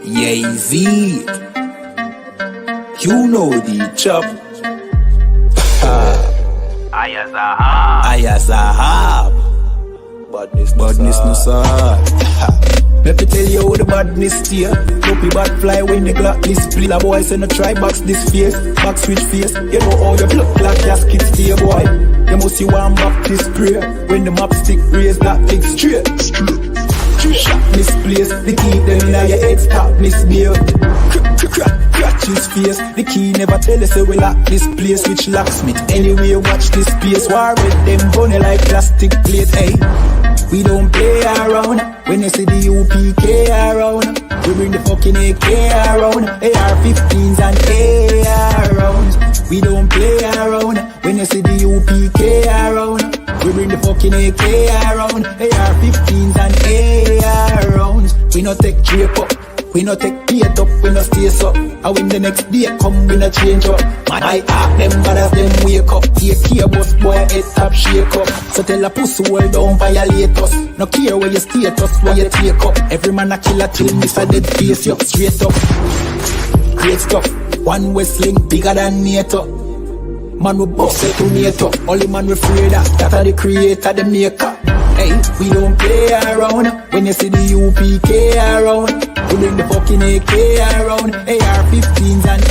Yay-Z, you know the chop. Ayazahab, badness no sir. Let me tell you how the badness steer. Dopey bad fly when the Glock display. A boy say no try box this face, back switch face. You know how your blood clot gasket stay, boy. You must see one Baptist prayer. When the map stick raise that big straight. Shot misplaced, the key them in your head stop misbehaved. Crack his face, the key never tell us we lock this place. Which locksmith, anyway watch this space. War with them bunny like plastic plate, hey. We don't play around, when you see the UPK around. We bring the fucking AK around, AR-15s and AR rounds. We don't play around, when you see the UPK around. We bring the fucking AK around, AR-15s and AR rounds. We no take drape up, we no take beat up, we no stay up. And when the next day come, we no change up. Man, I act them bad as them wake up. Take care boss boy, head top shake up. So tell a pussy well don't violate us. No care where you status, where you take up. Every man a killer till miss a dead face you straight up. Great stuff, one Westling bigger than NATO. Man we bust it to NATO. Only man we afraid that are the creator, the maker. Hey, we don't play around. When you see the UPK around, we bring the fucking AK around, AR-15s and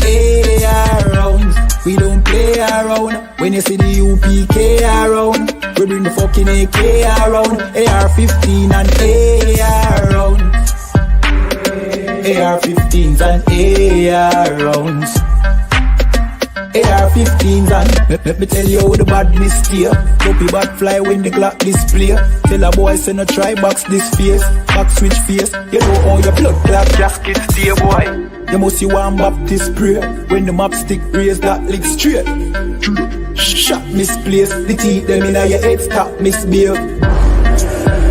AR rounds. We don't play around. When you see the UPK around, we bring the fucking AK around, AR-15 and AR rounds. AR-15s and AR rounds. AR-15s and let me tell you how the badness steer. Dopey bad fly when the Glock display. Tell a boy say no try box this face, back switch face. You know how your blood clot gasket stay, boy. You must see one Baptist prayer. When the map stick raise that lick straight. Shot misplaced, the teeth them in your head stop misbehaved.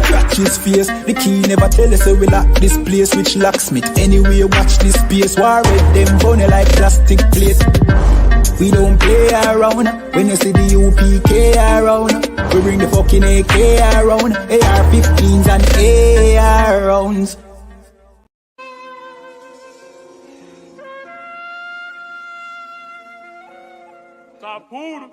Crack his face, the key never tell us we lock this place. Which locksmith, anyway watch this space. War with them bunny like plastic plate. We don't play around, when you see the UPK around. We bring the fucking AK around, AR-15s and AR rounds. Tá puro.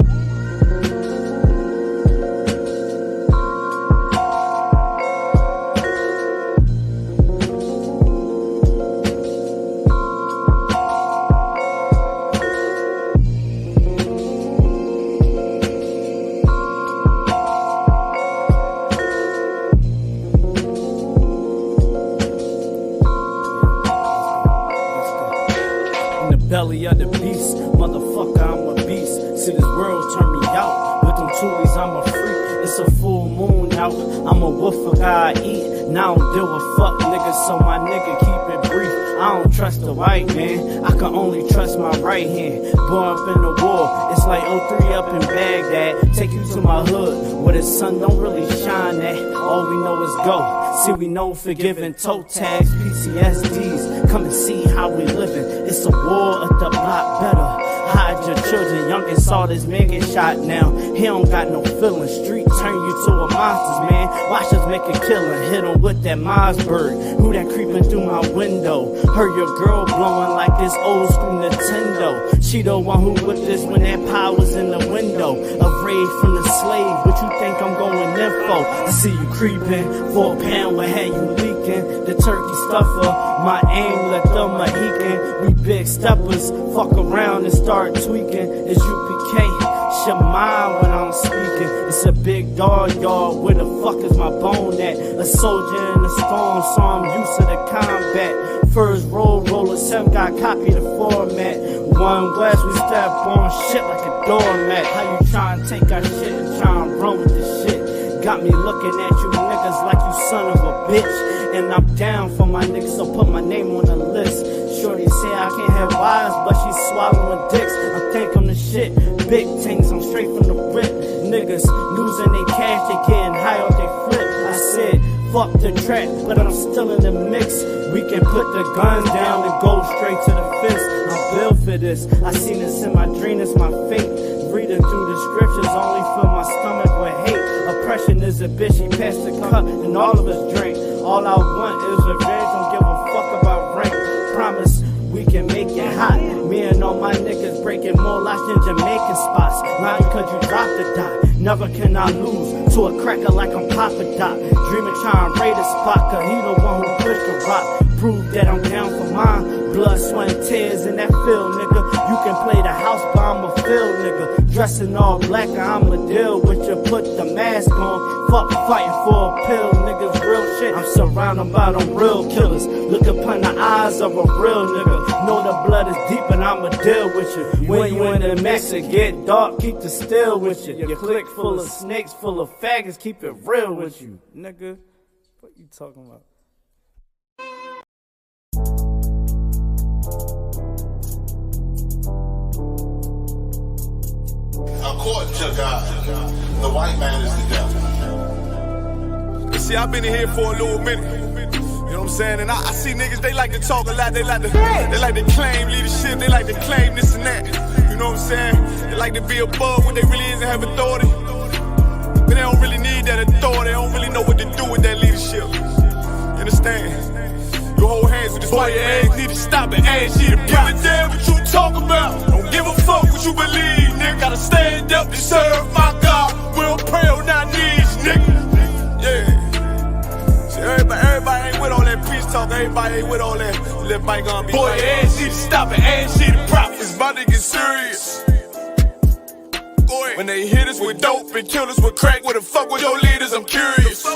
Belly of the beast, motherfucker, I'm a beast. See this world turn me out, with them toolies I'm a freak. It's a full moon out, I'm a wolf for God eat. Now I don't deal with fuck niggas, so my nigga keep it brief. I don't trust the white man, I can only trust my right hand. Born up in the war, it's like 03 up in Baghdad. Take you to my hood, where the sun don't really shine at. All we know is go. See, we know forgiving toe tags, PTSDs. Come and see how we living. It's a war at the block better. Hide your children, youngin' saw this man get shot now. He don't got no feelings. Street turn you to a monster, man. Watch us make a killing. Hit him with that Mossberg. Who that creeping through my window? Heard your girl blowing like this old school Nintendo. She the one who whipped this when that power's in the window. Afraid from the slave, what you think I'm going in for? I see you creeping, for a pound what had you leaking. The turkey stuffer, my aim let the Mohican. We big steppers, fuck around and start tweaking. It's UPK. Shema when I'm speaking. It's a big dog yard, where the fuck is my bone at? A soldier in the storm, so I'm used to the combat. First roll, roller 7, got copy the format. One West, we step on shit like a doormat. How you tryna take our shit and tryna run with this shit? Got me looking at you niggas like you son of a bitch. And I'm down for my niggas, so put my name on the list. Shorty say I can't have wives, but she's swallowing dicks. I think I'm the shit, big things, I'm straight from the rip. Niggas losing their cash, they getting high off they flip. I said, fuck the track, but I'm still in the mix. We can put the guns down and go straight to the fist. I'm built for this, I seen this in my dream, it's my fate. Reading through the scriptures, only fill my stomach with hate. Oppression is is a bitch, he passed the cup and all of us drink. All I want is revenge, don't give a fuck about rank. Promise we can make it hot. Me and all my niggas breaking more locks than Jamaican spots. Lying cause you dropped the dot. Never can I lose to a cracker like I'm Papa Doc. Dreaming trying to raid a spot, cause he the one who pushed the rock. Prove that I'm down for mine. Blood, sweat, and tears in that field, nigga. You can play the house, but I'm a field, nigga. Dressing all black, I'ma deal with you. Put the mask on. Fuck fighting for a pill, niggas. Real shit. I'm surrounded by them real killers. Look upon the eyes of a real nigga. Know the blood is deep and I'ma deal with you. When you in the mix, it get dark, keep the still with you. Your clique full of snakes, full of faggots, keep it real with you, nigga. What you talking about? According to God, the white man is the devil. You see, I've been in here for a little minute. You know what I'm saying? And I see niggas, they like to talk a lot. They like to claim leadership. They like to claim this and that. You know what I'm saying? They like to be above what they really is and have authority. But they don't really need that authority. They don't really know what to do with that leadership. You understand? You hold hands with this boy, your ass need to stop it. Ass you to give a damn what you talk about. Don't give a fuck what you believe, nigga. Gotta stand up to serve my God. We don't pray on our knees, nigga. Yeah. See, everybody ain't with all that peace talk. Everybody ain't with all that. Let bygone be. Boy, your ass need to stop it. Ass you to prop. It's about to get serious. When they hit us with dope and kill us with crack, where the fuck with your leaders? I'm curious.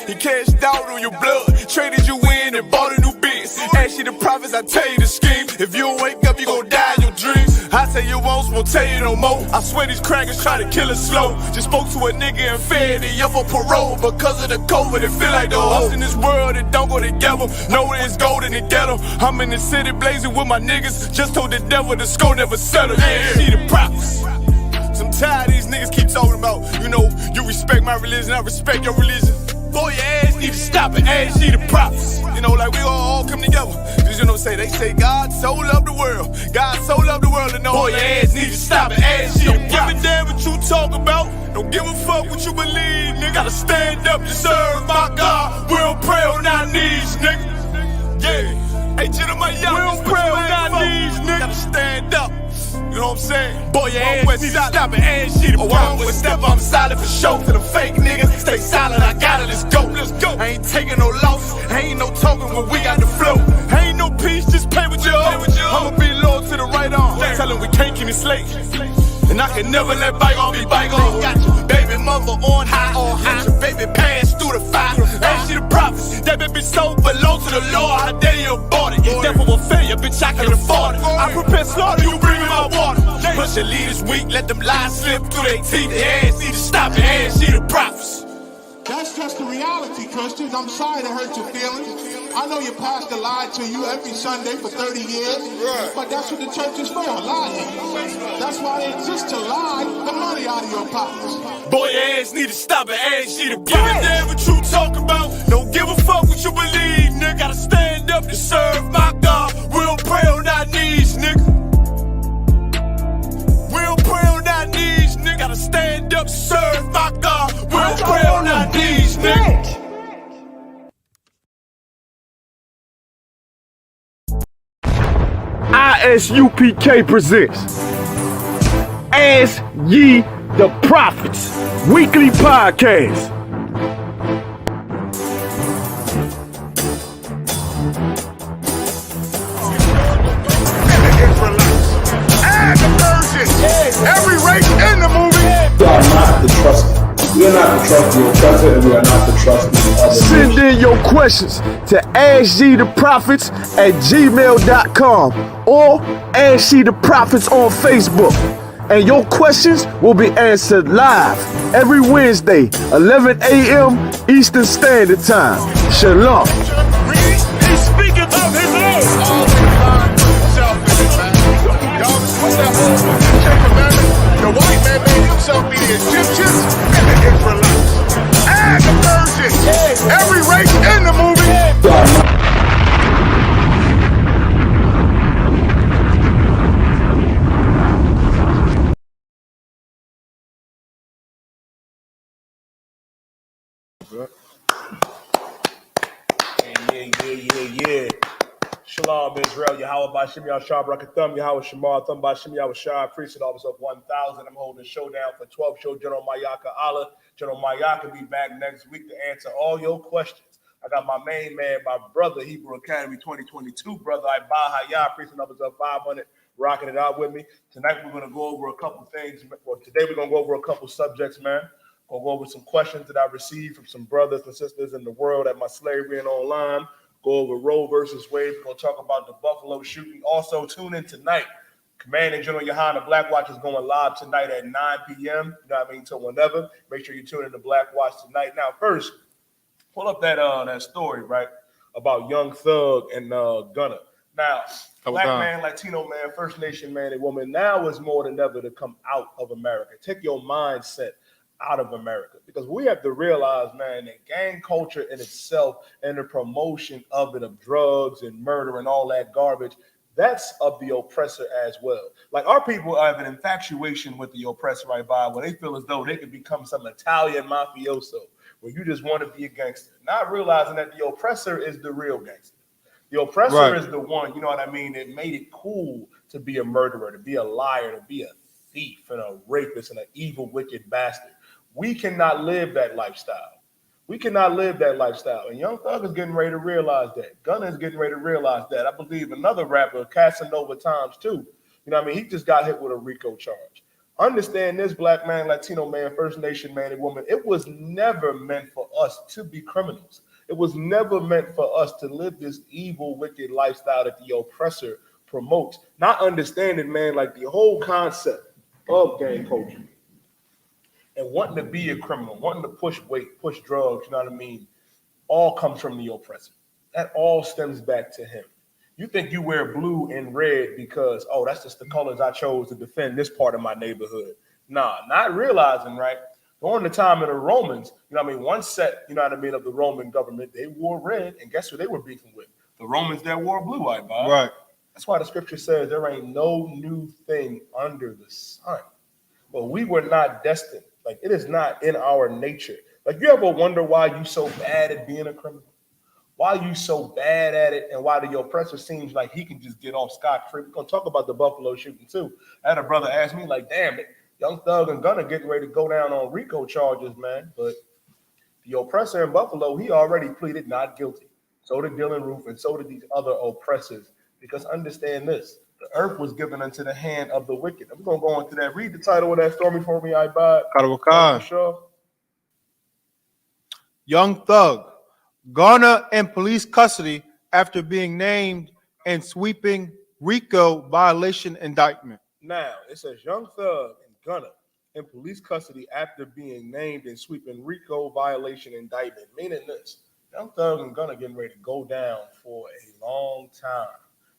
He cashed out on your blood, traded you in and bought a new biz. Ask you the prophets, I tell you the scheme. If you don't wake up, you gon' die in your dreams. I say you won't tell you no more. I swear these crackers try to kill us slow. Just spoke to a nigga and fed he up for parole. Because of the COVID, it feel like the host in this world that don't go together. Know it's gold in the ghetto. I'm in the city blazing with my niggas. Just told the devil the score never settled. Yeah, see the prophets. I'm tired of these niggas keep talking about, you know, you respect my religion, I respect your religion. Boy, your ass need to stop it, ass need the props. You know, like we all come together. Cause you know, they say God so loved the world. God so loved the world, and know boy, your ass need to stop it, ass need the props. Don't give a damn what you talk about. Don't give a fuck what you believe, nigga. Gotta stand up to serve my God. We don't pray on our knees, nigga. Yeah. Hey, gentlemen, y'all, we don't pray on our knees, nigga. Gotta stand up. You know what I'm saying? Boy, your ass need to stop it, ass shit. Oh, I'm with step, I'm solid for show. To the fake niggas, stay silent, I got it, let's go. Let's go. I ain't taking no loss, ain't no token when we got the flow. Ain't no peace, just pay with your own. I'ma be loyal to the right arm. Tell him we can't keep me slate. And I can never let bygone be bygone. Got your baby mother on high, got your baby pass through the fire. Ain't she the prophets? That baby so belong to the Lord. How dare you abort it? Therefore will failure, bitch, I can afford it. I prepare slaughter, you bring me my water. Push your leaders weak, let them lies slip through their teeth. Their ass need to stop it, ass see the prophets. That's just the reality, Christians. I'm sorry to hurt your feelings. I know your pastor lied to you every Sunday for 30 years, but that's what the church is for, lying. That's why they exist, to lie the money out of your pockets. Boy, your ass need to stop it, ass need to give a damn what you talk about. Don't give a fuck what you believe, nigga. Gotta stand up to serve my God. We don't pray on our knees, nigga. We don't pray on our knees, nigga. Gotta stand up to serve my God. We don't pray on our knees, nigga. ISUPK presents Ask Ye the Prophets weekly podcast. Every race in the movie. We are not the trusted. We are not the trusted. We are trusted, and we are not the trusted. Send in your questions to AskYeTheProphets@gmail.com or Ask Ye the Prophets on Facebook. And your questions will be answered live every Wednesday, 11 a.m. Eastern Standard Time. Shalom. He's speaking of his own. The white man made himself be the Egyptians and the Israelites. And the virgin. Every race in the movie. bro. Yeah. Shalom, Israel. Yahweh Bashim Yahshua Brakathum. Yahweh Shemar Thumb Bashim Yahshua. Priesthood Office of 1,000. I'm holding a showdown for 12 show. General Mayaka Allah. General Mayaka be back next week to answer all your questions. I got my main man, my brother, Hebrew Academy 2022 brother. I Hayah. Priesthood Office of 500. Rocking it out with me. Tonight we're going to go over a couple things. Well, today we're going to go over a couple subjects, man. We'll go over some questions that I received from some brothers and sisters in the world at my slavery and online. Go over Roe versus Wade. We're going to talk about the Buffalo shooting. Also, tune in tonight. Commanding General Yohana Black Watch is going live tonight at 9 p.m. You know what I mean? Till whenever. Make sure you tune in to Black Watch tonight. Now, first, pull up that story, right, about Young Thug and Gunna. Now, Black man, Latino man, First Nation man and woman, now is more than ever to come out of America. Take your mindset out of America, because we have to realize, man, that gang culture in itself and the promotion of it, of drugs and murder and all that garbage, that's of the oppressor as well. Like, our people have an infatuation with the oppressor, right, by where they feel as though they could become some Italian mafioso, where you just want to be a gangster, not realizing that the oppressor is the real gangster. The oppressor is the one, you know what I mean, that made it cool to be a murderer, to be a liar, to be a thief and a rapist and an evil, wicked bastard. We cannot live that lifestyle. We cannot live that lifestyle. And Young Thug is getting ready to realize that. Gunna is getting ready to realize that. I believe another rapper, Casanova Times 2, you know what I mean, he just got hit with a RICO charge. Understand this, Black man, Latino man, First Nation man and woman, it was never meant for us to be criminals. It was never meant for us to live this evil, wicked lifestyle that the oppressor promotes. Not understanding, man, like the whole concept of gang culture and wanting to be a criminal, wanting to push weight, push drugs, you know what I mean, all comes from the oppressor. That all stems back to him. You think you wear blue and red because, oh, that's just the colors I chose to defend this part of my neighborhood. Nah, not realizing, right, during the time of the Romans, you know what I mean, one set, you know what I mean, of the Roman government, they wore red, and guess who they were beefing with? The Romans that wore blue, Bob. Right. That's why the scripture says there ain't no new thing under the sun. But we were not destined. Like, it is not in our nature. Like, you ever wonder why you so bad at being a criminal? Why you so bad at it, and why the oppressor seems like he can just get off scot-free? We're going to talk about the Buffalo shooting, too. I had a brother ask me, like, damn it, Young Thug and Gunna getting ready to go down on RICO charges, man. But the oppressor in Buffalo, he already pleaded not guilty. So did Dylan Roof, and so did these other oppressors. Because understand this, the earth was given into the hand of the wicked. I'm going to go into that. Read the title of that story for me, Karawakan. Sure. Young Thug, Gunna in police custody after being named in sweeping RICO violation indictment. Now, it says Young Thug and Gunna in police custody after being named in sweeping RICO violation indictment. Meaning this, Young Thug and Gunna getting ready to go down for a long time.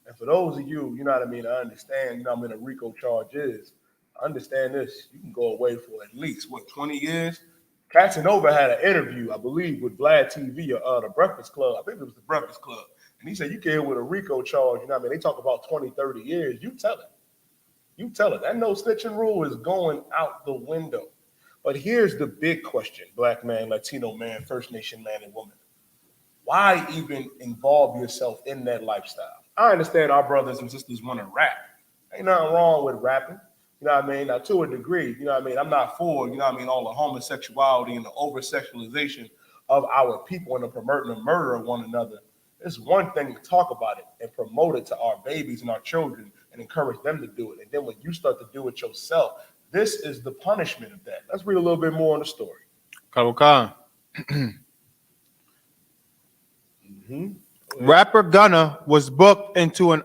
And for those of you, you know what I mean, I understand, you know what I mean, a RICO charge is, understand this, you can go away for at least, 20 years? Casanova had an interview, I believe, with Vlad TV or the Breakfast Club. I think it was the Breakfast Club. And he said, you get hit with a RICO charge, you know what I mean, they talk about 20, 30 years. You tell it. You tell it. That no snitching rule is going out the window. But here's the big question, Black man, Latino man, First Nation man and woman. Why even involve yourself in that lifestyle? I understand our brothers and sisters want to rap. Ain't nothing wrong with rapping. You know what I mean? Now, to a degree, you know what I mean? I'm not for, you know what I mean, all the homosexuality and the over-sexualization of our people and the promoting the murder of one another. It's one thing to talk about it and promote it to our babies and our children and encourage them to do it. And then when you start to do it yourself, this is the punishment of that. Let's read a little bit more on the story. Karawakan. Rapper Gunna was booked into an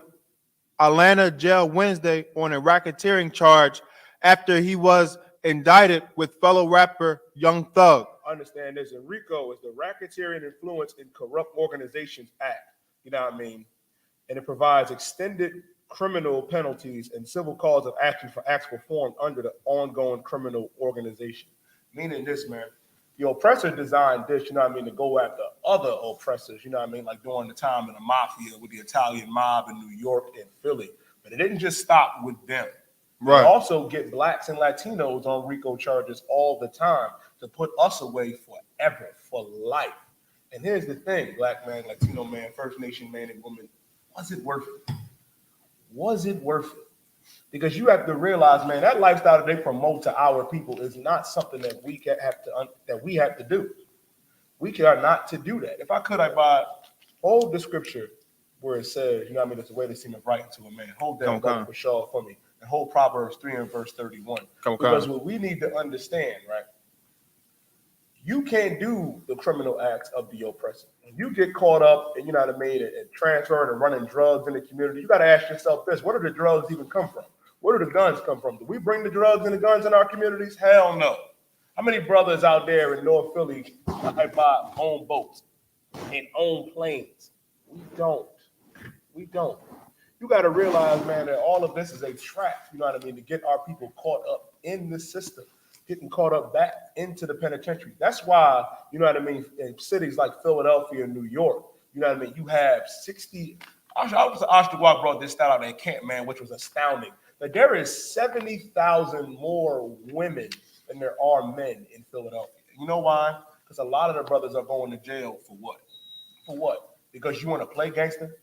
Atlanta jail Wednesday on a racketeering charge after he was indicted with fellow rapper Young Thug. Understand this, and RICO is the Racketeering Influence in Corrupt Organizations Act, you know what I mean? And it provides extended criminal penalties and civil cause of action for acts performed under the ongoing criminal organization. Meaning this, man, the oppressor designed this, you know what I mean, to go after other oppressors, you know what I mean, like during the time of the mafia with the Italian mob in New York and Philly. But it didn't just stop with them. Right. They also get blacks and Latinos on RICO charges all the time to put us away forever, for life. And here's the thing, black man, Latino man, First Nation man and woman, was it worth it? Was it worth it? Because you have to realize, man, that lifestyle that they promote to our people is not something that we have to do. We are not to do that. If I could, I'd hold the scripture where it says, you know what I mean, it's the way they seem to write to a man. Hold that for Shaw for me. And hold Proverbs 3 and verse 31. Because what we need to understand, right? You can't do the criminal acts of the oppressor. When you get caught up and, you know what I mean, and transferring and running drugs in the community, you got to ask yourself this: where do the drugs even come from? Where do the guns come from? Do we bring the drugs and the guns in our communities? Hell no. How many brothers out there in North Philly own boats and own planes? We don't. You got to realize, man, that all of this is a trap, you know what I mean, to get our people caught up in the system, getting caught up back into the penitentiary. That's why, you know what I mean, in cities like Philadelphia and New York, you know what I mean, you have 60, Oshtawa brought this stat out at camp, man, which was astounding, that there is 70,000 more women than there are men in Philadelphia. You know why? Because a lot of the brothers are going to jail for what? For what? Because you want to play gangster?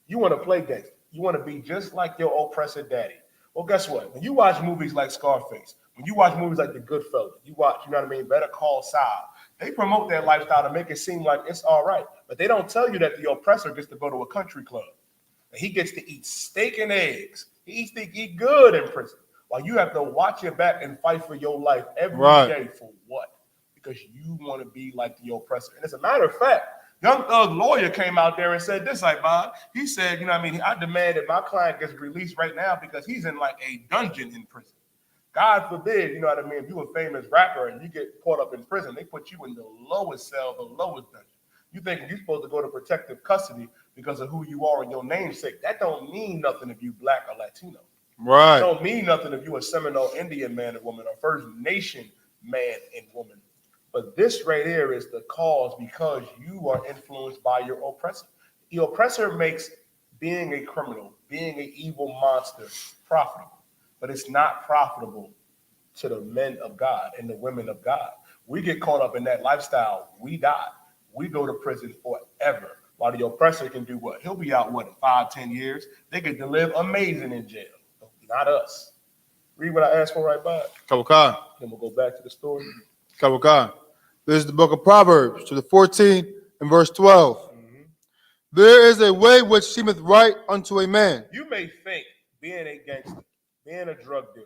You want to play gangster. You want to be just like your oppressor daddy. Well, guess what? When you watch movies like Scarface, when you watch movies like The Goodfellas, you watch, you know what I mean, Better Call Saul, they promote that lifestyle to make it seem like it's all right. But they don't tell you that the oppressor gets to go to a country club. And he gets to eat steak and eggs. He gets to eat good in prison. While you have to watch your back and fight for your life every day for what? Because you want to be like the oppressor. And as a matter of fact, Young Thug lawyer came out there and said this, like, Bob. He said, you know what I mean, I demand that my client gets released right now because he's in like a dungeon in prison. God forbid, you know what I mean, if you're a famous rapper and you get caught up in prison, they put you in the lowest cell, the lowest dungeon. You think you're supposed to go to protective custody because of who you are and your namesake. That don't mean nothing if you black or Latino. Right. It don't mean nothing if you a Seminole Indian man and woman or First Nation man and woman. But this right here is the cause because you are influenced by your oppressor. The oppressor makes being a criminal, being an evil monster profitable, but it's not profitable to the men of God and the women of God. We get caught up in that lifestyle. We die. We go to prison forever. While the oppressor can do what? He'll be out, 5-10 years? They get to live amazing in jail. Not us. Read what I asked for right by. Kabaka. Then we'll go back to the story. Kabaka. This is the book of Proverbs, chapter 14 and verse 12. Mm-hmm. There is a way which seemeth right unto a man. You may think being a gangster, being a drug dealer,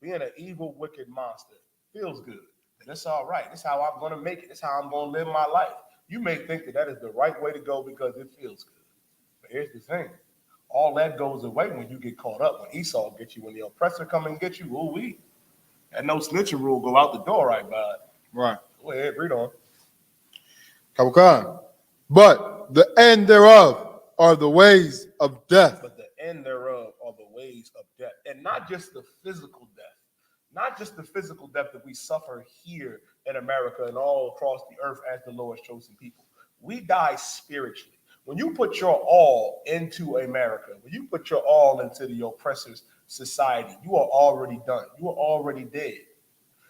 being an evil, wicked monster feels good. And it's all right. It's how I'm going to make it. It's how I'm going to live my life. You may think that that is the right way to go because it feels good. But here's the thing. All that goes away when you get caught up. When Esau gets you, when the oppressor come and get you, ooh-wee. That no snitching rule go out the door, right, bud? Right. Go ahead, read on. Kabukan. But the end thereof are the ways of death. But the end thereof are the ways of death. And not just the physical death. Not just the physical death that we suffer here in America and all across the earth as the Lord's chosen people. We die spiritually. When you put your all into America, when you put your all into the oppressor's society, you are already done. You are already dead.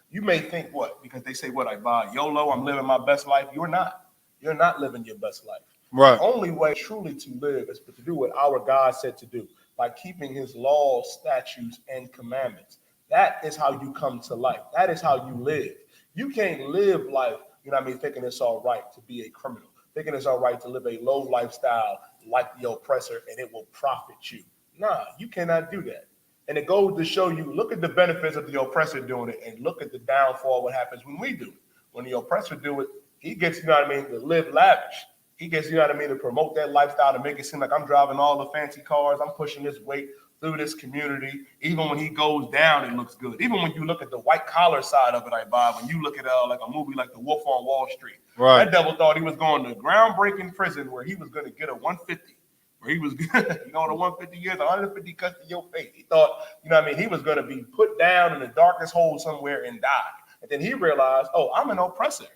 You may think what? Because they say what? I buy YOLO, I'm living my best life. You're not. You're not living your best life. Right. The only way truly to live is to do what our God said to do by keeping his laws, statutes, and commandments. That is how you come to life. That is how you live. You can't live life, you know what I mean, thinking it's all right to be a criminal, thinking it's all right to live a low lifestyle like the oppressor and it will profit you. Nah, you cannot do that. And it goes to show you, look at the benefits of the oppressor doing it and look at the downfall, what happens when we do it. When the oppressor do it, he gets, you know what I mean, to live lavish. He gets, you know what I mean, to promote that lifestyle, to make it seem like I'm driving all the fancy cars, I'm pushing this weight through this community. Even when he goes down, it looks good. Even when you look at the white collar side of it, I buy. When you look at like a movie like The Wolf on Wall Street, right. That devil thought he was going to groundbreaking prison where he was going to get a 150. Where he was going to 150 years, 150 cuts to your face. He thought, you know what I mean, he was going to be put down in the darkest hole somewhere and die. And then he realized, oh, I'm an oppressor.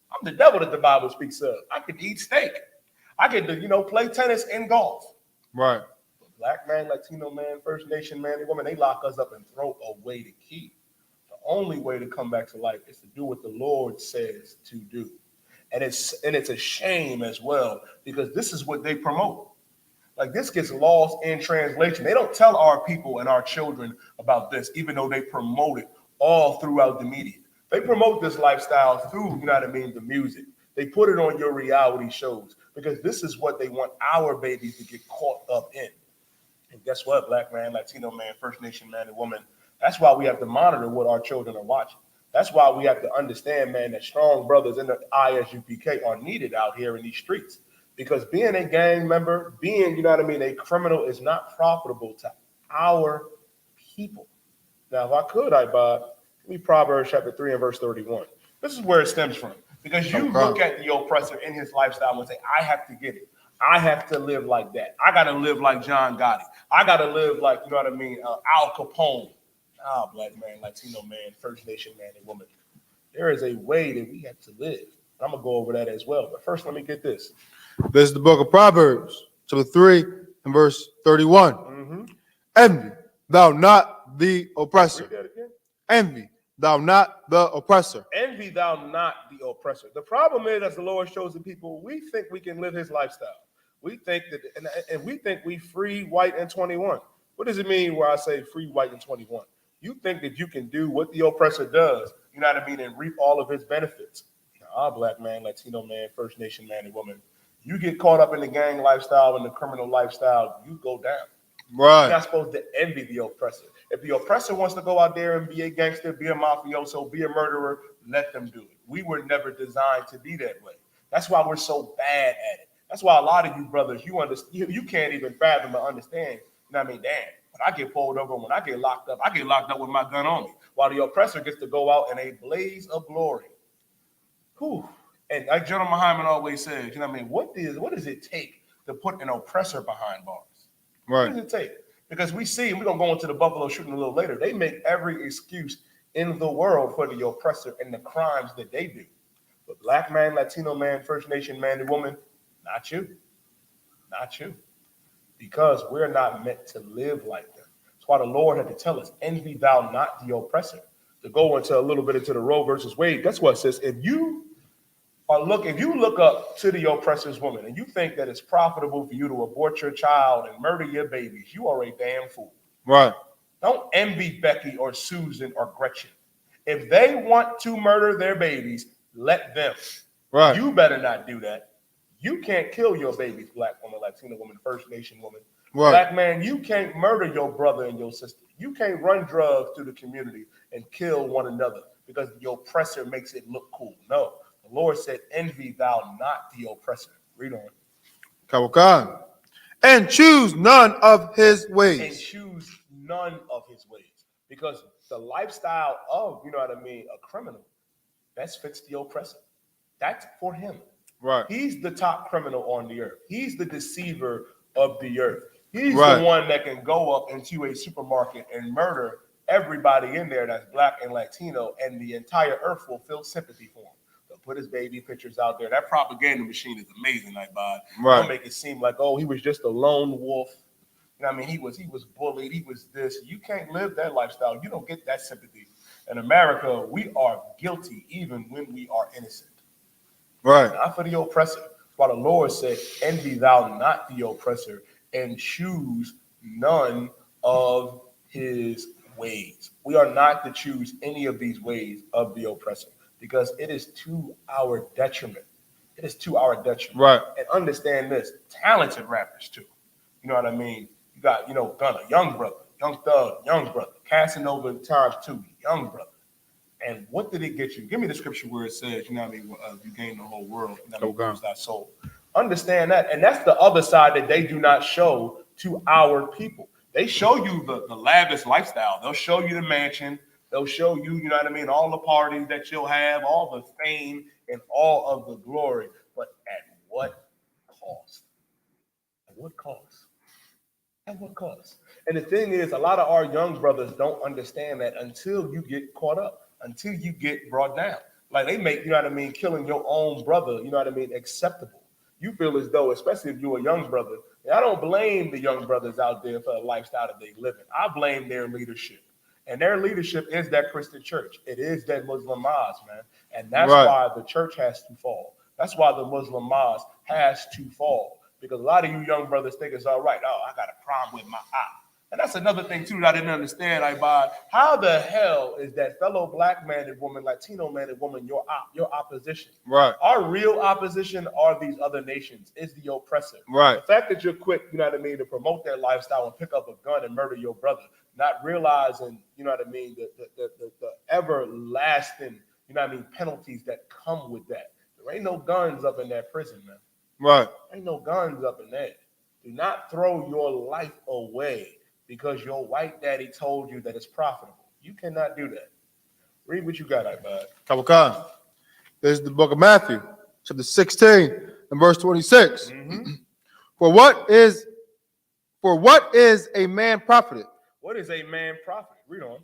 I'm the devil that the Bible speaks of. I could eat steak. I could, you know, play tennis and golf. Right. But black man, Latino man, First Nation man and woman, they lock us up and throw away the key. The only way to come back to life is to do what the Lord says to do. And it's a shame as well, because this is what they promote. Like, this gets lost in translation. They don't tell our people and our children about this, even though they promote it all throughout the media. They promote this lifestyle through, the music. They put it on your reality shows because this is what they want our babies to get caught up in. And guess what, Black man, Latino man, First Nation man and woman, that's why we have to monitor what our children are watching. That's why we have to understand, man, that strong brothers in the ISUPK are needed out here in these streets. Because being a gang member, being, a criminal is not profitable to our people. Now, if I could, Ibad, read Proverbs chapter 3 and verse 31. This is where it stems from. Because you look at the oppressor in his lifestyle and say, I have to get it. I have to live like that. I got to live like John Gotti. I got to live like, Al Capone. Black man, Latino man, First Nation man and woman. There is a way that we have to live. I'm going to go over that as well. But first, let me get this. This is the book of Proverbs, chapter 3 and verse 31. Mm-hmm. Envy thou not the oppressor. Read that again. Envy thou not the oppressor. Envy thou not the oppressor. The problem is, as the Lord shows the people, we think we can live his lifestyle. We think that, and we think we free, white, and 21. What does it mean where I say free, white, and 21? You think that you can do what the oppressor does, and reap all of his benefits. Our Black man, Latino man, First Nation man and woman, you get caught up in the gang lifestyle and the criminal lifestyle, you go down. Right. You're not supposed to envy the oppressor. If the oppressor wants to go out there and be a gangster, be a mafioso, be a murderer, let them do it. We were never designed to be that way. That's why we're so bad at it. That's why a lot of you brothers, you can't even fathom or understand. Damn, when I get pulled over, when I get locked up with my gun on me, while the oppressor gets to go out in a blaze of glory. Whew. And like General Muhammad always says, what does it take to put an oppressor behind bars? Right. What does it take? Because we see, we're going to go into the Buffalo shooting a little later, they make every excuse in the world for the oppressor and the crimes that they do. But Black man, Latino man, First Nation man and woman, not you. Not you. Because we're not meant to live like them. That's why the Lord had to tell us, envy thou not the oppressor. To go into a little bit into the Roe versus Wade, guess what it says? If you look up to the oppressor's woman and you think that it's profitable for you to abort your child and murder your babies, you are a damn fool. Right. Don't envy Becky or Susan or Gretchen. If they want to murder their babies, let them. Right. You better not do that. You can't kill your babies, Black woman, Latino woman, First Nation woman. Right. Black man, you can't murder your brother and your sister. You can't run drugs through the community and kill one another because the oppressor makes it look cool. No. The Lord said, envy thou not the oppressor. Read on. Kawakan. And choose none of his ways. And choose none of his ways. Because the lifestyle of, a criminal, best fits the oppressor. That's for him. Right. He's the top criminal on the earth. He's the deceiver of the earth. He's right. the one that can go up into a supermarket and murder everybody in there that's Black and Latino, and the entire earth will feel sympathy for him. They'll put his baby pictures out there. That propaganda machine is amazing, Nightbot. Right. They'll make it seem like, he was just a lone wolf. He was bullied. He was this. You can't live that lifestyle. You don't get that sympathy. In America, we are guilty even when we are innocent. Right. Not for the oppressor. While the Lord said, envy thou not the oppressor and choose none of his ways. We are not to choose any of these ways of the oppressor because it is to our detriment. It is to our detriment. Right. And understand this, talented rappers too. You know what I mean? You got, Gunna, young brother, Young Thug, young brother, Casanova times 2, young brother. And what did it get you? Give me the scripture where it says, you gain the whole world, lose thy soul. Understand that. And that's the other side that they do not show to our people. They show you the lavish lifestyle. They'll show you the mansion. They'll show you, all the parties that you'll have, all the fame and all of the glory. But at what cost? At what cost? At what cost? And the thing is, a lot of our young brothers don't understand that until you get caught up, until you get brought down. Like they make, killing your own brother, acceptable. You feel as though, especially if you're a young brother, and I don't blame the young brothers out there for the lifestyle that they live in. I blame their leadership. And their leadership is that Christian church. It is that Muslim mosque, man. And that's Right. why the church has to fall. That's why the Muslim mosque has to fall. Because a lot of you young brothers think it's all right. Oh, I got a problem with my eye. And that's another thing, too, that I didn't understand, Ibad. How the hell is that fellow black man and woman, Latino man and woman, your opposition? Right. Our real opposition are these other nations, is the oppressor. Right. The fact that you're quick, you know what I mean, to promote that lifestyle and pick up a gun and murder your brother, not realizing, you know what I mean, the everlasting, you know what I mean, penalties that come with that. There ain't no guns up in that prison, man. Right. Ain't no guns up in there. Do not throw your life away because your white daddy told you that it's profitable. You cannot do that. Read what you got, Ibad. Kabul Khan. This is the book of Matthew, chapter 16 and verse 26. For what is a man profited What is a man profit? Read on.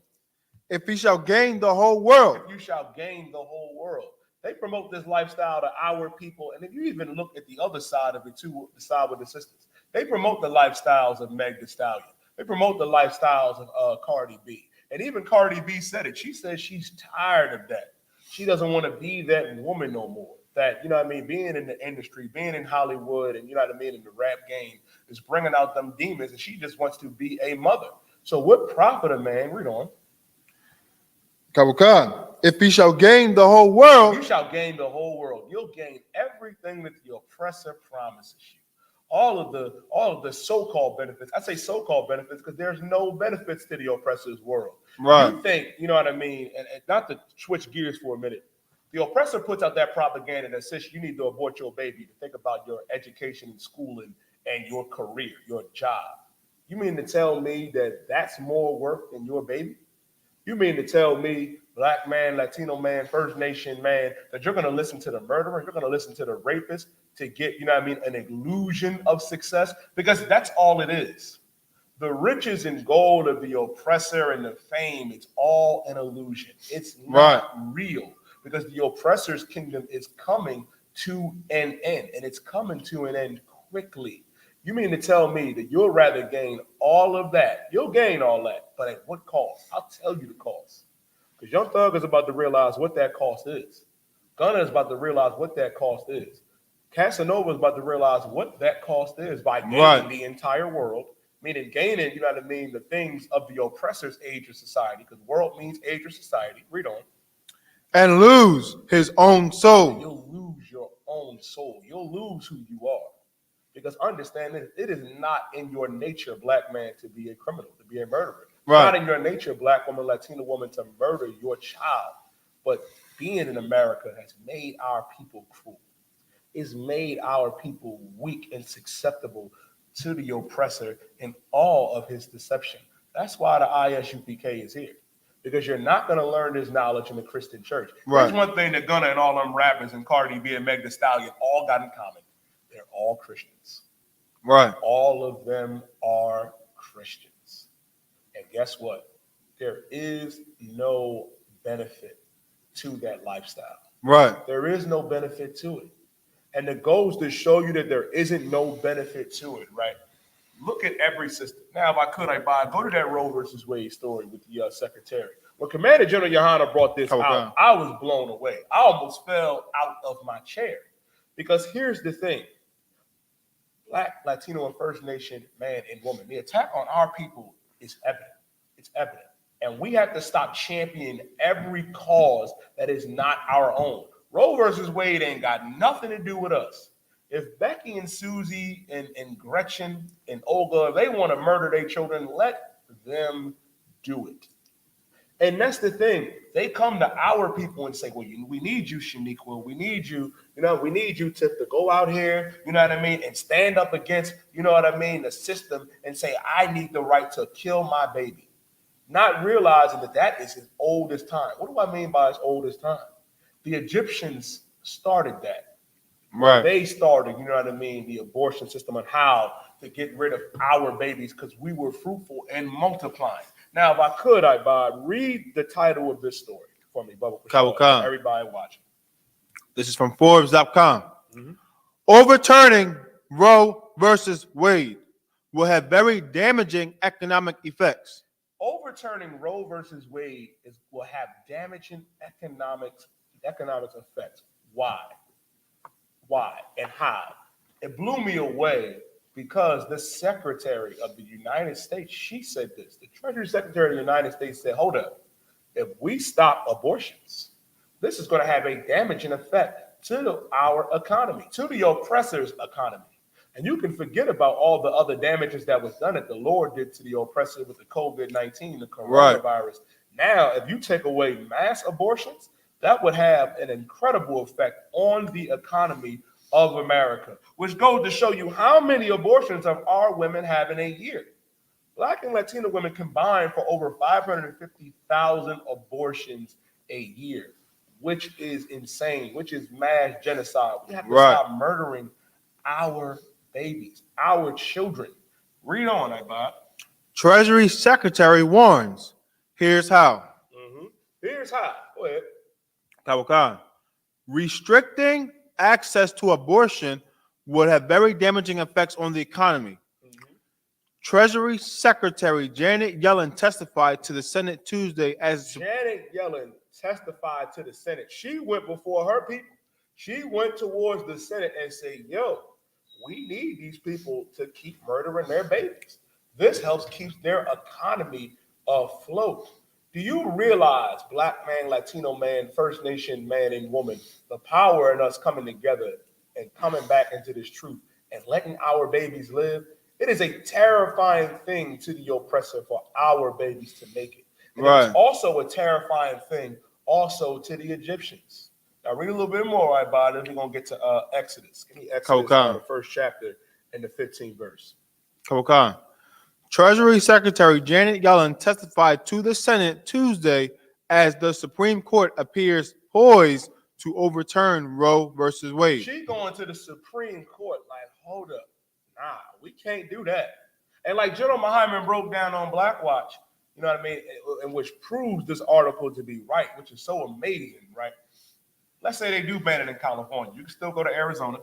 if he shall gain the whole world? You shall gain the whole world. They promote this lifestyle to our people. And if you even look at the other side of it too, the side with the sisters, they promote the lifestyles of Meg Thee Stallion. They promote the lifestyles of Cardi B. And even Cardi B said it. She says she's tired of that. She doesn't want to be that woman no more. That, you know what I mean, being in the industry, being in Hollywood, and you know what I mean, in the rap game is bringing out them demons, and she just wants to be a mother. So what profit a man? Read on. Kabul Khan. If he shall gain the whole world, You shall gain the whole world. You'll gain everything that the oppressor promises you. All of the so-called benefits. I say so-called benefits because there's no benefits to the oppressor's world. Right. You think, you know what I mean, and not to switch gears for a minute. The oppressor puts out that propaganda that says you need to abort your baby to think about your education and schooling and your career, your job. You mean to tell me that that's more work than your baby? You mean to tell me, black man, Latino man, First Nation man, that you're going to listen to the murderer, you're going to listen to the rapist to get, you know what I mean, an illusion of success? Because that's all it is. The riches and gold of the oppressor and the fame, it's all an illusion. It's not real because the oppressor's kingdom is coming to an end, and it's coming to an end quickly. You mean to tell me that you'll rather gain all of that? You'll gain all that, but at what cost? I'll tell you the cost. Because Young Thug is about to realize what that cost is. Gunna is about to realize what that cost is. Casanova is about to realize what that cost is by gaining the entire world, meaning gaining, you know what I mean, the things of the oppressor's age of society, because world means age of society. Read on. and lose his own soul. You'll lose your own soul. You'll lose who you are. Because understand this, it is not in your nature, black man, to be a criminal, to be a murderer. Right. Not in your nature, black woman, Latino woman, to murder your child. But being in America has made our people cruel. It's made our people weak and susceptible to the oppressor in all of his deception. That's why the ISUPK is here. Because you're not going to learn this knowledge in the Christian church. Right. There's one thing that Gunna and all them rappers and Cardi B and Meg Thee Stallion all got in common. They're all Christians. Right. All of them are Christians. And guess what? There is no benefit to that lifestyle. Right. There is no benefit to it. And it goes to show you that there isn't no benefit to it, right? Look at every system. Now, if I could, go to that Roe versus Wade story with the secretary. When Commander General Yohana brought this out, I was blown away. I almost fell out of my chair. Because here's the thing. Black, Latino, and First Nation man and woman, the attack on our people is evident. It's evident. And we have to stop championing every cause that is not our own. Roe versus Wade ain't got nothing to do with us. If Becky and Susie and Gretchen and Olga, if they want to murder their children, let them do it. And that's the thing. They come to our people and say, well, we need you, Shaniqua. We need you, we need you to go out here, you know what I mean, and stand up against, you know what I mean, the system and say, I need the right to kill my baby. Not realizing that is as old as time. What do I mean by as old as time? The Egyptians started that. Right. They started, you know what I mean, the abortion system and how to get rid of our babies because we were fruitful and multiplying. Now, if I could, read the title of this story for me, Bubba. Kabul Khan. Everybody watching. This is from Forbes.com. Overturning Roe versus Wade will have very damaging economic effects. overturning Roe versus Wade will have damaging economic effects. Why? And how? It blew me away because the Secretary of the United States, she said this. The Treasury Secretary of the United States said, hold up, if we stop abortions, this is going to have a damaging effect to our economy, to the oppressor's economy. And you can forget about all the other damages that was done that the Lord did to the oppressor with the COVID-19, the coronavirus. Right. Now, if you take away mass abortions, that would have an incredible effect on the economy of America, which goes to show you how many abortions of our women have in a year. Black and Latino women combined for over 550,000 abortions a year, which is insane, which is mass genocide. We have to stop murdering our babies, our children. Read on, Ibot. Treasury Secretary warns. Here's how. Here's how. Go ahead. Tawakan. Restricting access to abortion would have very damaging effects on the economy. Treasury Secretary Janet Yellen testified to the Senate Tuesday as Janet Yellen testified to the Senate. She went before her people. She went towards the Senate and said, yo, we need these people to keep murdering their babies. This helps keep their economy afloat. Do you realize, Black man, Latino man, First Nation man and woman, the power in us coming together and coming back into this truth and letting our babies live? It is a terrifying thing to the oppressor for our babies to make it. And it's also a terrifying thing also to the Egyptians. Now read a little bit more, right, Bob, then we're going to get to Exodus. Give me Exodus, the first chapter and the 15th verse. Kokan. Treasury Secretary Janet Yellen testified to the Senate Tuesday as the Supreme Court appears poised to overturn Roe versus Wade. She going to the Supreme Court like, hold up. Nah, we can't do that. And like General Muhammad broke down on Black Watch, you know what I mean, and which proves this article to be right, which is so amazing, right? Let's say they do ban it in California. You can still go to Arizona.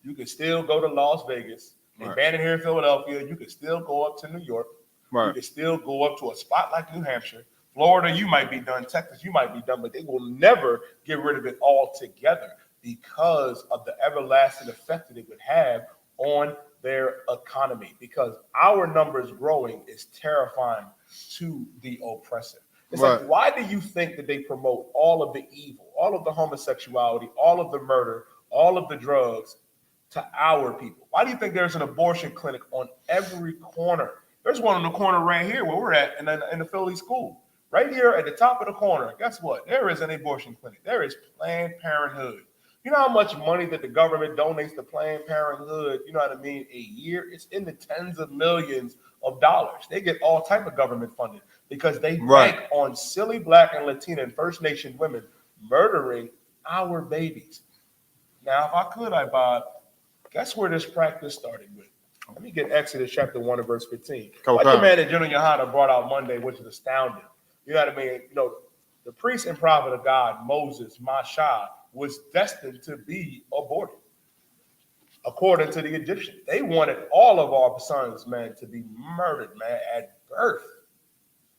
You can still go to Las Vegas. They ban it here in Philadelphia. You can still go up to New York. You can still go up to a spot like New Hampshire. Florida, you might be done. Texas, you might be done, but they will never get rid of it altogether because of the everlasting effect that it would have on their economy, because our numbers growing is terrifying to the oppressor. It's like, why do you think that they promote all of the evil, all of the homosexuality, all of the murder, all of the drugs to our people? Why do you think there's an abortion clinic on every corner? There's one on the corner right here where we're at in the Philly school. Right here at the top of the corner, guess what? There is an abortion clinic. There is Planned Parenthood. You know how much money that the government donates to Planned Parenthood, you know what I mean, a year? It's in the tens of millions of dollars. They get all type of government funding because they bank on silly Black and Latina and First Nation women murdering our babies. Now, if I could, guess where this practice started with? Let me get Exodus chapter 1 and verse 15. Like the man that General Yohana brought out Monday, which is astounding. You know what I mean? You know, the priest and prophet of God, Moses, Mashah, was destined to be aborted. According to the Egyptians, they wanted all of our sons, man, to be murdered, man, at birth.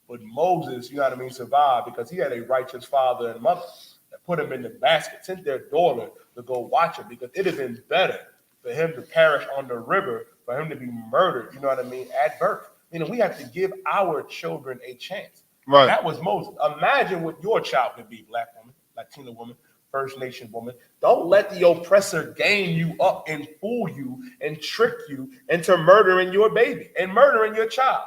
But Moses, you know what I mean, survived because he had a righteous father and mother that put him in the basket, sent their daughter to go watch him, because it had been better for him to perish on the river, for him to be murdered, you know what I mean, at birth. You know, we have to give our children a chance. Right. That was Moses. Imagine what your child could be, Black woman, Latina woman, First Nation woman. Don't let the oppressor game you up and fool you and trick you into murdering your baby and murdering your child,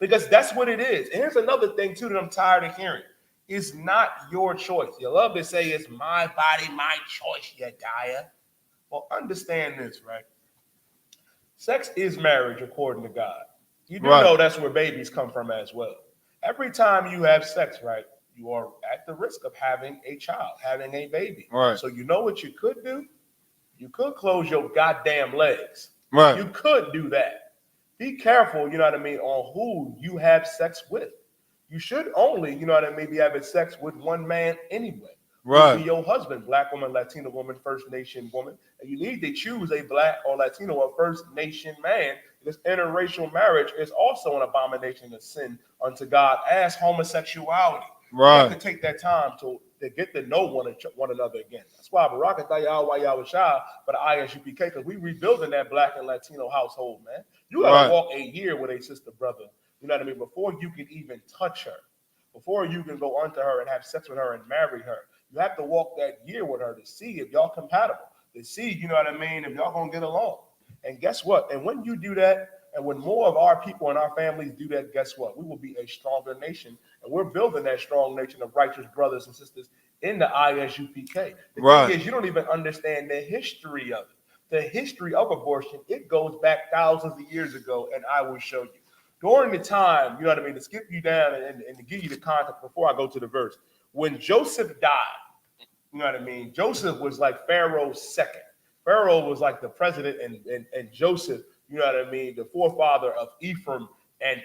because that's what it is. And here's another thing too that I'm tired of hearing. It's not your choice. You love to say it's my body, my choice, Yediah. Well, understand this, right? Sex is marriage according to God. You do know that's where babies come from as well. Every time you have sex, right, you are at the risk of having a child, having a baby. Right. So you know what you could do? You could close your goddamn legs. Right. You could do that. Be careful, you know what I mean, on who you have sex with. You should only, you know what I mean, be having sex with one man anyway. Right. Be your husband, Black woman, Latino woman, First Nation woman. And you need to choose a Black or Latino or First Nation man This interracial marriage is also an abomination of sin unto God as homosexuality. Right. You have to take that time to get to know one another again. That's why Barakatah Yahweh Yahweh Shah for the ISUPK, because we rebuilding that Black and Latino household, man. You got to walk a year with a sister brother, you know what I mean, before you can even touch her, before you can go unto her and have sex with her and marry her. You have to walk that year with her to see if y'all compatible, to see, you know what I mean, if y'all gonna get along. And guess what? And when you do that, and when more of our people and our families do that, guess what? We will be a stronger nation. And we're building that strong nation of righteous brothers and sisters in the ISUPK. The thing is, you don't even understand the history of it. The history of abortion, it goes back thousands of years ago, and I will show you. During the time, you know what I mean, to skip you down and to give you the context before I go to the verse, when Joseph died, you know what I mean, Joseph was like Pharaoh's second. Pharaoh was like the president, and Joseph, you know what I mean, the forefather of Ephraim and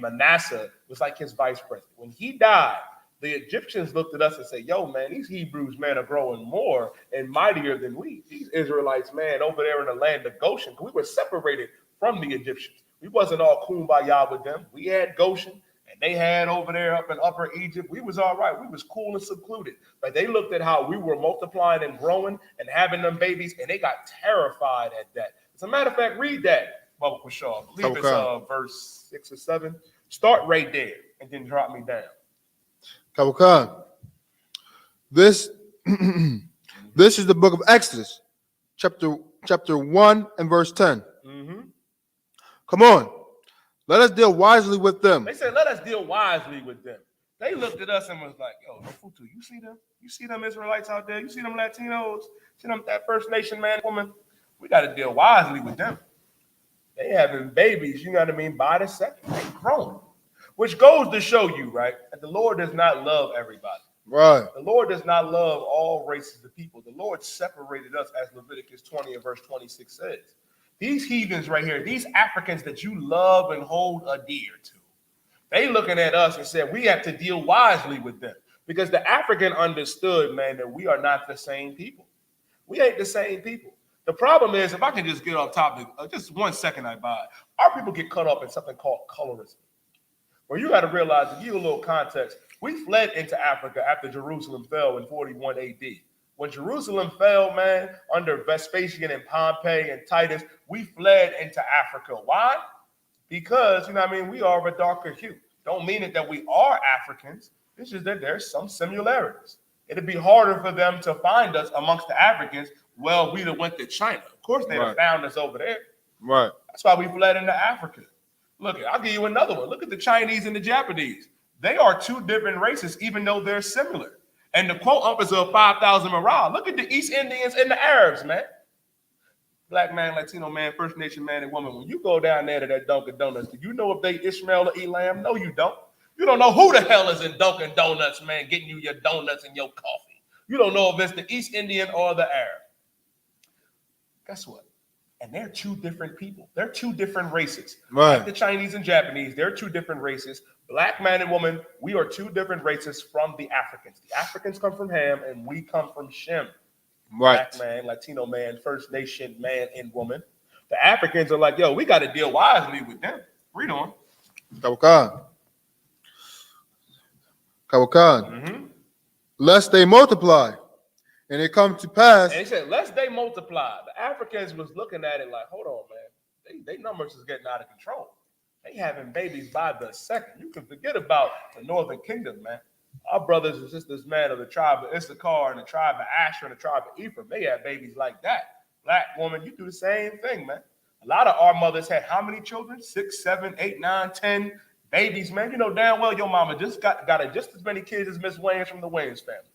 Manasseh was like his vice president. When he died, the Egyptians looked at us and said, yo, man, these Hebrews, man, are growing more and mightier than we. These Israelites, man, over there in the land of Goshen, we were separated from the Egyptians. We wasn't all kumbaya with them. We had Goshen, and they had over there up in Upper Egypt. We was all right. We was cool and secluded. But they looked at how we were multiplying and growing and having them babies, and they got terrified at that. As a matter of fact, read that, Bubba Quashaw. I believe it's verse 6 or 7. Start right there and then drop me down. Kabukan. This this is the book of Exodus, chapter 1 and verse 10. Mm-hmm. Come on. Let us deal wisely with them. They said, let us deal wisely with them. They looked at us and was like, yo, Futu, you see them? You see them Israelites out there? You see them Latinos? See them, that First Nation man, woman? We got to deal wisely with them. They having babies, you know what I mean, by the second. They grown. Which goes to show you, right, that the Lord does not love everybody. Right. The Lord does not love all races of people. The Lord separated us, as Leviticus 20 and verse 26 says. These heathens right here, these Africans that you love and hold a dear to, they looking at us and said, we have to deal wisely with them. Because the African understood, man, that we are not the same people. We ain't the same people. The problem is, if I can just get off topic, just 1 second, I buy. Our people get caught up in something called colorism. Well, you got to realize, to give you a little context, we fled into Africa after Jerusalem fell in 41 AD. When Jerusalem fell, man, under Vespasian and Pompey and Titus, we fled into Africa. Why? Because, you know what I mean, we are of a darker hue. Don't mean it that we are Africans. It's just that there's some similarities. It'd be harder for them to find us amongst the Africans. Well, we'd have went to China. Of course, they'd have found us over there. Right. That's why we fled into Africa. Look, I'll give you another one. Look at the Chinese and the Japanese. They are two different races, even though they're similar. And the quote up is of 5,000 morale. Look at the East Indians and the Arabs, man. Black man, Latino man, First Nation man and woman. When you go down there to that Dunkin' Donuts, do you know if they Ishmael or Elam? No, you don't. You don't know who the hell is in Dunkin' Donuts, man, getting you your donuts and your coffee. You don't know if it's the East Indian or the Arab. Guess what? And they're two different people. They're two different races. Right. Like the Chinese and Japanese, they're two different races. Black man and woman, we are two different races from the Africans. The Africans come from Ham, and we come from Shem. Right. Black man, Latino man, First Nation man and woman. The Africans are like, yo, we got to deal wisely with them. Read on. Kabukan. Mm-hmm. Lest they multiply, and it come to pass. And he said, lest they multiply. The Africans was looking at it like, hold on, man. They numbers is getting out of control. They having babies by the second. You can forget about the Northern Kingdom, man. Our brothers and sisters, man, of the tribe of Issachar and the tribe of Asher and the tribe of Ephraim, they have babies like that. Black woman, you do the same thing, man. A lot of our mothers had how many children? 6, 7, 8, 9, 10 babies, man. You know damn well your mama just got just as many kids as Miss Wayans from the Wayans family.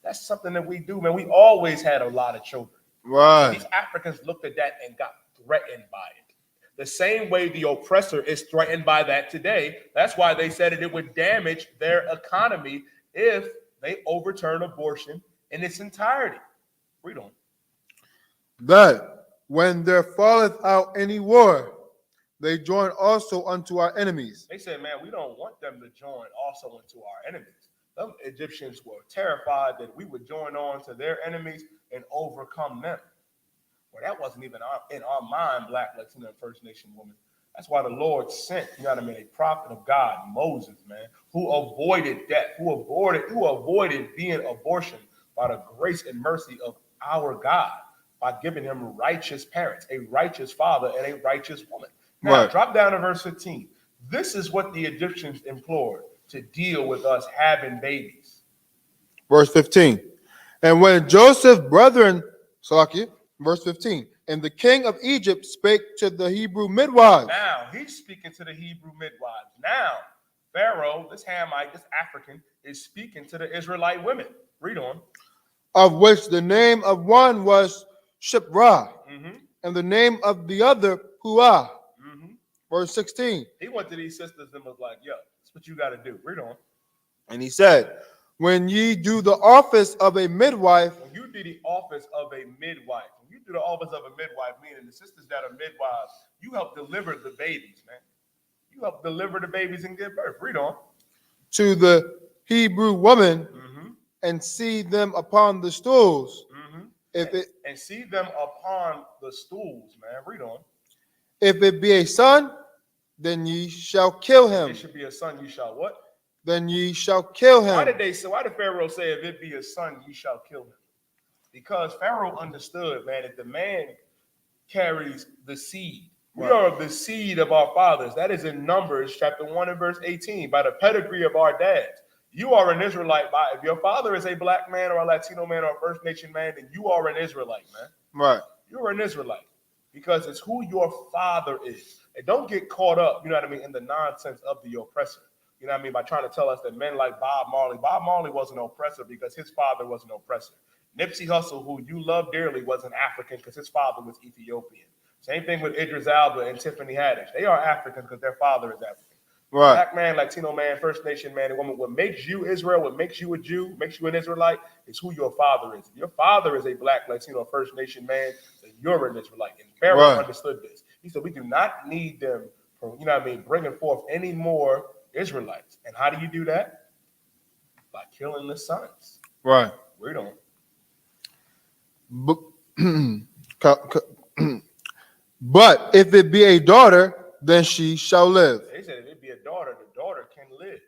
That's something that we do, man. We always had a lot of children. Right. These Africans looked at that and got threatened by it. The same way the oppressor is threatened by that today. That's why they said it would damage their economy if they overturn abortion in its entirety. Read on. That when there falleth out any war, they join also unto our enemies. They said, man, we don't want them to join also into our enemies. Them Egyptians were terrified that we would join on to their enemies and overcome them. Well, that wasn't even in our mind, Black, Latino, and First Nation woman. That's why the Lord sent, you know what I mean, a prophet of God, Moses, man, who avoided death, who avoided being abortion by the grace and mercy of our God, by giving him righteous parents, a righteous father and a righteous woman. Now, drop down to verse 15. This is what the Egyptians implored to deal with us having babies. Verse 15. And when Joseph's brethren, Salaki, verse 15, and the king of Egypt spake to the Hebrew midwives. Now, he's speaking to the Hebrew midwives. Now, Pharaoh, this Hamite, this African, is speaking to the Israelite women. Read on. Of which the name of one was Shipra, and the name of the other Puah. Verse 16. He went to these sisters and was like, yo, that's what you got to do. Read on. And he said, when ye do the office of a midwife. When you do the office of a midwife, when you do the office of a midwife, meaning the sisters that are midwives, you help deliver the babies, man. You help deliver the babies and give birth. Read on. To the Hebrew woman, and see them upon the stools. And see them upon the stools, man. Read on. If it be a son, then ye shall kill him. It should be a son, you shall what? Then ye shall kill him. Why did Pharaoh say, if it be a son, you shall kill him? Because Pharaoh understood, man, that the man carries the seed. We are of the seed of our fathers. That is in Numbers chapter 1 and verse 18, by the pedigree of our dads. You are an Israelite. If your father is a black man or a Latino man or a First Nation man, then you are an Israelite, man. Right. You're an Israelite because it's who your father is. And don't get caught up, you know what I mean, in the nonsense of the oppressor. You know what I mean, by trying to tell us that men like Bob Marley was an oppressor because his father was an oppressor. Nipsey Hussle, who you love dearly, was an African because his father was Ethiopian. Same thing with Idris Elba and Tiffany Haddish. They are Africans because their father is African. Right. Black man, Latino man, First Nation man, and woman. What makes you Israel, what makes you a Jew, makes you an Israelite, is who your father is. If your father is a Black, Latino, First Nation man, then you're an Israelite. And Pharaoh understood this. He said, we do not need them, for, you know what I mean, bringing forth any more Israelites. And how do you do that? By killing the sons. Right. Read on. But if it be a daughter, then she shall live. They said if it be a daughter, the daughter can live.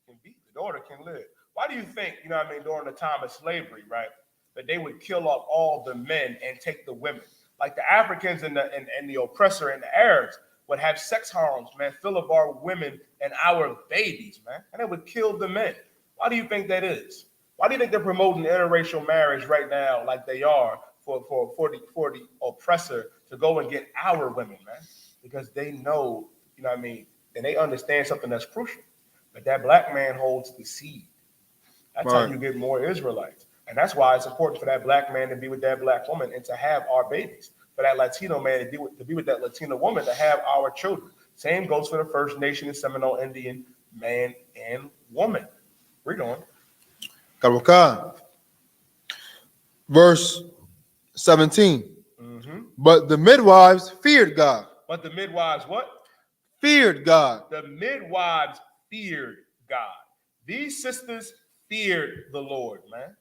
The daughter can live. Why do you think, you know what I mean, during the time of slavery, right, that they would kill off all the men and take the women? Like the Africans and the oppressor and the Arabs would have sex harems, man, fill of our women and our babies, man, and they would kill the men. Why do you think that is? Why do you think they're promoting interracial marriage right now like they are for the oppressor to go and get our women, man? Because they know, you know what I mean, and they understand something that's crucial. But that black man holds the seed. That's how you get more Israelites. And that's why it's important for that black man to be with that black woman and to have our babies. For that Latino man to be with that Latina woman to have our children. Same goes for the First Nation and Seminole Indian man and woman. Read on. Verse 17. But the midwives feared God. But the midwives what? Feared God. The midwives feared God. These sisters feared the Lord, man.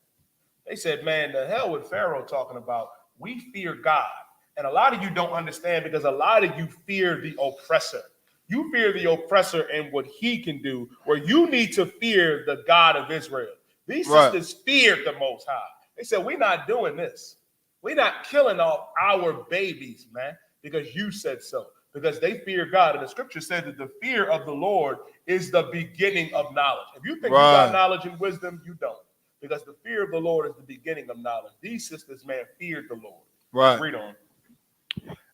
They said, man, the hell with Pharaoh talking about. We fear God. And a lot of you don't understand because a lot of you fear the oppressor. You fear the oppressor and what he can do, where you need to fear the God of Israel. These sisters feared the Most High. They said, we're not doing this. We're not killing off our babies, man, because you said so. Because they fear God. And the scripture said that the fear of the Lord is the beginning of knowledge. If you think you got knowledge and wisdom, you don't. Because the fear of the Lord is the beginning of knowledge. These sisters, man, feared the Lord. Right. Read on.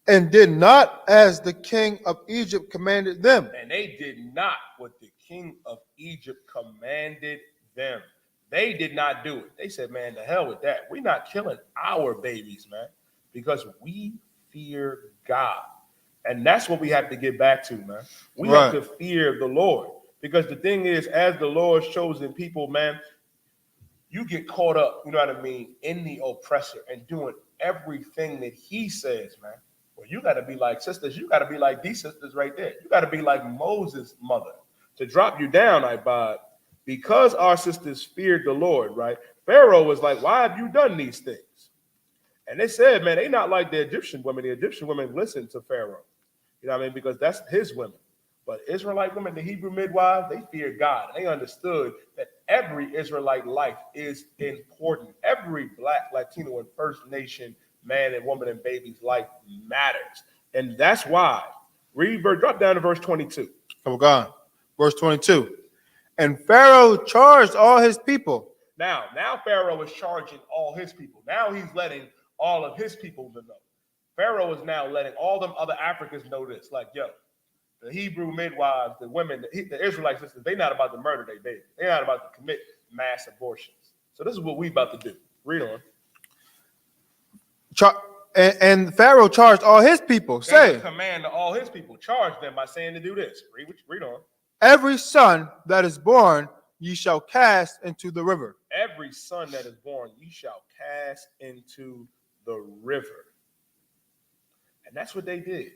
And did not as the king of Egypt commanded them. And they did not what the king of Egypt commanded them. They did not do it. They said, man, the hell with that. We're not killing our babies, man, because we fear God. And that's what we have to get back to, man. We have to fear the Lord. Because the thing is, as the Lord's chosen people, man, you get caught up, you know what I mean, in the oppressor and doing everything that he says, man. Well, you got to be like sisters. You got to be like these sisters right there. You got to be like Moses' mother. To drop you down, Ibad, because our sisters feared the Lord, right? Pharaoh was like, why have you done these things? And they said, man, they not like the Egyptian women. The Egyptian women listened to Pharaoh. You know what I mean? Because that's his women. But Israelite women, the Hebrew midwives, they feared God. They understood that every Israelite life is important. Every Black, Latino, and First Nation man and woman and baby's life matters. And that's why, drop down to verse 22. Oh, God. Verse 22. And Pharaoh charged all his people. Now Pharaoh is charging all his people. Now he's letting all of his people know. Pharaoh is now letting all them other Africans know this. Like, yo, the Hebrew midwives, the women, the Israelite sisters, they're not about to murder their baby. They're not about to commit mass abortions. So this is what we about to do. Read on. And Pharaoh charged all his people, saying, command to all his people, charge them by saying to do this. Read on. Every son that is born ye shall cast into the river. Every son that is born ye shall cast into the river. And that's what they did.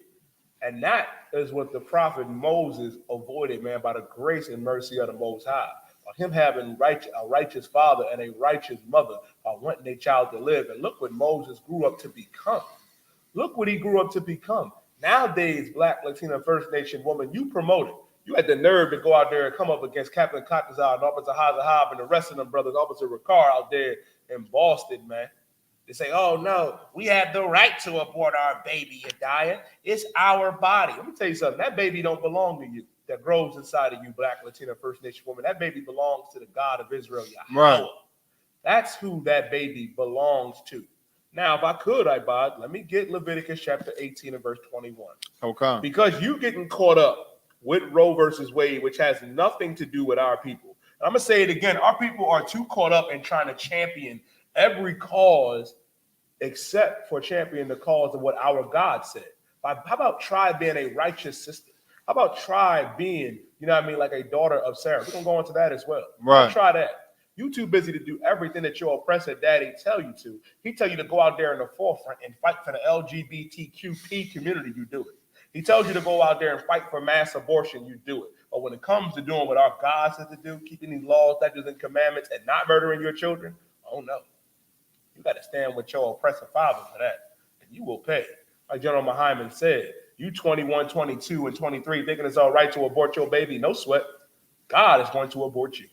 And that is what the prophet Moses avoided, man, by the grace and mercy of the Most High. By him having a righteous father and a righteous mother, by wanting their child to live. And look what Moses grew up to become. Look what he grew up to become. Nowadays, Black, Latino, First Nation woman, you promoted. You had the nerve to go out there and come up against Captain Katazar and Officer Hazahab and the rest of them brothers, Officer Ricard out there in Boston, man. They say, oh, no, we have the right to abort our baby, Yediah. It's our body. Let me tell you something. That baby don't belong to you. That grows inside of you, Black, Latino, First Nation woman. That baby belongs to the God of Israel, Yahweh. Right. That's who that baby belongs to. Now, if I could, Ibad, let me get Leviticus chapter 18 and verse 21. Okay. Because you getting caught up with Roe versus Wade, which has nothing to do with our people. And I'm going to say it again. Our people are too caught up in trying to champion every cause except for championing the cause of what our God said. How about try being a righteous sister? How about try being, you know what I mean, like a daughter of Sarah? We're going to go into that as well. Right. Try that. You too busy to do everything that your oppressor daddy tell you to. He tell you to go out there in the forefront and fight for the LGBTQP community, you do it. He tells you to go out there and fight for mass abortion, you do it. But when it comes to doing what our God says to do, keeping these laws, statutes, and commandments, and not murdering your children, oh no. You got to stand with your oppressive father for that, and you will pay. Like General Muhammad said, you 21, 22, and 23 thinking it's all right to abort your baby, no sweat. God is going to abort you.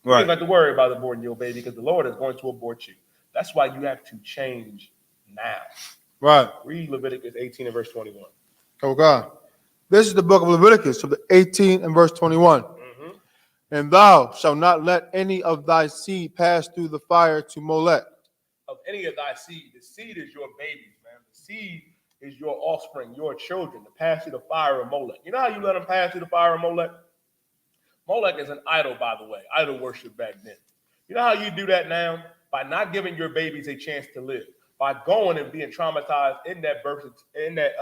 Right. You don't have to worry about aborting your baby because the Lord is going to abort you. That's why you have to change now. Right. Read Leviticus 18 and verse 21. Oh, God. This is the book of Leviticus, chapter 18 and verse 21. Mm-hmm. And thou shalt not let any of thy seed pass through the fire to Molech. Of any of thy seed. The seed is your babies, man. The seed is your offspring, your children, to pass through the fire of Molech. You know how you let them pass through the fire of Molech? Molech is an idol, by the way. Idol worship back then. You know how you do that now? By not giving your babies a chance to live. By going and being traumatized in that birth, in that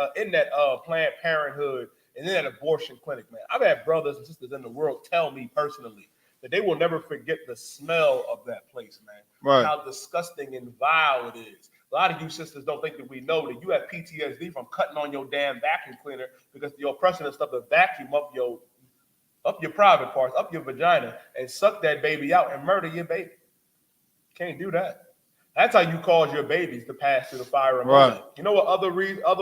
Planned Parenthood and in that abortion clinic, man. I've had brothers and sisters in the world tell me personally that they will never forget the smell of that place, man. Right. How disgusting and vile it is. A lot of you sisters don't think that we know that you have PTSD from cutting on your damn vacuum cleaner because the oppression and stuff to vacuum up your private parts, up your vagina, and suck that baby out and murder your baby. Can't do that. That's how you cause your babies to pass through the fire of Molech. You know what other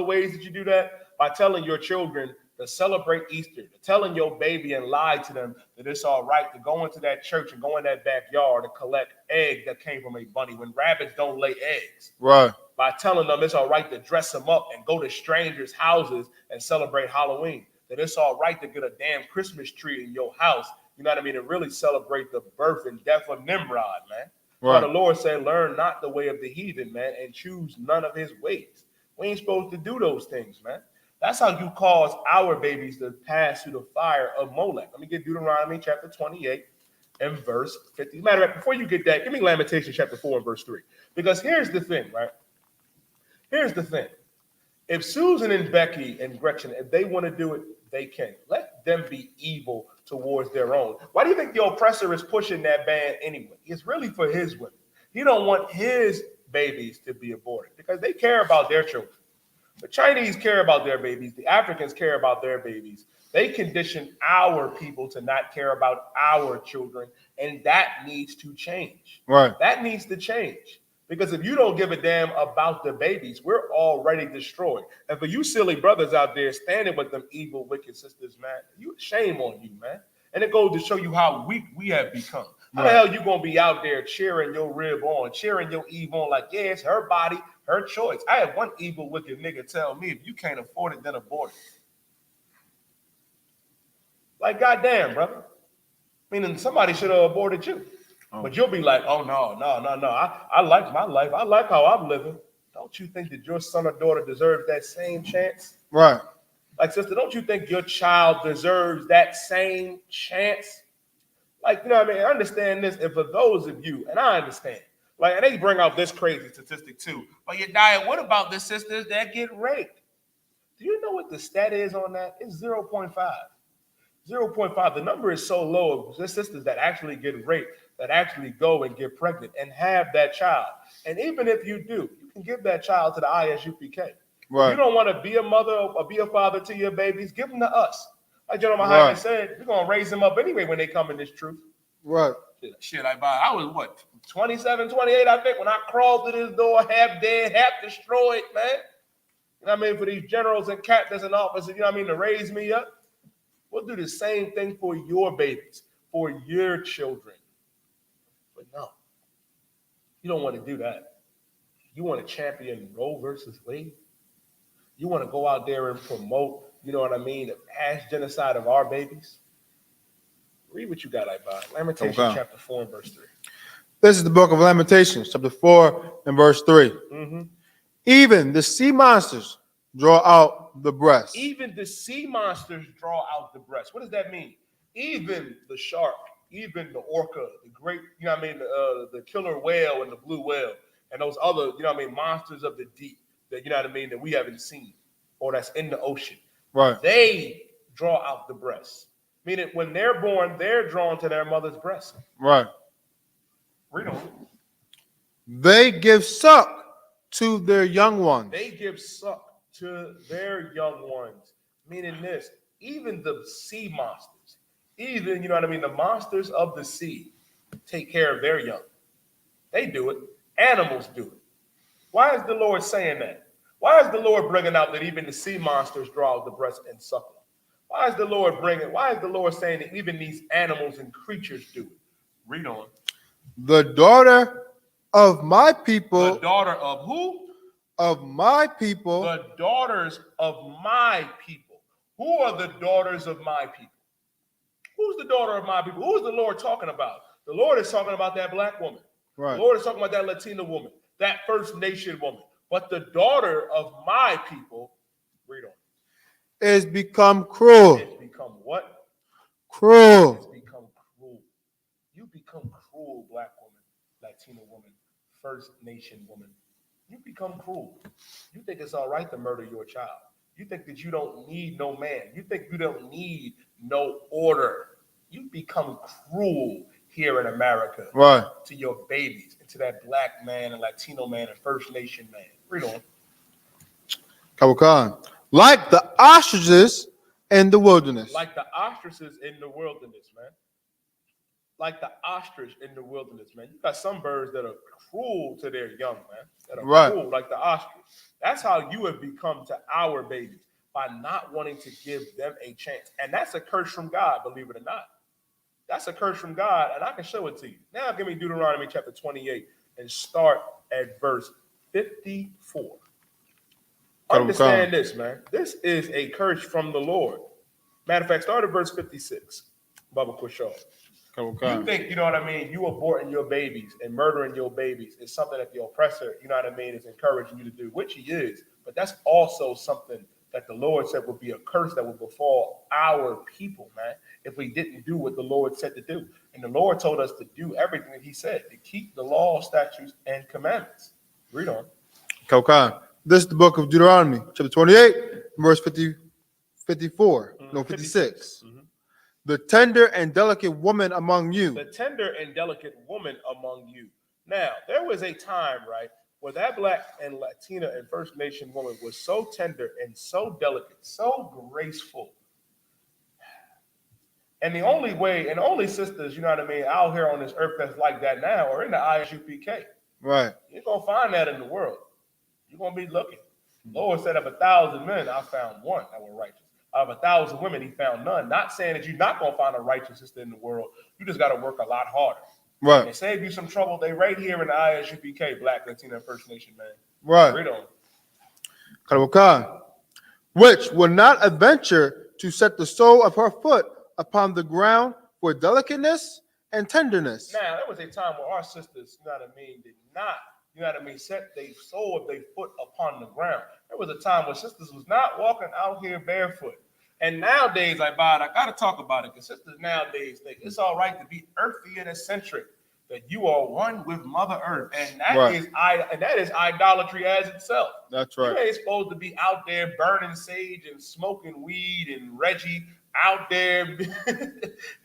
ways that you do that? By telling your children to celebrate Easter, to telling your baby and lie to them that it's all right to go into that church and go in that backyard and collect eggs that came from a bunny when rabbits don't lay eggs. Right. By telling them it's all right to dress them up and go to strangers' houses and celebrate Halloween. That it's all right to get a damn Christmas tree in your house. You know what I mean? And really celebrate the birth and death of Nimrod, man. Right. The Lord said, learn not the way of the heathen, man, and choose none of his ways. We ain't supposed to do those things, man. That's how you cause our babies to pass through the fire of Molech. Let me get Deuteronomy chapter 28 and verse 50. Matter of fact, before you get that, give me Lamentations chapter 4 and verse 3. Because here's the thing, right? Here's the thing. If Susan and Becky and Gretchen, if they want to do it, they can. Let them be evil towards their own. Why do you think the oppressor is pushing that ban anyway? It's really for his women. He don't want his babies to be aborted because they care about their children. The Chinese care about their babies. The Africans care about their babies. They condition our people to not care about our children, and that needs to change. Right. That needs to change. Because if you don't give a damn about the babies, we're already destroyed. And for you silly brothers out there standing with them evil, wicked sisters, man, shame on you, man. And it goes to show you how weak we have become. How the hell you gonna be out there cheering your rib on, cheering your Eve on, like, yeah, it's her body, her choice. I had one evil, wicked nigga tell me, if you can't afford it, then abort it. Like, goddamn, brother. Meaning somebody should have aborted you. But you'll be like, oh, no. I like my life. I like how I'm living. Don't you think that your son or daughter deserves that same chance? Right. Like, sister, don't you think your child deserves that same chance? Like, you know what I mean? I understand this. And for those of you, and I understand, like, and they bring out this crazy statistic too. But your diet, what about the sisters that get raped? Do you know what the stat is on that? It's 0.5. 0.5. The number is so low of the sisters that actually get raped, that actually go and get pregnant and have that child. And even if you do, you can give that child to the ISUPK. Right. If you don't want to be a mother or be a father to your babies, give them to us. Like General Muhammad said, we're going to raise them up anyway when they come in this truth. Right. Shit, I was what, 27, 28, I think, when I crawled to this door, half dead, half destroyed, man. You know what I mean? For these generals and captains and officers, you know what I mean, to raise me up. We'll do the same thing for your babies, for your children. But no, you don't want to do that. You want to champion Roe versus Wade. You want to go out there and promote, you know what I mean, the past genocide of our babies. Read what you got, Ibad. Lamentations chapter 4 and verse 3. This is the book of Lamentations, chapter 4 and verse 3. Mm-hmm. Even the sea monsters draw out the breast. Even the sea monsters draw out the breast. What does that mean? Even the shark, even the orca, the great, you know what I mean, the killer whale and the blue whale, and those other, you know what I mean, monsters of the deep that, you know what I mean, that we haven't seen or that's in the ocean. Right. They draw out the breast. Meaning when they're born, they're drawn to their mother's breast. Right. Read on. They give suck to their young ones. They give suck to their young ones. Meaning this, even the sea monsters, even, you know what I mean, the monsters of the sea take care of their young. They do it. Animals do it. Why is the Lord saying that? Why is the Lord bringing out that even the sea monsters draw out the breast and suck them? Why is the Lord saying that even these animals and creatures do it? Read on. The daughter of my people. The daughter of who? Of my people. The daughters of my people. Who are the daughters of my people? Who's the daughter of my people? Who is the Lord talking about? The Lord is talking about that black woman. Right. The Lord is talking about that Latina woman, that First Nation woman. But the daughter of my people, read on. Is become cruel. It's become what? Cruel. It's become cruel. You become cruel, black woman, Latina woman, First Nation woman. You become cruel. You think it's all right to murder your child. You think that you don't need no man. You think you don't need no order. You become cruel here in America. Right. To your babies, and to that black man and Latino man and First Nation man. Read on. Kawakan. Like the ostriches in the wilderness. Like the ostriches in the wilderness, man. Like the ostrich in the wilderness, man. You got some birds that are cruel to their young, man. That are cruel, like the ostrich. That's how you have become to our babies, by not wanting to give them a chance. And that's a curse from God, believe it or not. That's a curse from God, and I can show it to you. Now give me Deuteronomy chapter 28 and start at verse 54. Understand this, man. This is a curse from the Lord. Matter of fact, start at verse 56. Baba Kushaw. You think, you know what I mean, you aborting your babies and murdering your babies is something that the oppressor, you know what I mean, is encouraging you to do, which he is. But that's also something that the Lord said would be a curse that would befall our people, man, if we didn't do what the Lord said to do. And the Lord told us to do everything that he said, to keep the law, statutes, and commandments. Read on. Kaukan. This is the book of Deuteronomy, chapter 28, verse 54, 56. Mm-hmm. The tender and delicate woman among you. The tender and delicate woman among you. Now, there was a time, right, where that black and Latina and First Nation woman was so tender and so delicate, so graceful. And the only way, and only sisters, you know what I mean, out here on this earth that's like that now are in the ISUPK. Right. You ain't gonna find that in the world. You're gonna be looking. Lord said, of 1,000 men, I found one that were righteous. Out of 1,000 women, he found none. Not saying that you're not gonna find a righteous sister in the world. You just gotta work a lot harder. Right. And save you some trouble. They right here in the ISUPK, Black, Latino, and First Nation, man. Right. Read on. Karawakan. Which will not adventure to set the sole of her foot upon the ground for delicateness and tenderness. Now, there was a time where our sisters, you know what I mean, did not, you know what I mean, set their sole of their foot upon the ground. There was a time where sisters was not walking out here barefoot. And nowadays, I got to talk about it, because sisters nowadays think it's all right to be earthy and eccentric, that you are one with Mother Earth. And that is idolatry as itself. That's right. You ain't supposed to be out there burning sage and smoking weed and Reggie out there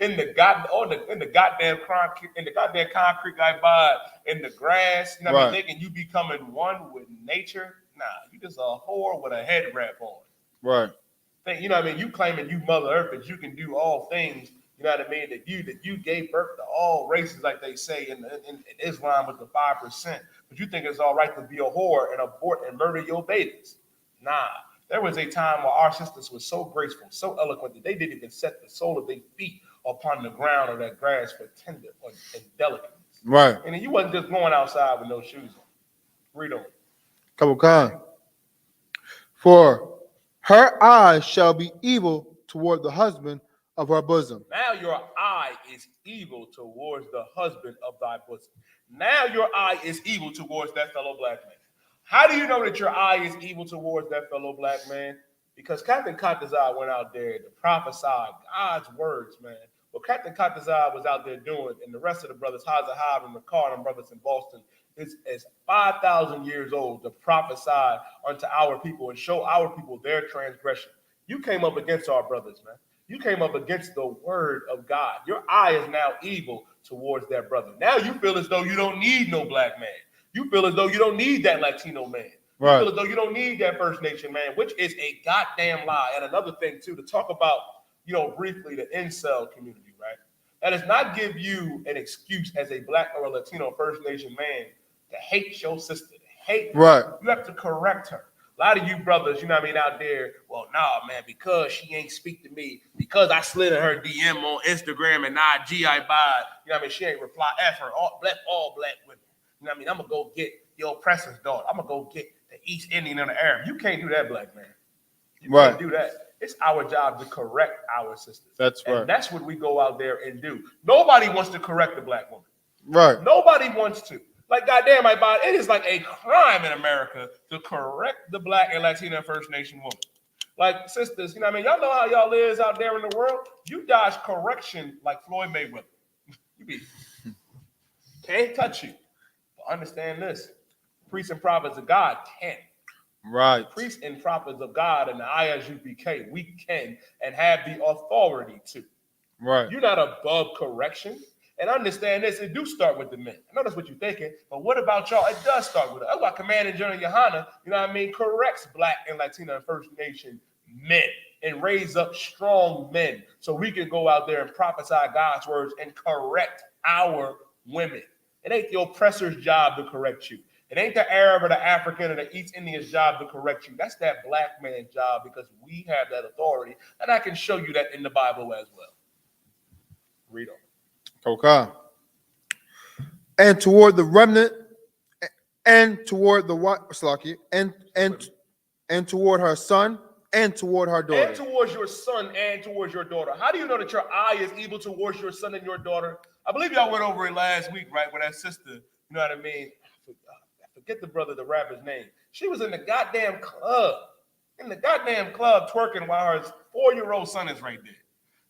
in the goddamn concrete guy by in the grass. You know what I mean? Thinking you becoming one with nature. Nah, you just a whore with a head wrap on. Right. You know what I mean? You claiming you Mother Earth, that you can do all things. You know what I mean? That you gave birth to all races, like they say in Islam with the 5%. But you think it's all right to be a whore and abort and murder your babies? Nah. There was a time where our sisters were so graceful, so eloquent, that they didn't even set the sole of their feet upon the ground or that grass for tender and delicateness. Right. And you wasn't just going outside with no shoes on. Read on. Karawakan. For her eyes shall be evil toward the husband of her bosom. Now your eye is evil towards the husband of thy bosom. Now your eye is evil towards that fellow black man. How do you know that your eye is evil towards that fellow black man? Because Captain Katazai went out there to prophesy God's words, man. What Captain Katazai was out there doing, and the rest of the brothers, Hazahab and McCarr and brothers in Boston, is 5,000 years old to prophesy unto our people and show our people their transgression. You came up against our brothers, man. You came up against the word of God. Your eye is now evil towards that brother. Now you feel as though you don't need no black man. You feel as though you don't need that Latino man. Right. You feel as though you don't need that First Nation man, which is a goddamn lie. And another thing, too, to talk about, briefly the incel community, right? That does not give you an excuse as a black or a Latino First Nation man to hate your sister, to hate her. Right. You have to correct her. A lot of you brothers, out there, well, nah, man, because she ain't speak to me, because I slid in her DM on Instagram and IG, she ain't reply, F her, all black women. I'm going to go get your oppressor's daughter. I'm going to go get the East Indian and the Arab. You can't do that, black man. You can't do that. It's our job to correct our sisters. That's right. And that's what we go out there and do. Nobody wants to correct the black woman. Right. Nobody wants to. Like, goddamn, it is like a crime in America to correct the black and Latino First Nation woman. Like, sisters, y'all know how y'all is out there in the world. You dodge correction like Floyd Mayweather. Can't touch you. Understand this. Priests and prophets of God can. Right. Priests and prophets of God in the ISUPK, we can and have the authority to. Right. You're not above correction. And understand this, it do start with the men. I know that's what you're thinking, but what about y'all? It does start with us. That's why Commander General Yohana, corrects black and Latino and First Nation men and raise up strong men so we can go out there and prophesy God's words and correct our women. It ain't the oppressor's job to correct you. It ain't the Arab or the African or the East Indian's job to correct you. That's that black man's job, because we have that authority. And I can show you that in the Bible as well. Read on. Okay. And toward the remnant, and toward the what? Slaki, and toward her son, and toward her daughter. And towards your son and towards your daughter. How do you know that your eye is evil towards your son and your daughter? I believe y'all went over it last week, right? With that sister, you know what I mean? I forget the rapper's name. She was in the goddamn club. Twerking while her 4-year-old son is right there.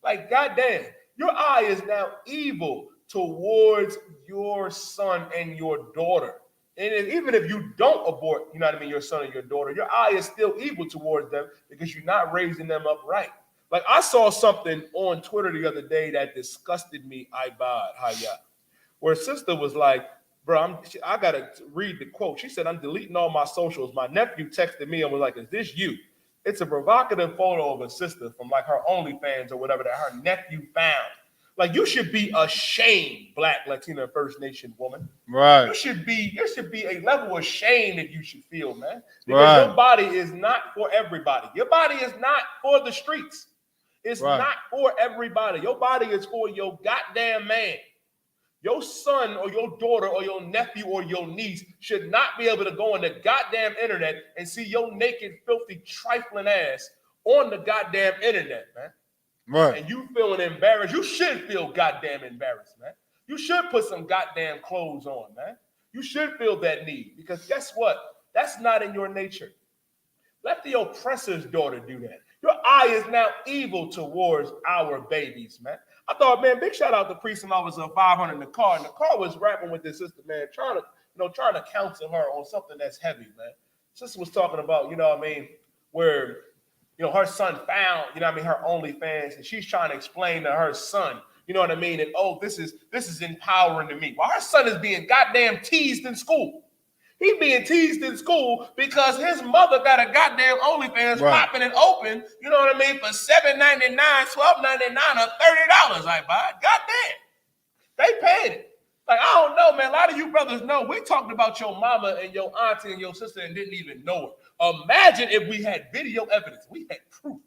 Like, goddamn, your eye is now evil towards your son and your daughter. And even if you don't abort, your son and your daughter, your eye is still evil towards them because you're not raising them up right. Like, I saw something on Twitter the other day that disgusted me, where a sister was like, bro, I got to read the quote. She said, I'm deleting all my socials. My nephew texted me and was like, is this you? It's a provocative photo of a sister from like her OnlyFans or whatever that her nephew found. Like, you should be ashamed, Black, Latina, First Nation woman. Right. There should be a level of shame that you should feel, man. Because Right. your body is not for everybody. Your body is not for the streets. It's Right. not for everybody. Your body is for your goddamn man. Your son or your daughter or your nephew or your niece should not be able to go on the goddamn internet and see your naked, filthy, trifling ass on the goddamn internet, man. Right. And you feeling embarrassed. You should feel goddamn embarrassed, man. You should put some goddamn clothes on, man. You should feel that need, because guess what? That's not in your nature. Let the oppressor's daughter do that. Your eye is now evil towards our babies, man. I thought, man, big shout out to Precinct Officer 500 in the car. And the car was rapping with this sister, man, trying to counsel her on something that's heavy, man. Sister was talking about, where her son found, her OnlyFans, and she's trying to explain to her son, and this is empowering to me. Well, her son is being goddamn teased in school. He being teased in school because his mother got a goddamn OnlyFans popping and open, for $7.99, $12.99, or $30. I buy it. Goddamn. They paid it. Like, I don't know, man. A lot of you brothers know. We talked about your mama and your auntie and your sister and didn't even know her. Imagine if we had video evidence. We had proof.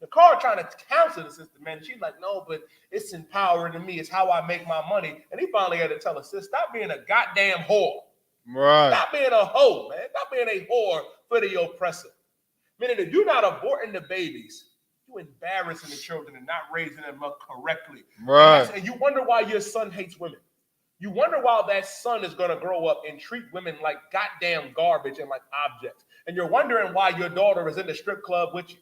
The car trying to counsel the sister, man. She's like, no, but it's empowering to me. It's how I make my money. And he finally had to tell her, sis, stop being a goddamn whore. Right. Stop being a hoe, man. Stop being a whore for the oppressor. Meaning, if you're not aborting the babies, you're embarrassing the children and not raising them up correctly. Right. And you wonder why your son hates women. You wonder why that son is going to grow up and treat women like goddamn garbage and like objects. And you're wondering why your daughter is in the strip club with you.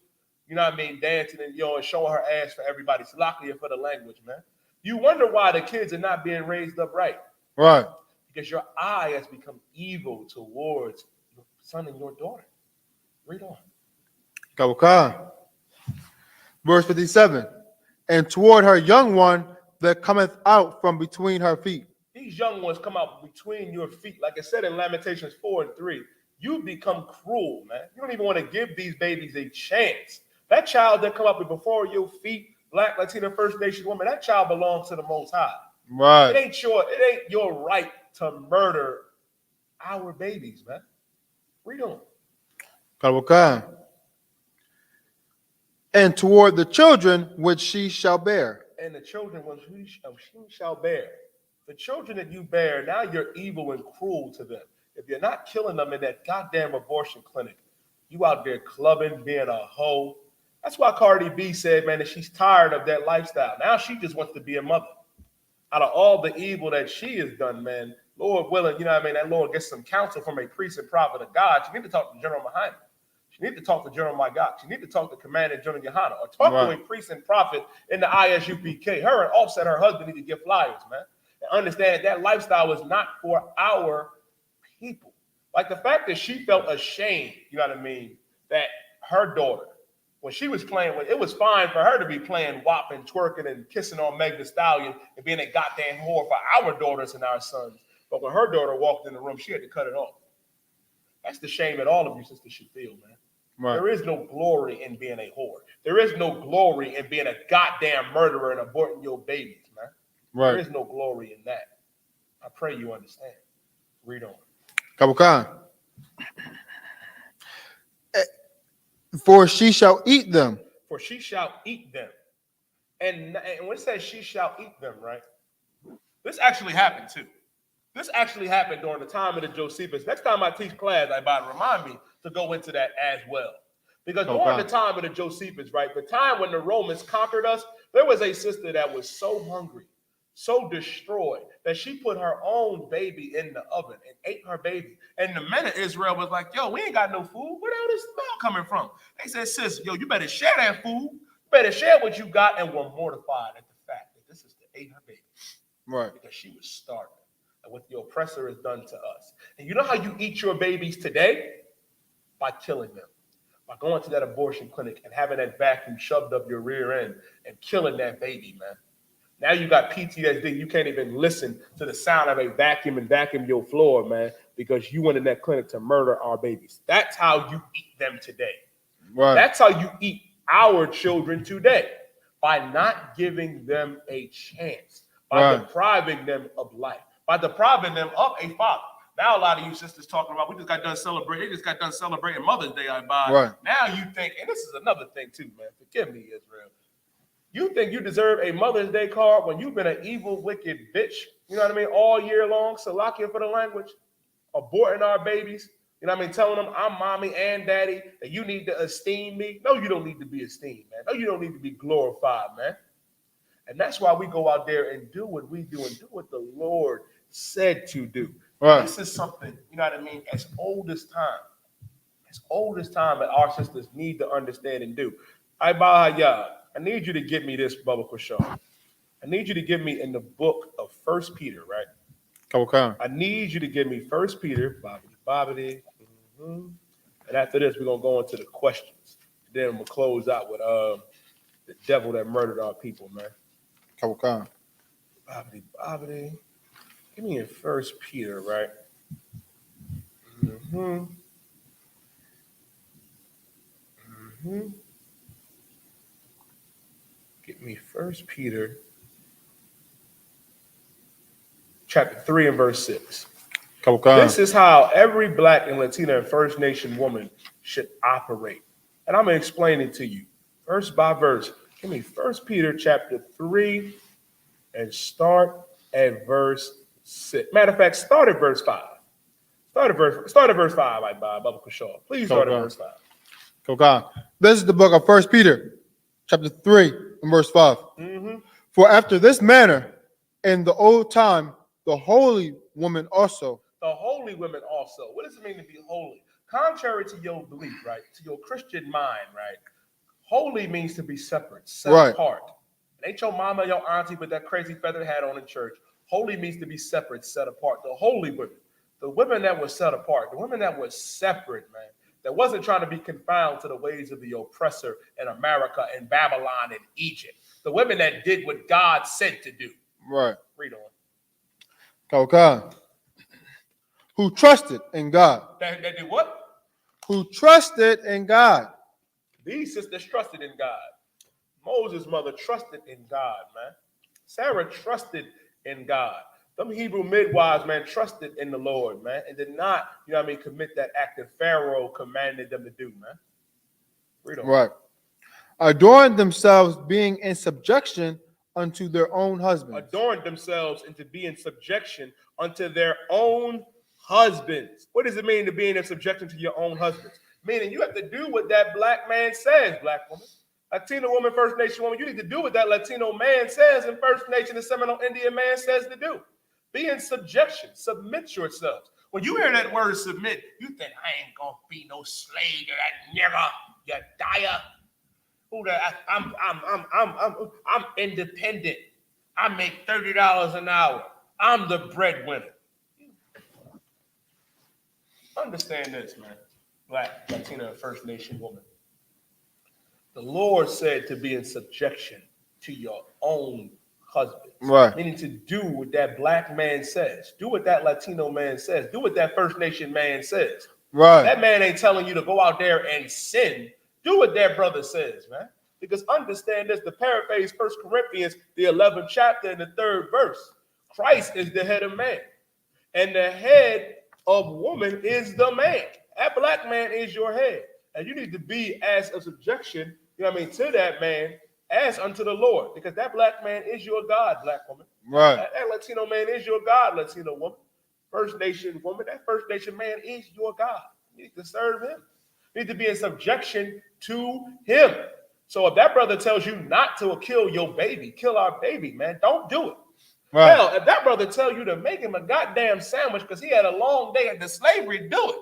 You know what I mean? Dancing and and showing her ass for everybody. Salakia for the language, man. You wonder why the kids are not being raised up right. Right. Because your eye has become evil towards your son and your daughter. Read on. Kabuka. Verse 57. And toward her young one that cometh out from between her feet. These young ones come out between your feet. Like I said in Lamentations 4:3, you become cruel, man. You don't even want to give these babies a chance. That child that come up before your feet, Black, Latina, First Nation woman, that child belongs to the Most High. Right. It ain't your right to murder our babies, man. Read on. Kabuka. And toward the children which she shall bear. And the children which she shall bear. The children that you bear, now you're evil and cruel to them. If you're not killing them in that goddamn abortion clinic, you out there clubbing, being a hoe. That's why Cardi B said, man, that she's tired of that lifestyle. Now she just wants to be a mother. Out of all the evil that she has done, man, Lord willing, that Lord gets some counsel from a priest and prophet of God. She need to talk to General Muhammad. She need to talk to General Magok. She need to talk to Commander General Yohana, or talk to a priest and prophet in the ISUPK. Her and Offset, her husband, need to get flyers, man. And understand that lifestyle is not for our people. Like the fact that she felt ashamed, that her daughter, when she was playing with, it was fine for her to be playing WAP and twerking and kissing on Meg Thee Stallion and being a goddamn whore for our daughters and our sons. But when her daughter walked in the room, she had to cut it off. That's the shame that all of you sisters should feel, man. Right. There is no glory in being a whore. There is no glory in being a goddamn murderer and aborting your babies, man. Right. There is no glory in that. I pray you understand. Read on. Kabuka. For she shall eat them. For she shall eat them. And when it says she shall eat them, right? This actually happened too. This actually happened during the time of the Josephus. Next time I teach class, remind me to go into that as well. Because during the time of the Josephus, right, the time when the Romans conquered us, there was a sister that was so hungry, so destroyed, that she put her own baby in the oven and ate her baby. And the men of Israel was like, yo, we ain't got no food. Where the hell this smell coming from? They said, sis, yo, you better share that food. You better share what you got, and were mortified at the fact that this sister ate her baby. Right. Because she was starving. And what the oppressor has done to us. And you know how you eat your babies today? By killing them. By going to that abortion clinic and having that vacuum shoved up your rear end and killing that baby, man. Now you got PTSD. You can't even listen to the sound of a vacuum and vacuum your floor, man, because you went in that clinic to murder our babies. That's how you eat them today. Right. That's how you eat our children today. by not giving them a chance, by depriving them of life, by depriving them of a father. Now a lot of you sisters talking about, we just got done celebrating, they just got done celebrating Mother's Day. Now you think, and this is another thing too, man, forgive me, Israel. You think you deserve a Mother's Day card when you've been an evil, wicked bitch, you know what I mean, all year long, Salakia for the language, aborting our babies, you know what I mean, telling them I'm mommy and daddy, that you need to esteem me. No, you don't need to be esteemed, man. No, you don't need to be glorified, man. And that's why we go out there and do what we do and do what the Lord said to do. Right. This is something, you know what I mean, as old as time that our sisters need to understand and do. I need you to give me this, Bubba Kushar. I need you to give me in the book of 1 Peter, right? Okay. I need you to give me 1 Peter, bobbity. And after this, we're going to go into the questions. Then we'll close out with the devil that murdered our people, man. Okay. Bobbity. Give me in 1 Peter, right? Get me 1 Peter chapter 3 and verse 6. This is how every Black and Latina and First Nation woman should operate. And I'm going to explain it to you verse by verse. Give me 1 Peter chapter 3 and start at verse 6. Matter of fact, start at verse 5. Start at verse 5, like Bubba Kushar. Please start at verse 5. Okay. This is the book of 1 Peter, chapter 3, and verse 5. For after this manner, in the old time, the holy woman also. The holy women also. What does it mean to be holy? Contrary to your belief, right? To your Christian mind, right? Holy means to be separate, set apart. It ain't your mama, your auntie with that crazy feather hat on in church. Holy means to be separate, set apart. The holy women, the women that were set apart, the women that were separate, man, that wasn't trying to be confined to the ways of the oppressor in America and Babylon and Egypt. The women that did what God said to do. Right. Read on. Okay. Who trusted in God. That did what? Who trusted in God. These sisters trusted in God. Moses' mother trusted in God, man. Sarah trusted in God. Them Hebrew midwives, man, trusted in the Lord, man, and did not, you know what I mean, commit that act that Pharaoh commanded them to do, man. Read on. Right. Adorned themselves being in subjection unto their own husbands. Adorned themselves into being subjection unto their own husbands. What does it mean to be in subjection to your own husbands? Meaning you have to do what that Black man says, Black woman. Latino woman, First Nation woman, you need to do what that Latino man says and First Nation and Seminole Indian man says to do. Be in subjection. Submit yourselves. When you hear that word submit, you think, I ain't gonna be no slave to that nigga, you dyer. Who that? I'm independent. I make $30 an hour. I'm the breadwinner. Understand this, man. Black, Latino, and First Nation woman. The Lord said to be in subjection to your own husband. Right. Meaning to do what that Black man says. Do what that Latino man says. Do what that First Nation man says. Right. That man ain't telling you to go out there and sin. Do what that brother says, man. Because understand this, to paraphrase 1 Corinthians, the 11th chapter and the 3rd verse. Christ is the head of man. And the head of woman is the man. That Black man is your head. And you need to be as a subjection, you know what I mean, to that man as unto the Lord. Because that Black man is your God, Black woman. Right. That Latino man is your God, Latino woman. First Nation woman, that First Nation man is your God. You need to serve him. You need to be in subjection to him. So if that brother tells you not to kill your baby, kill our baby, man, don't do it. Right. Hell, if that brother tell you to make him a goddamn sandwich because he had a long day at the slavery, do it.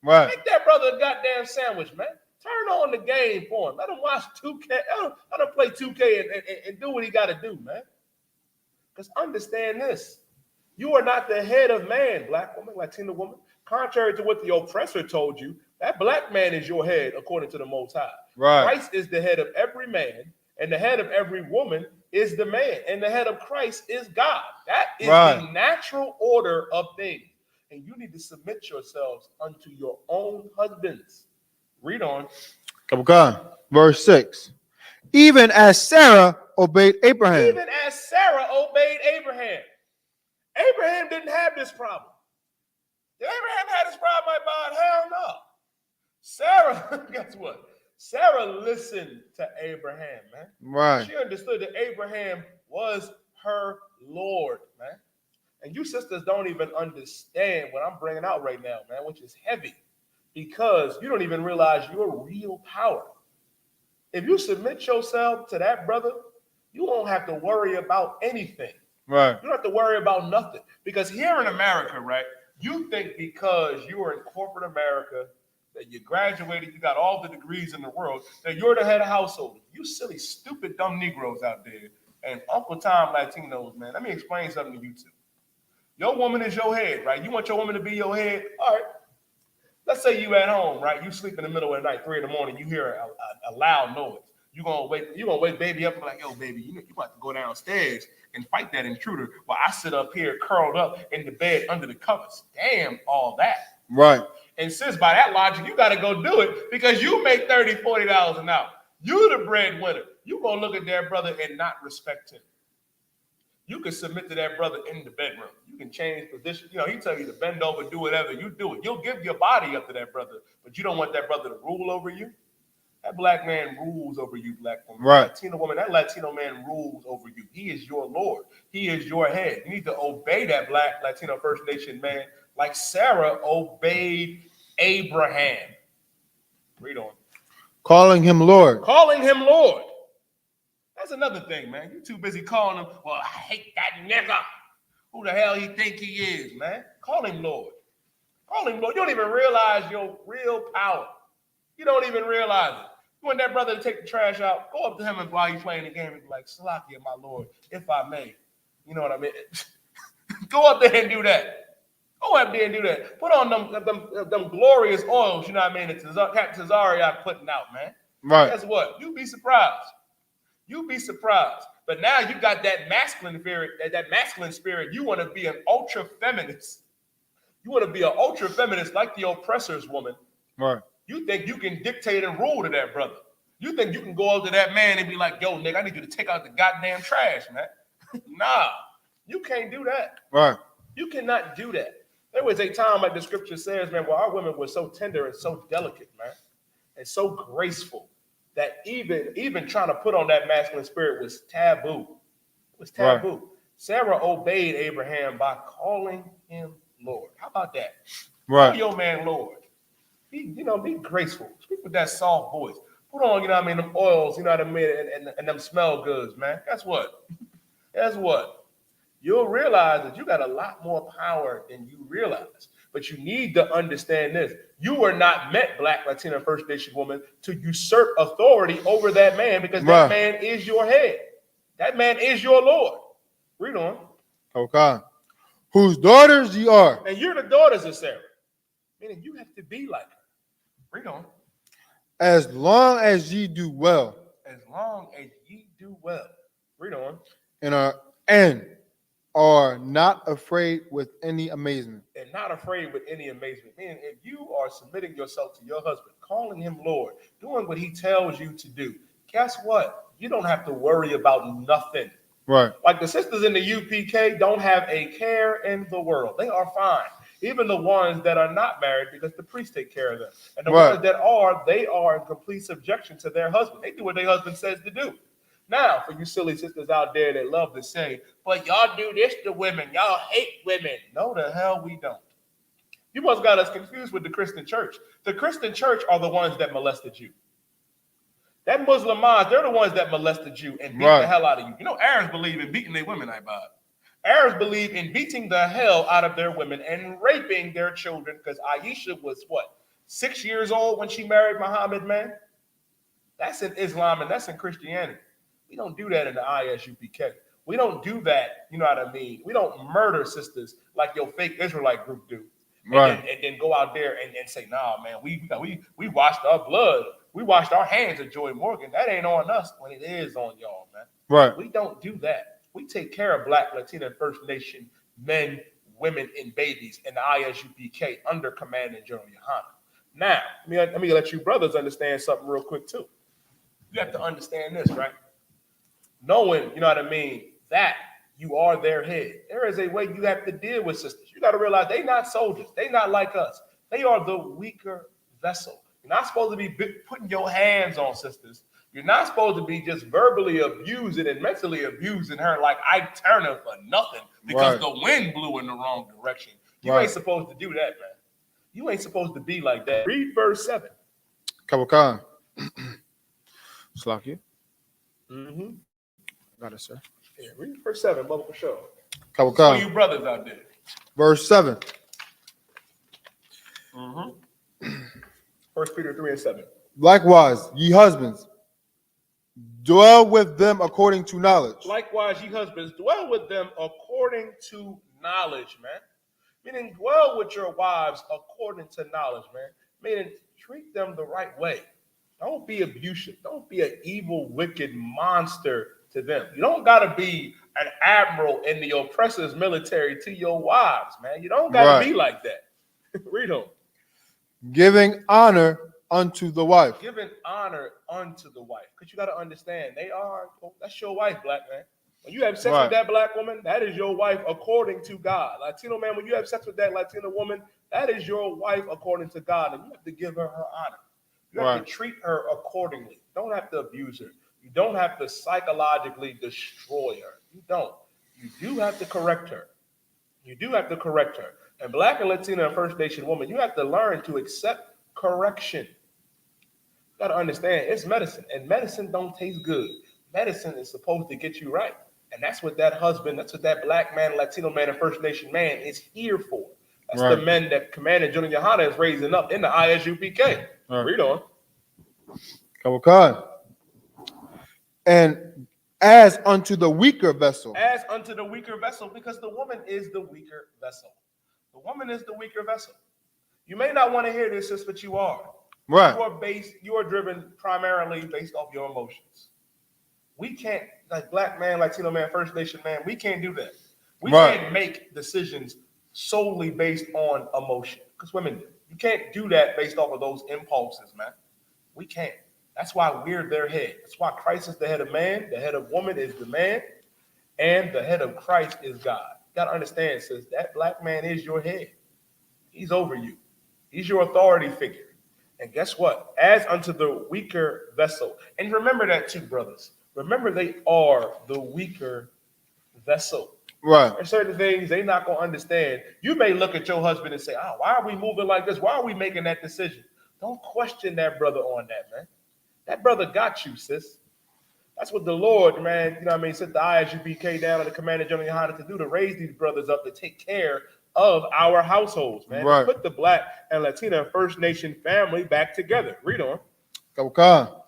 Right. Make that brother a goddamn sandwich, man. Turn on the game for him. Let him watch 2K. Let him play 2K and do what he got to do, man. Because understand this. You are not the head of man, Black woman, Latino woman. Contrary to what the oppressor told you, that Black man is your head according to the Most High. Right. Christ is the head of every man, and the head of every woman is the man, and the head of Christ is God. That is the natural order of things. And you need to submit yourselves unto your own husbands. Read on. Okay. Verse 6. Even as Sarah obeyed Abraham. Even as Sarah obeyed Abraham. Abraham didn't have this problem. Did Abraham have this problem like God? Hell no. Sarah, guess what? Sarah listened to Abraham, man. Right. She understood that Abraham was her Lord, man. And you sisters don't even understand what I'm bringing out right now, man, which is heavy, because you don't even realize your real power. If you submit yourself to that brother, you won't have to worry about anything. Right. You don't have to worry about nothing. Because here in America, right, you think because you are in corporate America, that you graduated, you got all the degrees in the world, that you're the head of household. You silly, stupid, dumb Negroes out there and Uncle Tom Latinos, man. Let me explain something to you two. Your woman is your head, right? You want your woman to be your head? All right. Let's say you at home, right? You sleep in the middle of the night, 3 a.m, you hear a loud noise. You're gonna wake baby up and be like, yo, baby, you about to go downstairs and fight that intruder while I sit up here curled up in the bed under the covers. Damn all that. Right. And since by that logic, you got to go do it because you make $30, $40 an hour. You the breadwinner. You gonna look at that brother and not respect him. You can submit to that brother in the bedroom. You can change position. You know, he tell you to bend over, do whatever. You do it. You'll give your body up to that brother, but you don't want that brother to rule over you. That black man rules over you, black woman. Right. Latino woman, that Latino man rules over you. He is your Lord. He is your head. You need to obey that black Latino First Nation man like Sarah obeyed Abraham. Read on. Calling him Lord. Calling him Lord. That's another thing, man. You too busy calling him, well, I hate that nigga. Who the hell he think he is, man? Call him Lord. Call him Lord. You don't even realize your real power. You don't even realize it. You want that brother to take the trash out, go up to him and while he's playing the game and be like, Salakia, my Lord, if I may. You know what I mean? Go up there and do that. Go up there and do that. Put on them glorious oils, you know what I mean, that Captain Tazariak putting out, man. Right. Guess what? You'd be surprised. You'd be surprised. But now you got that masculine spirit, that masculine spirit. You want to be an ultra feminist. You want to be an ultra feminist like the oppressor's woman. Right. You think you can dictate and rule to that brother. You think you can go up to that man and be like, yo, nigga, I need you to take out the goddamn trash, man. Nah, you can't do that. Right. You cannot do that. There was a time, like the scripture says, man, where our women were so tender and so delicate, man, and so graceful that even trying to put on that masculine spirit was taboo. It was taboo. Right. Sarah obeyed Abraham by calling him Lord. How about that? Right. Call your man Lord. Be graceful. Speak with that soft voice. Put on, you know what I mean, them oils, you know what I mean, and them smell goods, man. Guess what? Guess what? You'll realize that you got a lot more power than you realize. But you need to understand this. You were not meant, black, Latina, First Nation woman, to usurp authority over that man because that man is your head. That man is your Lord. Read on. Okay. Whose daughters ye are. And you're the daughters of Sarah. Meaning you have to be like her. Read on. As long as ye do well. As long as ye do well. Read on. And are not afraid with any amazement. And not afraid with any amazement. Meaning if you are submitting yourself to your husband, calling him Lord, doing what he tells you to do, guess what? You don't have to worry about nothing. Right. Like the sisters in the UPK don't have a care in the world. They are fine. Even the ones that are not married because the priests take care of them. And the ones that are, they are in complete subjection to their husband. They do what their husband says to do. Now, for you silly sisters out there that love to say, but y'all do this to women. Y'all hate women. No, the hell we don't. You must got us confused with the Christian church. The Christian church are the ones that molested you. That Muslim moms, they're the ones that molested you and beat the hell out of you. You know, Arabs believe in beating their women, Arabs believe in beating the hell out of their women and raping their children because Aisha was, 6 years old when she married Muhammad, man? That's in Islam and that's in Christianity. We don't do that in the ISUPK. We don't do that, you know what I mean? We don't murder sisters like your fake Israelite group do. And then go out there and say, nah, man, we washed our blood. We washed our hands of Joy Morgan. That ain't on us when it is on y'all, man. Right. We don't do that. We take care of Black, Latina, and First Nation men, women, and babies in the ISUPK under command of General Yohana. Now, let me let you brothers understand something real quick, too. You have to understand this, right? knowing, you know what I mean, that you are their head. There is a way you have to deal with sisters. You got to realize they not soldiers. They not like us. They are the weaker vessel. You're not supposed to be putting your hands on sisters. You're not supposed to be just verbally abusing and mentally abusing her like Ike Turner for nothing because the wind blew in the wrong direction. You ain't supposed to do that, man. You ain't supposed to be like that. Read verse 7. Kawakan. Slack you. Got it, sir. Yeah, read verse 7, Bubba, for sure. Kawakan. For you brothers out there. Verse 7. 1 Peter 3 and 7. Likewise, ye husbands, dwell with them according to knowledge. Likewise, ye husbands, dwell with them according to knowledge, man. Meaning, dwell with your wives according to knowledge, man. Meaning, treat them the right way. Don't be abusive. Don't be an evil, wicked monster to them. You don't got to be an admiral in the oppressor's military to your wives, man. You don't got to be like that. Read on. Giving honor unto the wife. Giving honor unto the wife. Because you got to understand, that's your wife, black man. When you have sex with that black woman, that is your wife according to God. Latino man, when you have sex with that Latino woman, that is your wife according to God. And you have to give her her honor. You have to treat her accordingly. You don't have to abuse her. You don't have to psychologically destroy her. You don't. You do have to correct her. You do have to correct her. And black and Latino and First Nation woman, you have to learn to accept correction. You got to understand, it's medicine. And medicine don't taste good. Medicine is supposed to get you right. And that's what that husband, that's what that black man, Latino man, and First Nation man is here for. That's the men that Commander General Yohana is raising up in the ISUPK. Read on. Kawakan. And as unto the weaker vessel. As unto the weaker vessel, because the woman is the weaker vessel. The woman is the weaker vessel. You may not want to hear this, sis, but you are. Right. You are driven primarily based off your emotions. We can't, like black man, Latino man, First Nation man, we can't do that. We can't make decisions solely based on emotion. Because women do. You can't do that based off of those impulses, man. We can't. That's why we're their head. That's why Christ is the head of man, the head of woman is the man, and the head of Christ is God. You got to understand, sis, that black man is your head. He's over you. He's your authority figure. And guess what? As unto the weaker vessel. And remember that too, brothers. Remember they are the weaker vessel. Right. There's certain things they not going to understand. You may look at your husband and say, why are we moving like this? Why are we making that decision? Don't question that brother on that, man. That brother got you, sis. That's what the Lord, man, you know what I mean, sent the ISUPK down and the Commander General Yohana to do, to raise these brothers up, to take care of our households, man. Right. To put the black and Latino and First Nation family back together. Read on. Kawakan.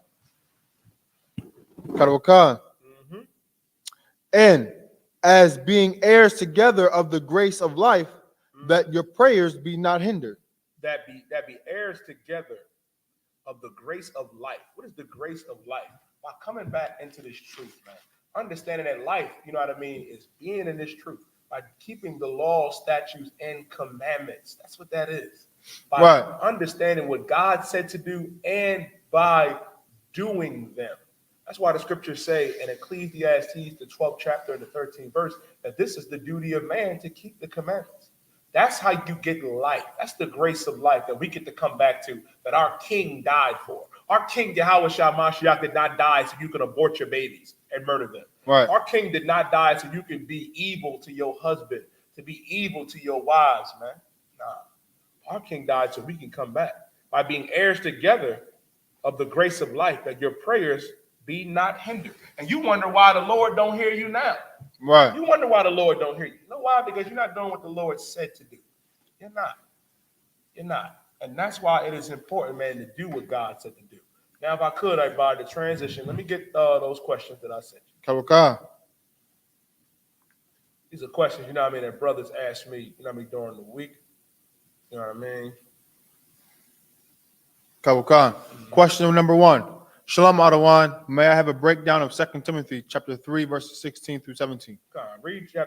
Kawakan. And as being heirs together of the grace of life, that your prayers be not hindered. That be heirs together of the grace of life. What is the grace of life? By coming back into this truth, man. Understanding that life, you know what I mean, is being in this truth. By keeping the law, statutes, and commandments. That's what that is. By understanding what God said to do and by doing them. That's why the scriptures say in Ecclesiastes, the 12th chapter and the 13th verse, that this is the duty of man to keep the commandments. That's how you get life. That's the grace of life that we get to come back to, that our King died for. Our King, Yahweh Shah Mashiach, did not die so you could abort your babies and murder them. Right. Our King did not die so you could be evil to your husband, to be evil to your wives, man. Nah. Our King died so we can come back by being heirs together of the grace of life, that your prayers be not hindered. And you wonder why the Lord don't hear you now. Right. You wonder why the Lord don't hear you. You know why? Because you're not doing what the Lord said to do. You're not. You're not. And that's why it is important, man, to do what God said to do. Now, if I could, by the transition, let me get those questions that I sent you. Kawakan. These are questions, you know what I mean, that brothers ask me, you know what I mean, during the week. You know what I mean? Kawakan. Question number 1. Shalom Adawan. May I have a breakdown of 2 Timothy chapter 3, verses 16 through 17? Read 2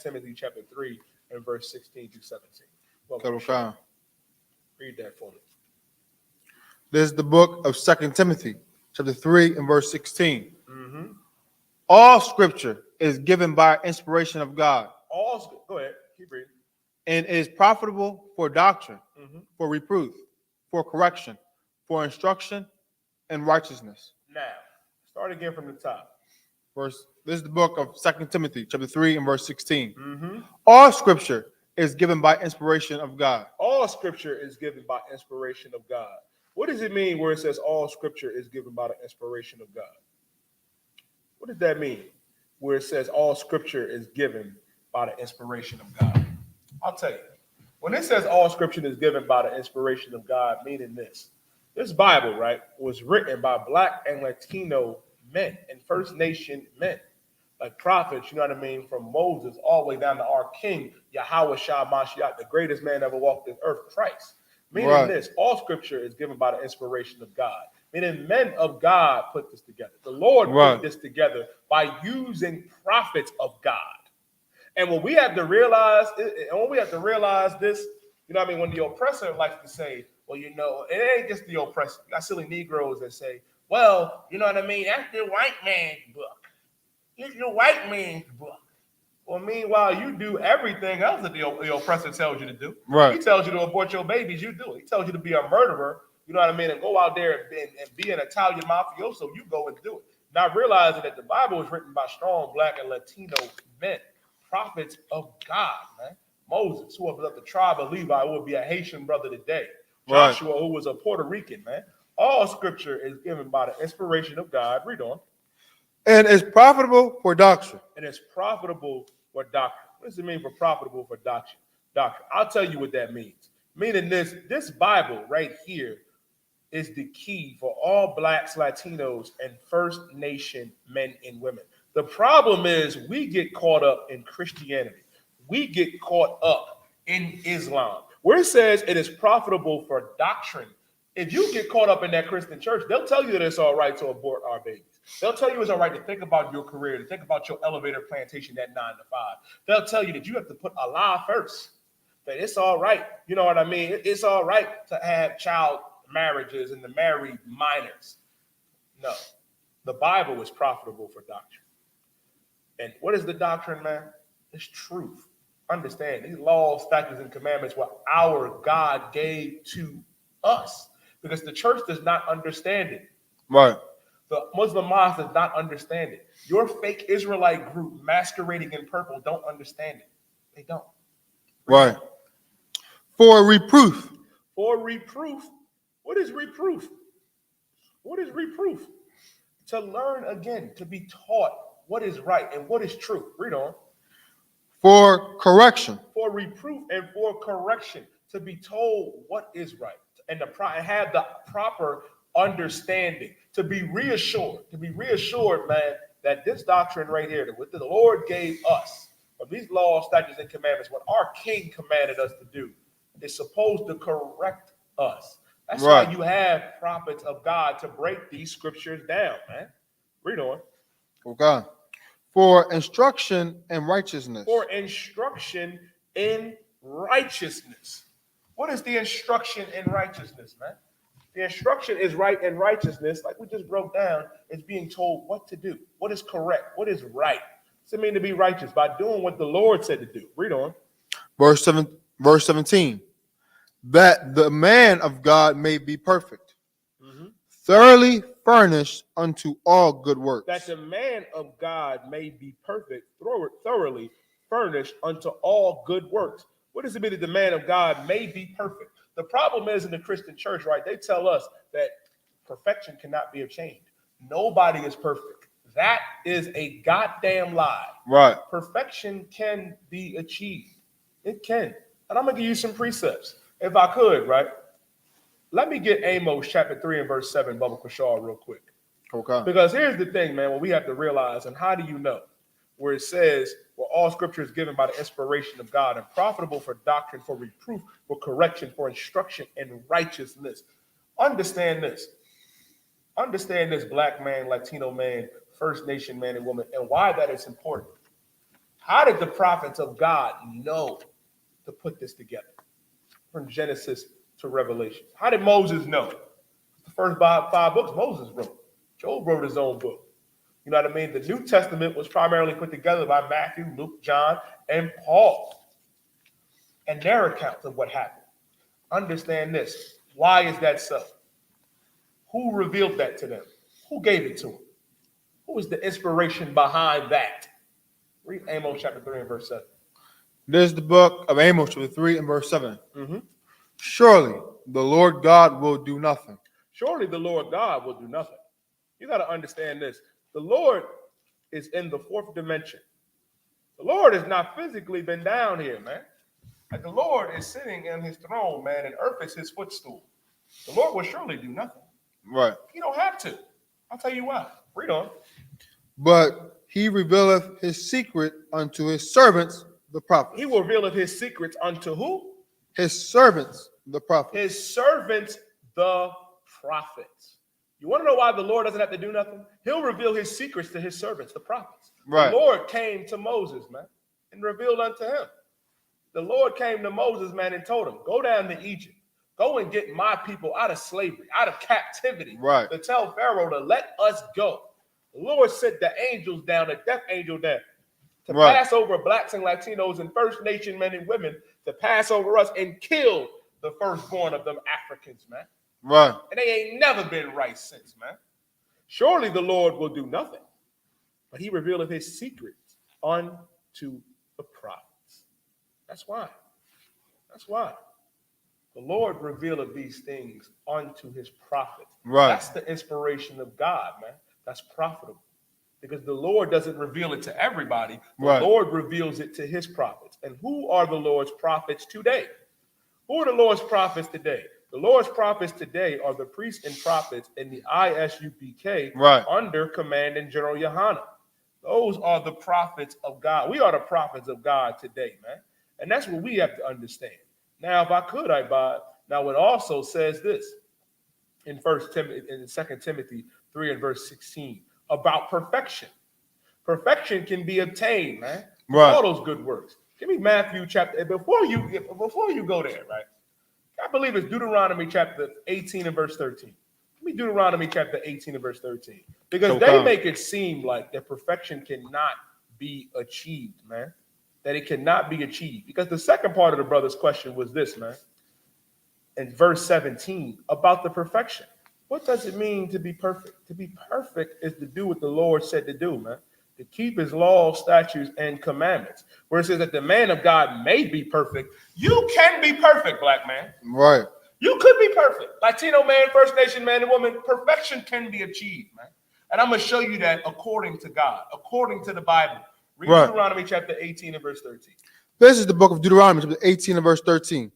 Timothy chapter 3 and verse 16 through 17. Kawakan. Read that for me. This is the book of 2 Timothy chapter 3 and verse 16. All scripture is given by inspiration of God Go ahead, keep reading. and is profitable for doctrine, Mm-hmm. for reproof, for correction, for instruction, and righteousness. Now, start again from the top. This is the book of 2 Timothy, chapter 3, and verse 16. Mm-hmm. All scripture is given by inspiration of God. All scripture is given by inspiration of God. What does it mean where it says all scripture is given by the inspiration of God? What does that mean where it says all scripture is given by the inspiration of God? I'll tell you. When it says all scripture is given by the inspiration of God, meaning this Bible, right, was written by Black and Latino men and First Nation men, like prophets, you know what I mean, from Moses all the way down to our King, Yahweh Shah Mashiach, the greatest man ever walked this earth, Christ. Meaning this, all scripture is given by the inspiration of God. Meaning men of God put this together. The Lord put this together by using prophets of God. And what we have to realize, this, you know what I mean, when the oppressor likes to say, well, you know, it ain't just the oppressor. You got silly Negroes that say, well, you know what I mean, that's the white man's book. It's the white man's book. Well, meanwhile, you do everything else that the oppressor tells you to do. Right. He tells you to abort your babies, you do it. He tells you to be a murderer, you know what I mean, and go out there and be an Italian mafioso, you go and do it. Not realizing that the Bible was written by strong Black and Latino men, prophets of God, man. Moses, who was of the tribe of Levi, who would be a Haitian brother today. Joshua, who was a Puerto Rican, man. All scripture is given by the inspiration of God. Read on. And is profitable for doctrine. And it's profitable for doctrine. What does it mean for profitable for doctrine? I'll tell you what that means. Meaning this Bible right here is the key for all Blacks, Latinos, and First Nation men and women. The problem is we get caught up in Christianity. We get caught up in Islam, where it says it is profitable for doctrine. If you get caught up in that Christian church, they'll tell you that it's all right to abort our babies. They'll tell you it's all right to think about your career, to think about your elevator plantation at 9 to 5. They'll tell you that you have to put Allah first, that it's all right. You know what I mean? It's all right to have child marriages and to marry minors. No, the Bible is profitable for doctrine. And what is the doctrine, man? It's truth. Understand, these laws, statutes, and commandments what our God gave to us, because the church does not understand it. Right. The Muslim mosque does not understand it. Your fake Israelite group masquerading in purple don't understand it. They don't. Right. For reproof. For reproof. What is reproof? What is reproof? To learn again, to be taught what is right and what is true. Read on. For correction. For reproof and for correction, to be told what is right and have the proper understanding, to be reassured, man, that this doctrine right here, that what the Lord gave us, of these laws, statutes, and commandments, what our King commanded us to do, is supposed to correct us. That's why you have prophets of God to break these scriptures down, man. Read on. Okay. For instruction and righteousness. For instruction in righteousness. What is the instruction in righteousness, man? The instruction is right and righteousness, like we just broke down, is being told what to do, what is correct, what is right. What's it mean to be righteous? By doing what the Lord said to do. Read on. Verse 17. That the man of God may be perfect, thoroughly furnished unto all good works. That the man of God may be perfect, thoroughly furnished unto all good works. What does it mean that the man of God may be perfect? The problem is in the Christian church, right? They tell us that perfection cannot be achieved. Nobody is perfect. That is a goddamn lie. Right. Perfection can be achieved. It can. And I'm going to give you some precepts. If I could, right? Let me get Amos chapter 3 and verse 7, Bubba Kushal, real quick. Okay. Because here's the thing, man, what we have to realize, and how do you know? Where it says, well, all scripture is given by the inspiration of God and profitable for doctrine, for reproof, for correction, for instruction, and righteousness. Understand this. Understand this, Black man, Latino man, First Nation man and woman, and why that is important. How did the prophets of God know to put this together? From Genesis to Revelation. How did Moses know? The first five books Moses wrote. Job wrote his own book. You know what I mean? The New Testament was primarily put together by Matthew, Luke, John, and Paul, and their accounts of what happened. Understand this. Why is that so? Who revealed that to them? Who gave it to them? Who was the inspiration behind that? Read Amos chapter 3 and verse 7. This is the book of Amos, chapter 3 and verse 7. Mm-hmm. Surely the Lord God will do nothing. Surely the Lord God will do nothing. You got to understand this. The Lord is in the fourth dimension. The Lord has not physically been down here, man. Like the Lord is sitting in his throne, man, and earth is his footstool. The Lord will surely do nothing. Right. He don't have to. I'll tell you why. Read on. But he revealeth his secret unto his servants, the prophets. He will reveal his secrets unto who? His servants, the prophets. His servants, the prophets. You want to know why the Lord doesn't have to do nothing? He'll reveal his secrets to his servants, the prophets. Right. The Lord came to Moses, man, and revealed unto him. The Lord came to Moses, man, and told him, go down to Egypt. Go and get my people out of slavery, out of captivity. Right. To tell Pharaoh to let us go. The Lord sent the angels down, the death angel down, to pass over blacks and Latinos and First Nation men and women, to pass over us and kill the firstborn of them Africans, man. Right. And they ain't never been right since, man. Surely the Lord will do nothing, but he revealeth his secrets unto the prophets. That's why. That's why. The Lord revealeth these things unto his prophets. Right. That's the inspiration of God, man. That's profitable. Because the Lord doesn't reveal it to everybody. The Right. Lord reveals it to his prophets. And who are the Lord's prophets today? Who are the Lord's prophets today? The Lord's prophets today are the priests and prophets in the ISUPK Right. under Commanding General Yohana. Those are the prophets of God. We are the prophets of God today, man. And that's what we have to understand. Now, if I could, now it also says this in 2 Timothy 3 and verse 16 about perfection. Perfection can be obtained, man. Right. All those good works. Give me Matthew chapter, before you go there, right? I believe it's Deuteronomy chapter 18 and verse 13. Give me Deuteronomy chapter 18 and verse 13. Because they make it seem like that perfection cannot be achieved, man. That it cannot be achieved. Because the second part of the brother's question was this, man. In verse 17, about the perfection. What does it mean to be perfect? To be perfect is to do what the Lord said to do, man. To keep his laws, statutes, and commandments. Where it says that the man of God may be perfect. You can be perfect, black man. Right. You could be perfect. Latino man, First Nation man and woman, perfection can be achieved, man. And I'm going to show you that according to God, according to the Bible. Read Right. Deuteronomy chapter 18 and verse 13. This is the book of Deuteronomy, chapter 18 and verse 13.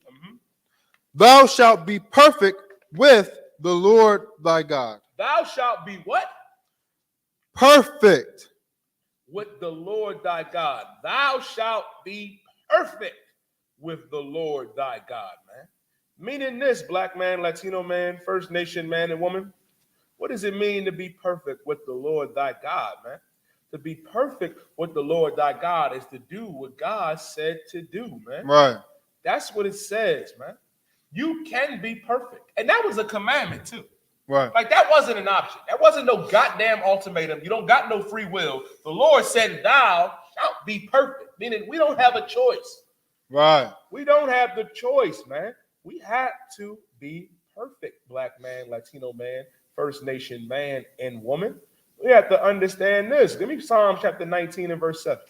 Thou shalt be perfect with the Lord thy God. Thou shalt be what? Perfect. With the Lord thy God. Thou shalt be perfect with the Lord thy God, man. Meaning this, black man, Latino man, First Nation man and woman. What does it mean to be perfect with the Lord thy God, man? To be perfect with the Lord thy God is to do what God said to do, man. Right. That's what it says, man. You can be perfect. And that was a commandment too. Right. Like that wasn't an option. That wasn't no goddamn ultimatum. You don't got no free will. The Lord said, thou shalt be perfect. Meaning we don't have a choice. Right. We don't have the choice, man. We have to be perfect, black man, Latino man, First Nation man and woman. We have to understand this. Give me Psalm chapter 19 and verse 7.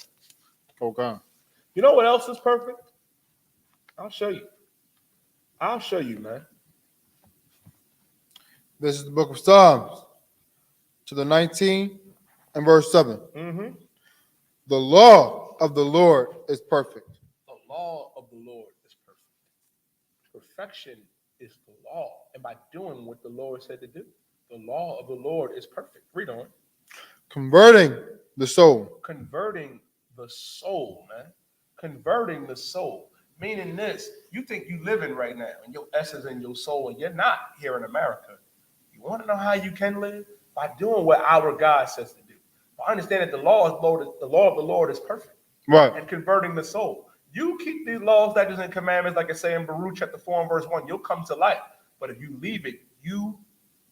Okay. You know what else is perfect? I'll show you. I'll show you, man. This is the book of Psalms, chapter 19 and verse 7. Mm-hmm. The law of the Lord is perfect. The law of the Lord is perfect. Perfection is the law. And by doing what the Lord said to do, the law of the Lord is perfect. Read on. Converting the soul. Converting the soul, man. Converting the soul. Meaning this, you think you living right now, and your essence and your soul, and you're not here in America. You want to know how you can live? By doing what our God says to do. I understand that the law of the Lord is perfect. Right. And converting the soul. You keep these laws, statutes, and commandments, like I say in Baruch chapter 4 and verse 1, you'll come to life. But if you leave it, you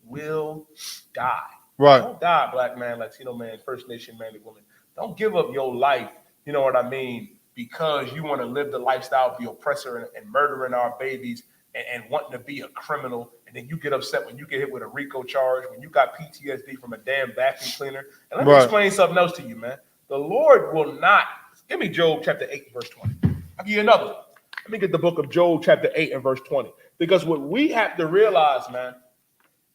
will die. Right. Don't die, black man, Latino man, First Nation man and woman. Don't give up your life, you know what I mean, because you want to live the lifestyle of the oppressor and murdering our babies and wanting to be a criminal. And then you get upset when you get hit with a RICO charge, when you got PTSD from a damn vacuum cleaner. And let me explain something else to you, man. The Lord will not. Give me Job chapter 8, verse 20. I'll give you another one. Let me get the book of Job chapter 8 and verse 20. Because what we have to realize, man,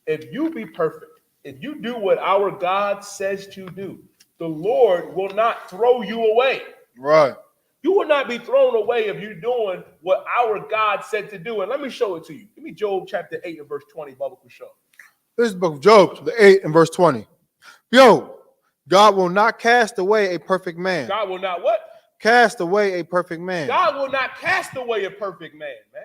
if you be perfect, if you do what our God says to do, the Lord will not throw you away. Right. You will not be thrown away if you're doing what our God said to do. And let me show it to you. Give me Job chapter 8 and verse 20, Bubba Kushaw. This is the book of Job, chapter 8 and verse 20. Yo, God will not cast away a perfect man. God will not what? Cast away a perfect man. God will not cast away a perfect man, man.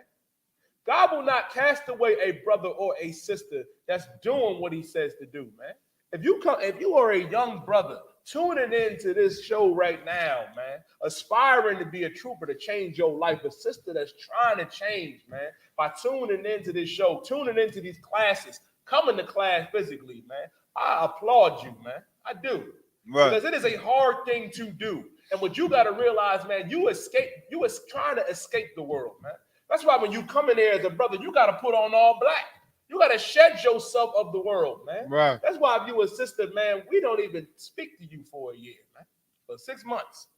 God will not cast away a brother or a sister that's doing what he says to do, man. If you are a young brother tuning into this show right now, man, aspiring to be a trooper to change your life, a sister that's trying to change, man, by tuning into this show, tuning into these classes, coming to class physically, man, I applaud you, man. I do. Right. Because it is a hard thing to do. And what you got to realize, man, you was trying to escape the world, man. That's why when you come in here as a brother, you got to put on all black. You got to shed yourself of the world, man. Right. That's why if you a sister, man, we don't even speak to you for a year, man. For 6 months.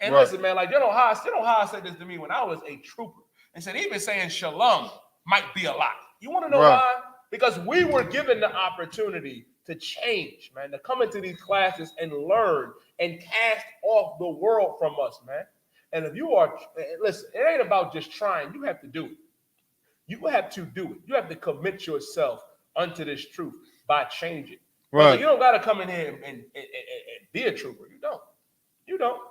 And right. Listen, man, like you know how I said this to me when I was a trooper. And said even saying shalom might be a lot. You want to know why? Because we were given the opportunity to change, man, to come into these classes and learn and cast off the world from us, man. And if you are, listen, it ain't about just trying. You have to do it. You have to do it. You have to commit yourself unto this truth by changing. Right. You don't got to come in here and be a trooper. You don't. You don't.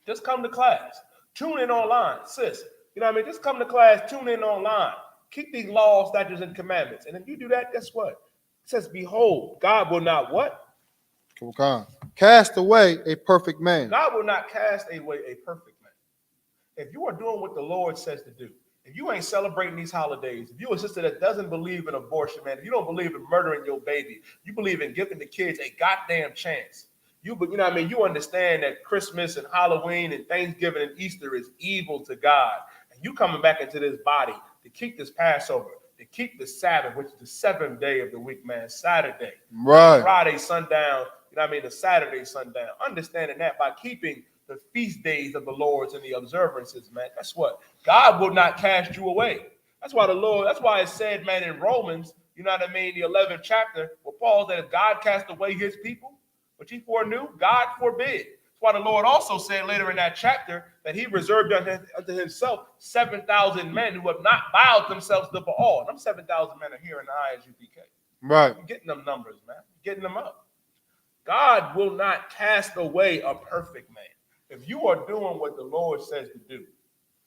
Just come to class. Tune in online, sis. You know what I mean? Just come to class, tune in online. Keep these laws, statutes, and commandments. And if you do that, guess what? It says, behold, God will not what? Cast away a perfect man. God will not cast away a perfect man. If you are doing what the Lord says to do, if you ain't celebrating these holidays, if you're a sister that doesn't believe in abortion, man, if you don't believe in murdering your baby, you believe in giving the kids a goddamn chance. You know what I mean? You understand that Christmas and Halloween and Thanksgiving and Easter is evil to God. And you coming back into this body to keep this Passover, to keep the Sabbath, which is the 7th day of the week, man, Saturday. Right. Friday sundown, you know what I mean? The Saturday sundown. Understanding that by keeping the feast days of the Lord's and the observances, man. Guess what? God will not cast you away. That's why it said, man, in Romans, you know what I mean, the 11th chapter, where Paul said, if God cast away his people, which he foreknew, God forbid. That's why the Lord also said later in that chapter that he reserved unto himself 7,000 men who have not bowed themselves to Baal. Them 7,000 men are here in the ISUPK. Right. You're getting them numbers, man. You're getting them up. God will not cast away a perfect man. If you are doing what the Lord says to do,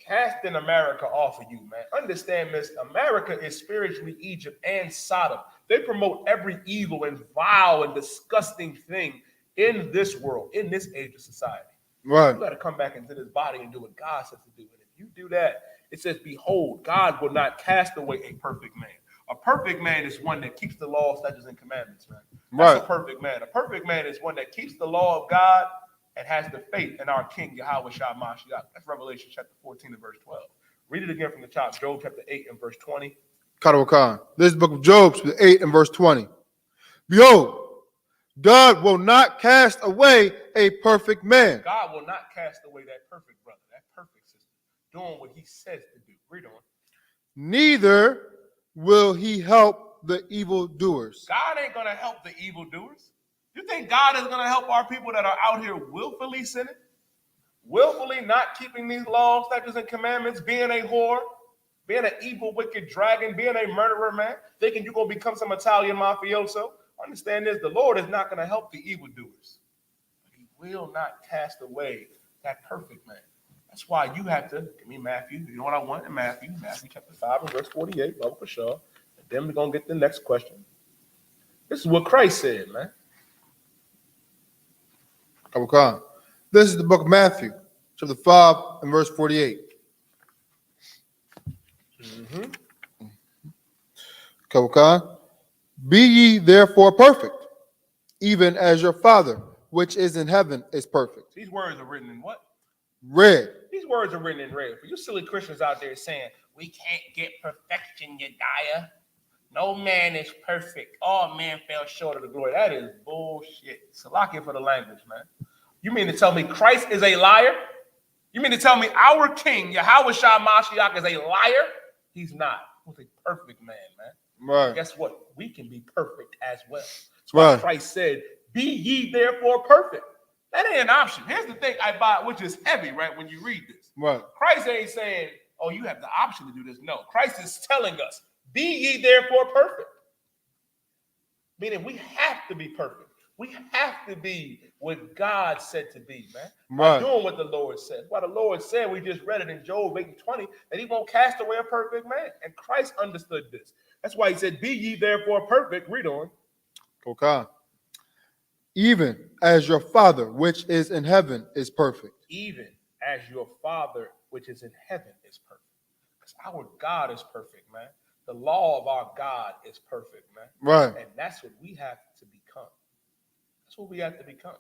casting America off of you, man. Understand this, America is spiritually Egypt and Sodom. They promote every evil and vile and disgusting thing in this world, in this age of society. Right. You got to come back into this body and do what God says to do. And if you do that, it says, behold, God will not cast away a perfect man. A perfect man is one that keeps the law, statutes, and commandments, man. That's a perfect man. A perfect man is one that keeps the law of God and has the faith in our King, Yahweh Shah Mashiach. That's Revelation chapter 14 and verse 12. Read it again from the top. Job chapter 8 and verse 20. This is the book of Job, chapter 8 and verse 20. Behold, God will not cast away a perfect man. God will not cast away that perfect brother, that perfect sister, doing what he says to do. Read on. Neither will he help the evildoers. God ain't going to help the evildoers. You think God is going to help our people that are out here willfully sinning? Willfully not keeping these laws, statutes, and commandments, being a whore, being an evil, wicked dragon, being a murderer, man, thinking you're going to become some Italian mafioso? Understand this, the Lord is not going to help the evildoers. But he will not cast away that perfect man. That's why you have to, give me Matthew, you know what I want in Matthew chapter 5 and verse 48, Bubba for sure. And then we're going to get the next question. This is what Christ said, man. This is the book of Matthew, chapter 5 and verse 48. Be ye therefore perfect, even as your Father, which is in heaven, is perfect. These words are written in what? Red. These words are written in red. For you silly Christians out there saying, we can't get perfection, Yediah. No man is perfect. All men fell short of the glory. That is bullshit. Salakia for the language, man. You mean to tell me Christ is a liar? You mean to tell me our king, Yahweh Shah Mashiach, is a liar? He's not. He's a perfect man, man. Right. Guess what? We can be perfect as well. That's why Christ said, be ye therefore perfect. That ain't an option. Here's the thing I buy, which is heavy, right, when you read this. Right. Christ ain't saying, oh, you have the option to do this. No, Christ is telling us, be ye therefore perfect. Meaning we have to be perfect. We have to be what God said to be, man. By doing what the Lord said. Why the Lord said, we just read it in Job 8:20, that he won't cast away a perfect man. And Christ understood this. That's why he said, be ye therefore perfect. Read on. Okay. Even as your Father, which is in heaven, is perfect. Even as your Father, which is in heaven, is perfect. Because our God is perfect, man. The law of our God is perfect, man. Right. And that's what we have to become. That's what we have to become.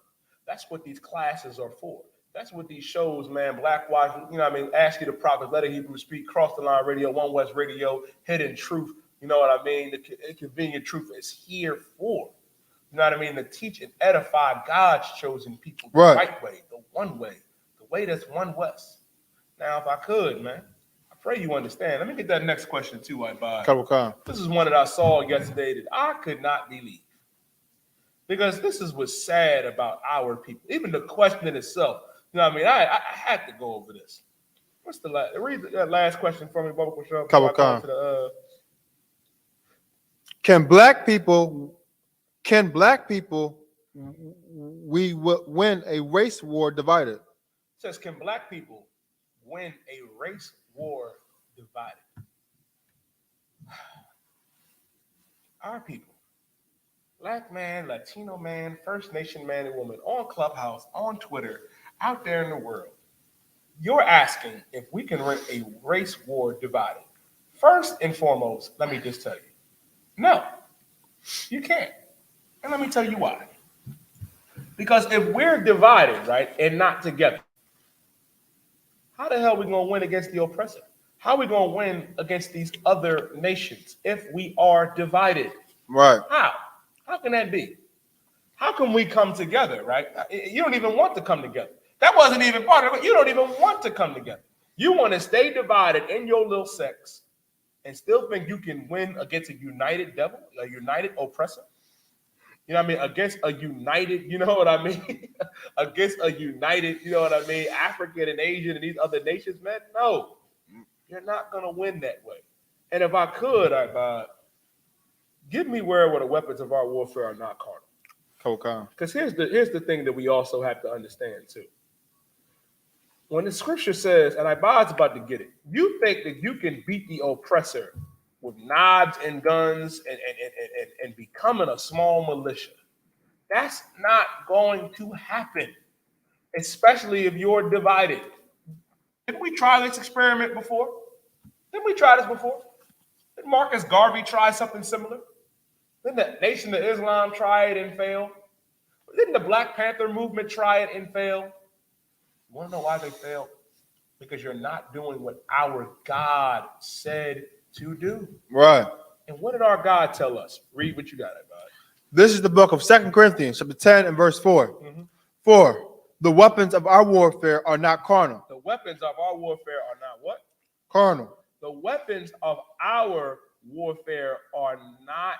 That's what these classes are for. That's what these shows, man, Black Watch, you know what I mean, Ask You the Prophet, Let a Hebrew Speak, Cross the Line Radio, One West Radio, Hidden Truth, you know what I mean? The Convenient Truth is here for. You know what I mean? To teach and edify God's chosen people the right way, the one way, the way that's one West. Now, if I could, man, I pray you understand. Let me get that next question too, Ibai. This is one that I saw yesterday that I could not believe. Because this is what's sad about our people. Even the question in itself. You know what I mean? I had to go over this. What's the last? Read that last question for me, Bubba Kushab. Can black people we win a race war divided? It says, can black people win a race war divided? Our people, Black man, Latino man, First Nation man and woman, on Clubhouse, on Twitter, out there in the world, you're asking if we can win a race war divided. First and foremost, let me just tell you, no, you can't. And let me tell you why. Because if we're divided, right, and not together, how the hell are we going to win against the oppressor? How are we going to win against these other nations if we are divided? Right. How? How can that be? How can we come together, right? You don't even want to come together. That wasn't even part of it. You don't even want to come together. You want to stay divided in your little sects and still think you can win against a united devil, a united oppressor. You know what I mean? Against a united, you know what I mean? Against a united, you know what I mean? African and Asian and these other nations, man. No, you're not going to win that way. And if I could, give me where the weapons of our warfare are not carnal. Okay. Because here's the thing that we also have to understand too. When the scripture says, and Ibad's about to get it, you think that you can beat the oppressor with knives and guns and becoming a small militia. That's not going to happen, especially if you're divided. Didn't we try this experiment before? Didn't we try this before? Did Marcus Garvey try something similar? Didn't the Nation of Islam try it and fail? Didn't the Black Panther movement try it and fail? You want to know why they failed? Because you're not doing what our God said to do. Right. And what did our God tell us? Read what you got, God. This is the book of 2 Corinthians, chapter 10 and verse 4. Mm-hmm. 4. The weapons of our warfare are not carnal. The weapons of our warfare are not what? Carnal. The weapons of our warfare are not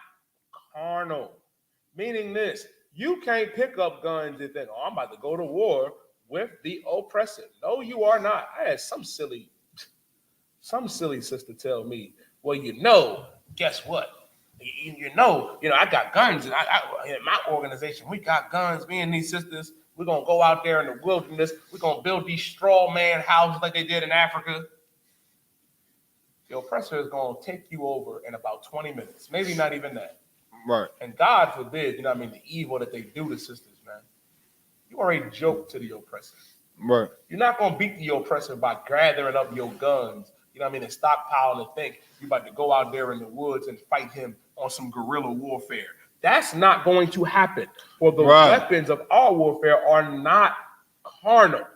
carnal. Meaning this, you can't pick up guns and think, oh, I'm about to go to war with the oppressor. No, you are not. I had some silly sister tell me, well, guess what? You know, I got guns, and I in my organization, we got guns. Me and these sisters, we're gonna go out there in the wilderness. We're gonna build these straw man houses like they did in Africa. The oppressor is gonna take you over in about 20 minutes, maybe not even that. Right. And God forbid, the evil that they do to sisters, man. You are a joke to the oppressor. Right. You're not gonna beat the oppressor by gathering up your guns you know what I mean, and stockpile and think you about to go out there in the woods and fight him on some guerrilla warfare. That's not going to happen. For the weapons of our warfare are not carnal.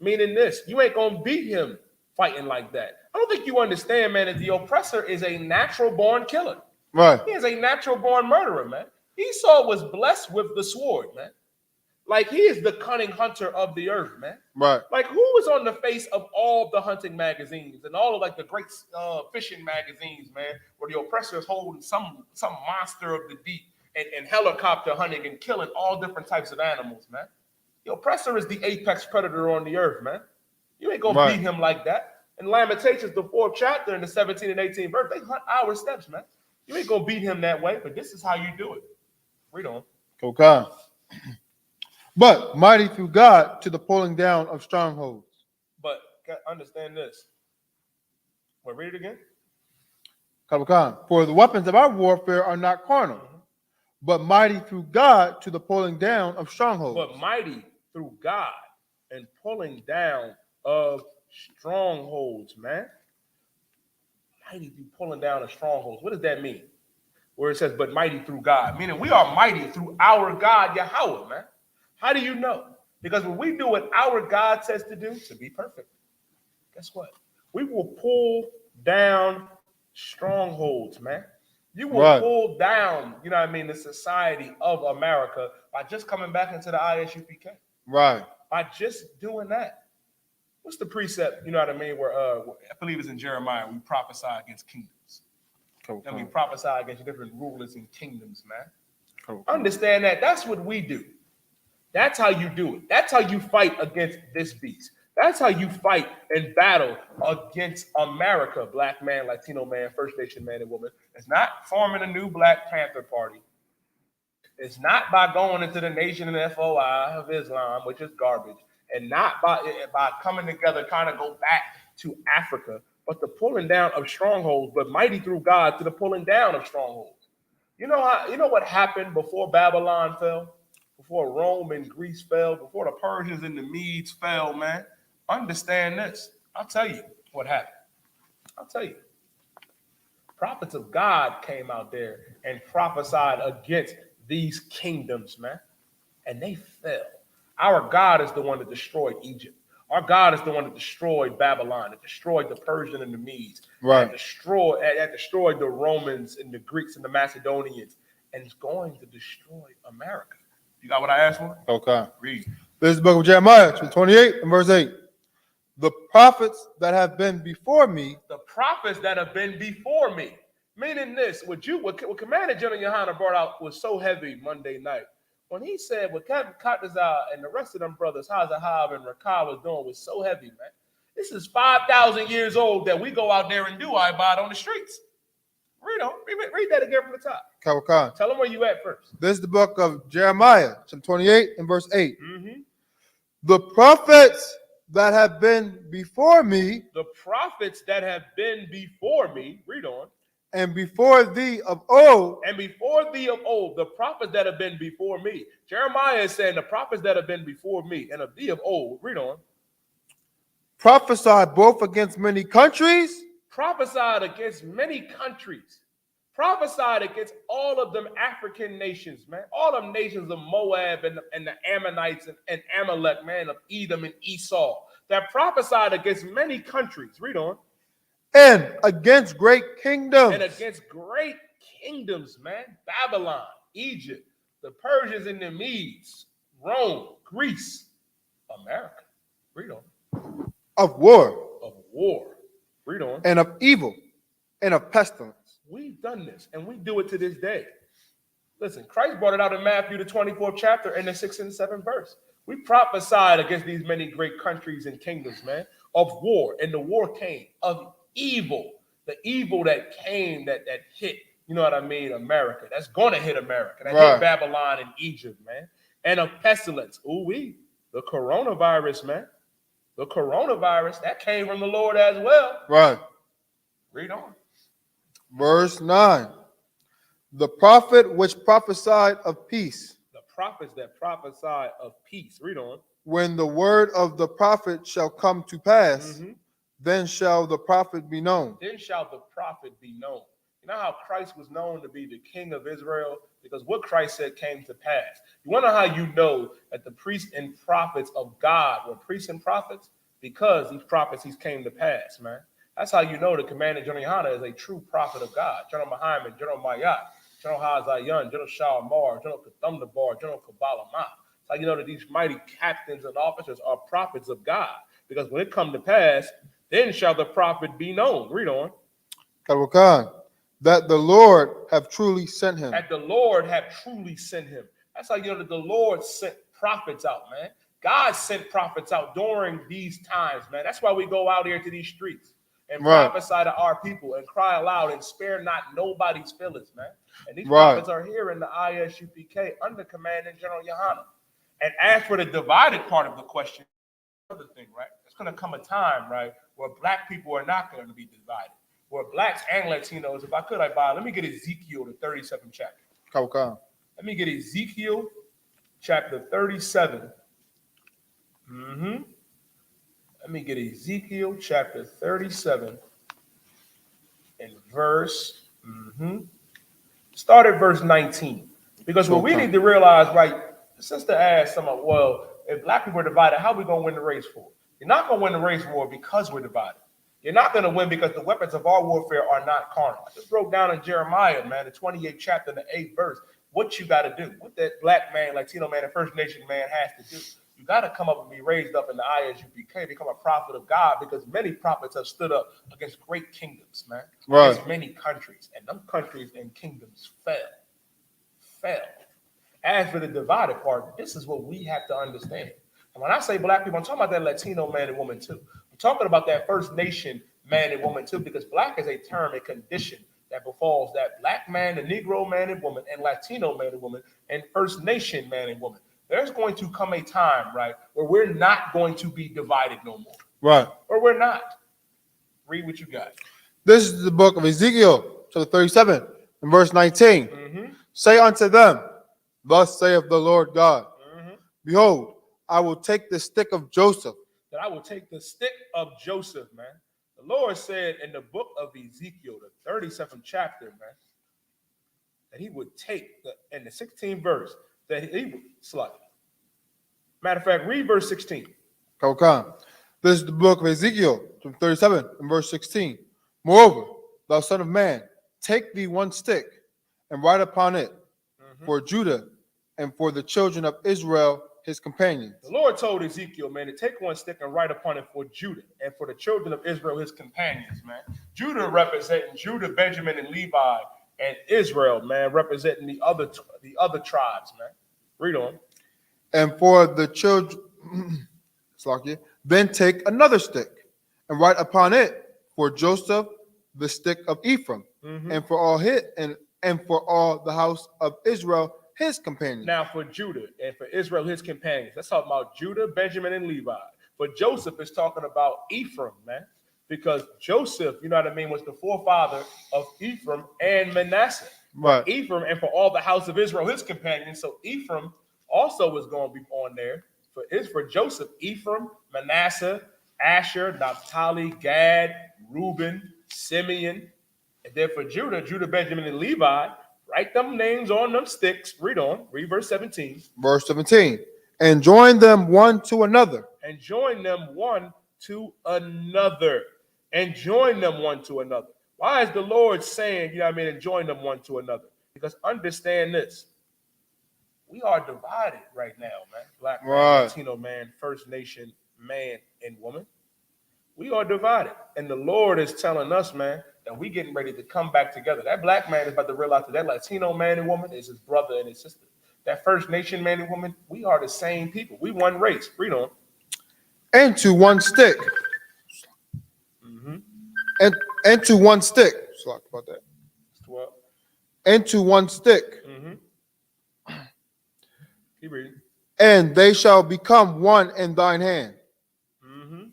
Meaning this, you ain't going to beat him fighting like that. I don't think you understand, man, that the oppressor is a natural-born killer. Right. He is a natural-born murderer, man. Esau was blessed with the sword, man. Like, he is the cunning hunter of the earth, man. Right. Like, who is on the face of all the hunting magazines and all of, like, the great fishing magazines, man, where the oppressor is holding some monster of the deep and helicopter hunting and killing all different types of animals, man. The oppressor is the apex predator on the earth, man. You ain't going to beat him like that. In Lamentations, the 4th chapter, in the 17 and 18 verse, they hunt our steps, man. You ain't going to beat him that way, but this is how you do it. Read on. Okay. But mighty through God to the pulling down of strongholds. But understand this. Well, read it again. For the weapons of our warfare are not carnal, but mighty through God to the pulling down of strongholds. But mighty through God and pulling down of strongholds, man. Mighty through pulling down of strongholds. What does that mean? Where it says, but mighty through God. Meaning we are mighty through our God, Yahweh, man. How do you know? Because when we do what our God says to do, to be perfect, guess what? We will pull down strongholds, man. You will pull down, you know what I mean, the society of America by just coming back into the ISUPK. Right. By just doing that. What's the precept, you know what I mean, where I believe it's in Jeremiah, we prophesy against kingdoms. And we prophesy against different rulers and kingdoms, man. Understand that. That's what we do. That's how you do it. That's how you fight against this beast. That's how you fight and battle against America, black man, Latino man, First Nation man and woman. It's not forming a new Black Panther Party. It's not by going into the Nation and FOI of Islam, which is garbage, and not by coming together, trying to go back to Africa, but the pulling down of strongholds, but mighty through God to the pulling down of strongholds. You know what happened before Babylon fell? Before Rome and Greece fell, before the Persians and the Medes fell, man. Understand this. I'll tell you what happened. I'll tell you. Prophets of God came out there and prophesied against these kingdoms, man. And they fell. Our God is the one that destroyed Egypt. Our God is the one that destroyed Babylon, that destroyed the Persian and the Medes, that destroyed the Romans and the Greeks and the Macedonians, and is going to destroy America. You got what I asked for? Okay. Read. This is the book of Jeremiah, chapter 28 and verse 8. The prophets that have been before me. The prophets that have been before me. Meaning this, what Commander General Yohana brought out was so heavy Monday night. When he said what Captain Katazar and the rest of them brothers, Hazahab and Rakah, was doing was so heavy, man. This is 5,000 years old that we go out there and do Ibad on the streets. Read that again from the top. Kawakan. Tell them where you at first. This is the book of Jeremiah, chapter 28 and verse 8. The prophets that have been before me. The prophets that have been before me. Read on. And before thee of old. And before thee of old. The prophets that have been before me. Jeremiah is saying the prophets that have been before me and of thee of old. Read on. Prophesied both against many countries. Prophesied against many countries. Prophesied against all of them African nations, man. All of them nations of Moab and the Ammonites and Amalek, man, of Edom and Esau. That prophesied against many countries. Read on. And against great kingdoms. And against great kingdoms, man. Babylon, Egypt, the Persians and the Medes, Rome, Greece, America. Read on. Of war. Of war. Read on. And of evil. And of pestilence. We've done this, and we do it to this day. Listen, Christ brought it out in Matthew, the 24th chapter, and the 6th and 7th verse. We prophesied against these many great countries and kingdoms, man, of war, and the war came, of evil, the evil that came, that hit, you know what I mean, America. That's going to hit America. That hit Babylon and Egypt, man. And of pestilence, the coronavirus, man. The coronavirus, that came from the Lord as well. Right. Read on. Verse 9. The prophet which prophesied of peace. The prophets that prophesied of peace. Read on. When the word of the prophet shall come to pass, Then shall the prophet be known. Then shall the prophet be known. You know how Christ was known to be the king of Israel? Because what Christ said came to pass. You want to know how you know that the priests and prophets of God were priests and prophets? Because these prophecies came to pass, man. That's how you know the Commander General Yohana is a true prophet of God. General Muhammad, General Mayat, General Hazayan, General Shalmar, General Kathumnabar, General Kabbalah Ma. That's how you know that these mighty captains and officers are prophets of God. Because when it come to pass, then shall the prophet be known. Read on. Karakan, that the Lord have truly sent him. That the Lord have truly sent him. That's how you know that the Lord sent prophets out, man. God sent prophets out during these times, man. That's why we go out here to these streets and prophesy to our people and cry aloud and spare not nobody's feelings, man. And these prophets are here in the ISUPK under Commanding General Yohana. And as for the divided part of the question, another thing, right? There's going to come a time, right, where black people are not going to be divided. Where blacks and Latinos, if I could, let me get Ezekiel, the 37th chapter. Karakan. Let me get Ezekiel chapter 37. Let me get Ezekiel chapter 37 and verse, start at verse 19. Because what we need to realize, right, the sister asked someone, well, if black people are divided, how are we going to win the race war? You're not going to win the race war because we're divided. You're not going to win because the weapons of our warfare are not carnal. I just broke down in Jeremiah, man, the 28th chapter, the 8th verse, what you got to do, what that black man, Latino man, and First Nation man has to do. You got to come up and be raised up in the ISUPK, become a prophet of God, because many prophets have stood up against great kingdoms, man, against many countries, and them countries and kingdoms fell. As for the divided part, this is what we have to understand. And when I say black people, I'm talking about that Latino man and woman too. I'm talking about that First Nation man and woman too, because black is a term, a condition that befalls that black man, the Negro man and woman, and Latino man and woman, and First Nation man and woman. There's going to come a time, right, where we're not going to be divided no more. Right. Or we're not. Read what you got. This is the book of Ezekiel, chapter 37, and verse 19. Say unto them, thus saith the Lord God, behold, I will take the stick of Joseph. That I will take the stick of Joseph, man. The Lord said in the book of Ezekiel, the 37th chapter, man, that he would take, in the 16th verse, that he would slide. Matter of fact, read verse 16. Karakan. This is the book of Ezekiel, chapter 37, and verse 16. Moreover, thou son of man, take thee one stick, and write upon it for Judah and for the children of Israel, his companions. The Lord told Ezekiel, man, to take one stick and write upon it for Judah and for the children of Israel, his companions, man. Judah representing Judah, Benjamin, and Levi, and Israel, man, representing the other tribes, man. Read on. And for the children, then take another stick and write upon it for Joseph the stick of Ephraim, and for all and for all the house of Israel, his companions. Now for Judah and for Israel, his companions. Let's talk about Judah, Benjamin, and Levi. For Joseph is talking about Ephraim, man, because Joseph, you know what I mean, was the forefather of Ephraim and Manasseh. Right. Ephraim and for all the house of Israel, his companions. So Ephraim also is going to be on there. For Joseph, Ephraim, Manasseh, Asher, Naphtali, Gad, Reuben, Simeon. And then for Judah, Benjamin, and Levi, write them names on them sticks. Read on. Read verse 17. Verse 17. And join them one to another. And join them one to another. And join them one to another. Why is the Lord saying, you know what I mean, and join them one to another? Because understand this. We are divided right now, man. Black man, Latino man, First Nation man and woman. We are divided. And the Lord is telling us, man, that we getting ready to come back together. That black man is about to realize that Latino man and woman is his brother and his sister. That First Nation man and woman, we are the same people. We one race. Read on. And to one stick. And to one stick. Talk about that. 12. And to one stick. Keep reading. And they shall become one in thine hand. And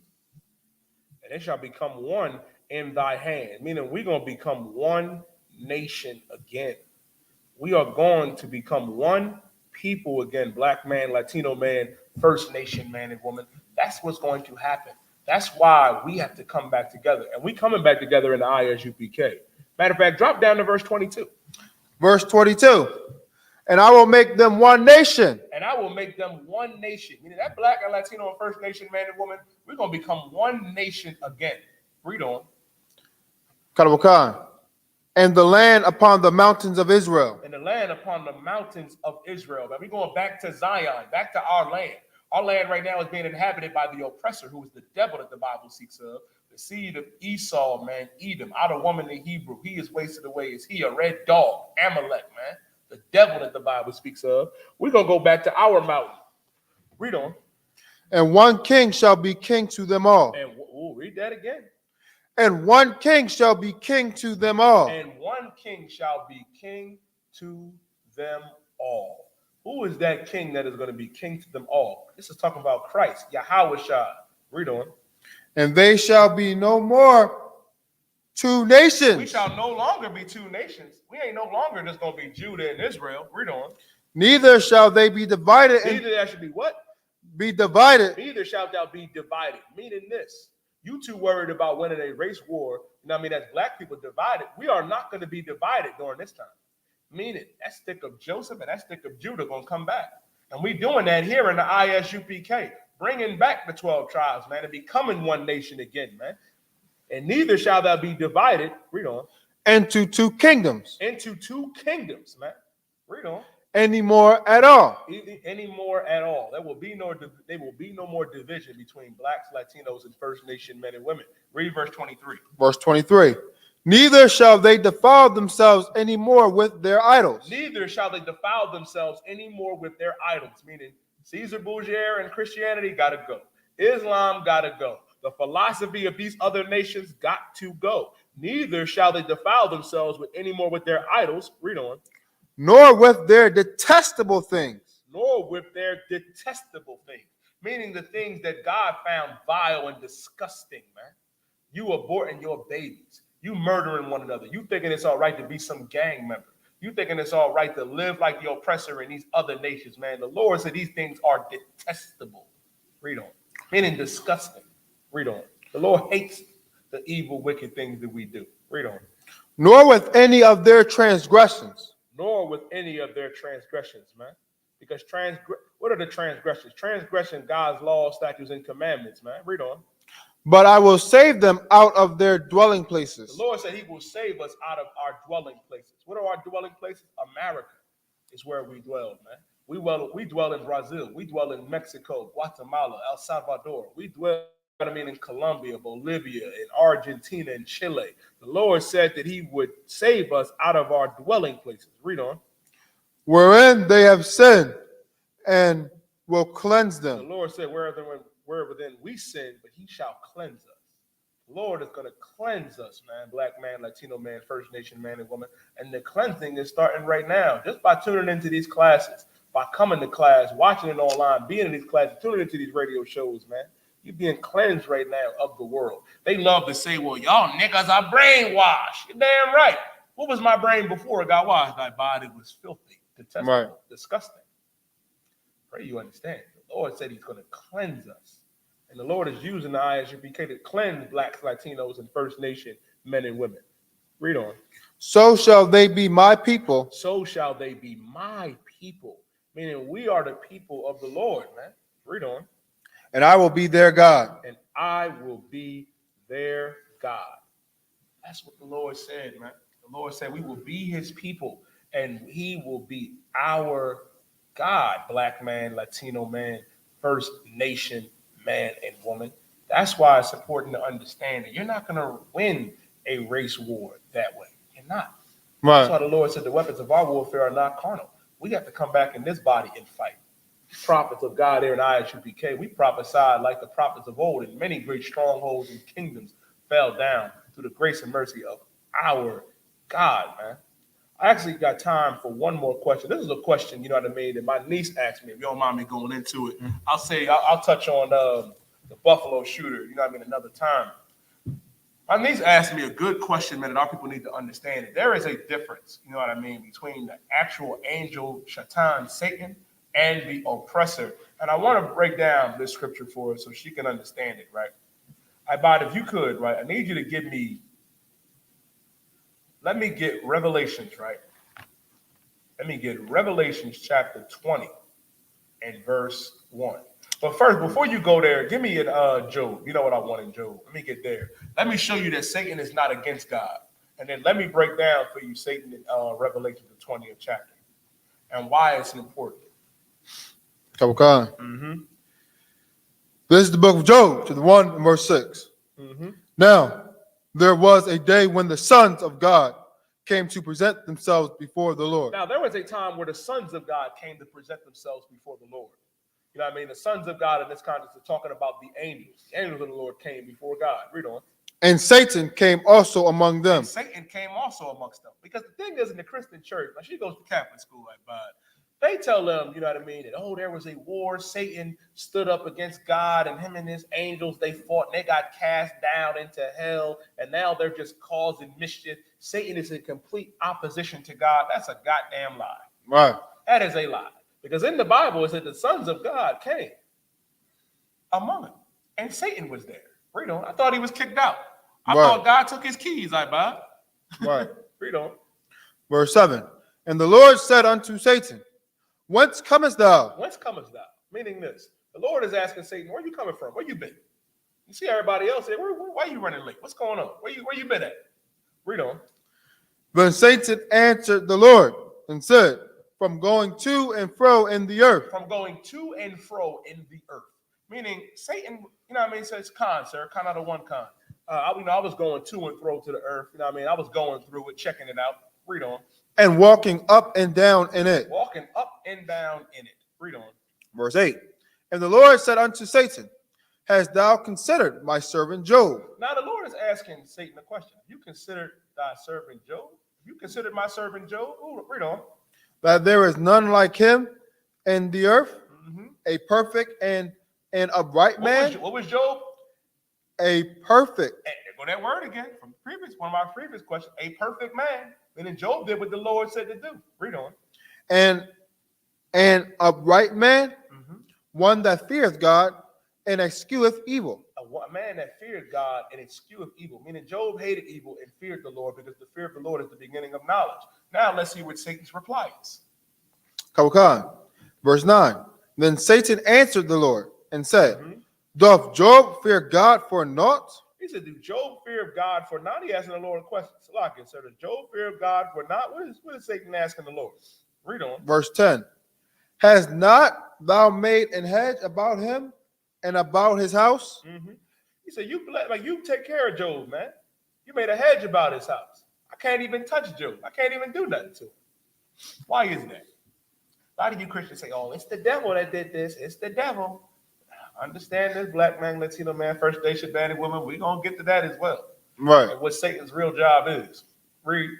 they shall become one in thy hand. Meaning we're going to become one nation again. We are going to become one people again. Black man, Latino man, First Nation man and woman. That's what's going to happen. That's why we have to come back together. And we coming back together in the ISUPK. Matter of fact, drop down to verse 22. Verse 22. And I will make them one nation. And I will make them one nation. Meaning that black and Latino and First Nation man and woman, we're going to become one nation again. Read on. Karawakan. And the land upon the mountains of Israel. And the land upon the mountains of Israel. But we're going back to Zion, back to our land. Our land right now is being inhabited by the oppressor, who is the devil that the Bible speaks of. The seed of Esau, man, Edom, out of woman in Hebrew. He is wasted away. Is he a red dog? Amalek, man. The devil that the Bible speaks of. We're going to go back to our mountain. Read on. And one king shall be king to them all. And we'll read that again. And one king shall be king to them all. And one king shall be king to them all. Who is that king that is going to be king to them all? This is talking about Christ, Yahweh Shai. Read on. And they shall be no more two nations. We shall no longer be two nations. We ain't no longer just going to be Judah and Israel. Read on. Neither shall they be divided. Neither that should be what? Be divided. Neither shalt thou be divided. Meaning this. You two worried about winning a race war. You know what I mean? As black people divided. We are not going to be divided during this time. Meaning that stick of Joseph and that stick of Judah going to come back. And we doing that here in the ISUPK. Bringing back the 12 tribes, man, and becoming one nation again, man. And neither shall thou be divided. Read on. Into two kingdoms. Into two kingdoms, man. Read on. Any more at all. Any more at all. There will be no more division between blacks, Latinos, and First Nation men and women. Read verse 23. Verse 23. Neither shall they defile themselves any more with their idols. Neither shall they defile themselves any more with their idols. Meaning Caesar Borgia and Christianity got to go. Islam got to go. The philosophy of these other nations got to go. Neither shall they defile themselves with any more with their idols. Read on. Nor with their detestable things. Nor with their detestable things. Meaning the things that God found vile and disgusting, man. You aborting your babies. You murdering one another. You thinking it's all right to be some gang member. You thinking it's all right to live like the oppressor in these other nations, man. The Lord said these things are detestable. Read on. Meaning disgusting. Read on. The Lord hates the evil, wicked things that we do. Read on. Nor with any of their transgressions. Nor with any of their transgressions, man. Because what are the transgressions? Transgression God's laws, statutes, and commandments, man. Read on. But I will save them out of their dwelling places. The Lord said he will save us out of our dwelling places. What are our dwelling places? America is where we dwell, man. We dwell in Brazil. We dwell in Mexico, Guatemala, El Salvador. We dwell, in Colombia, Bolivia, and Argentina, and Chile. The Lord said that he would save us out of our dwelling places. Read on. Wherein they have sinned and will cleanse The them. Lord said, wherever then we sin, but he shall cleanse us. The Lord is going to cleanse us, man. Black man, Latino man, First Nation man and woman. And the cleansing is starting right now. Just by tuning into these classes, by coming to class, watching it online, being in these classes, tuning into these radio shows, man. You're being cleansed right now of the world. They love to say, well, y'all niggas are brainwashed. You're damn right. What was my brain before it got washed? My body was filthy, detestable, Right. disgusting. Pray you understand. The Lord said he's going to cleanse us. And the Lord is using the ISUPK to cleanse blacks, Latinos, and First Nation men and women. Read on. So shall they be my people. So shall they be my people. Meaning we are the people of the Lord, man. Read on. And I will be their God. And I will be their God. That's what the Lord said, man. The Lord said we will be his people and he will be our God. Black man, Latino man, First Nation man and woman. That's why it's important to understand that you're not going to win a race war that way. You're not. That's why the Lord said the weapons of our warfare are not carnal. We have to come back in this body and fight. Prophets of God here in ISUPK, we prophesied like the prophets of old, and many great strongholds and kingdoms fell down through the grace and mercy of our God, man. I actually got time for one more question. This is a question, you know what I mean, that my niece asked me. If you don't mind me going into it, I'll touch on the Buffalo shooter, you know what I mean, another time. My niece asked me a good question, man, that our people need to understand. That there is a difference, you know what I mean, between the actual angel, Shaitan, Satan, and the oppressor. And I want to break down this scripture for her so she can understand it, right? Bud, if you could, right, I need you to give me, let me get Revelations, right? Let me get Revelations chapter 20 and verse 1. But first, before you go there, give me an Job. You know what I want in Job. Let me get there. Let me show you that Satan is not against God. And then let me break down for you Satan in Revelation, the 20th chapter, and why it's important. Kawakan. This is the book of Job, chapter 1 and verse 6. Now, there was a day when the sons of God came to present themselves before the Lord. Now, there was a time where the sons of God came to present themselves before the Lord. You know what I mean? The sons of God in this context are talking about the angels. The angels of the Lord came before God. Read on. And Satan came also among them. And Satan came also amongst them. Because the thing is, in the Christian church, like she goes to Catholic school, like, but they tell them, you know what I mean, that, oh, there was a war. Satan stood up against God, and him and his angels, they fought, and they got cast down into hell, and now they're just causing mischief. Satan is in complete opposition to God. That's a goddamn lie. Right. That is a lie. Because in the Bible, it said the sons of God came among them, and Satan was there. Read on. I thought he was kicked out. I thought God took his keys, Bob. Right. Read on. Verse 7. And the Lord said unto Satan, Whence comest thou? Whence comest thou? Meaning this. The Lord is asking Satan, where you coming from? Where you been? You see everybody else there. Why are you running late? What's going on? Where you been at? Read on. Then Satan answered the Lord and said, From going to and fro in the earth. From going to and fro in the earth. Meaning Satan, you know what I mean? Says con, sir. Con out of one con. I was going to and fro to the earth. You know what I mean? I was going through it, checking it out. Read on. And walking up and down in it. Walking up and down in it. Read on. Verse 8. And the Lord said unto Satan, Hast thou considered my servant Job? Now the Lord is asking Satan a question. You considered thy servant Job? You considered my servant Job? Ooh, read on. That there is none like him in the earth, a perfect and upright man. What was Job? A perfect. There go that word again from one of my previous questions. A perfect man. And then Job did what the Lord said to do. Read on. And an upright man, one that feareth God and escheweth evil. A man that feared God and escheweth evil. Meaning Job hated evil and feared the Lord, because the fear of the Lord is the beginning of knowledge. Now let's see what Satan's reply is. Kawakan. Verse 9. Then Satan answered the Lord and said, Doth Job fear God for naught? He said, do Job fear God for naught? He asking the Lord a question. Salakia, so does Job fear God for naught? What is Satan asking the Lord? Read on. Verse 10. Has not thou made an hedge about him and about his house? He said, you take care of Job, man. You made a hedge about his house. I can't even touch Job. I can't even do nothing to him. Why is that? A lot of you Christians say, oh, it's the devil that did this. It's the devil. Understand this, black man, Latino man, first day Shabbat woman. We're going to get to that as well. Right. And what Satan's real job is. Read.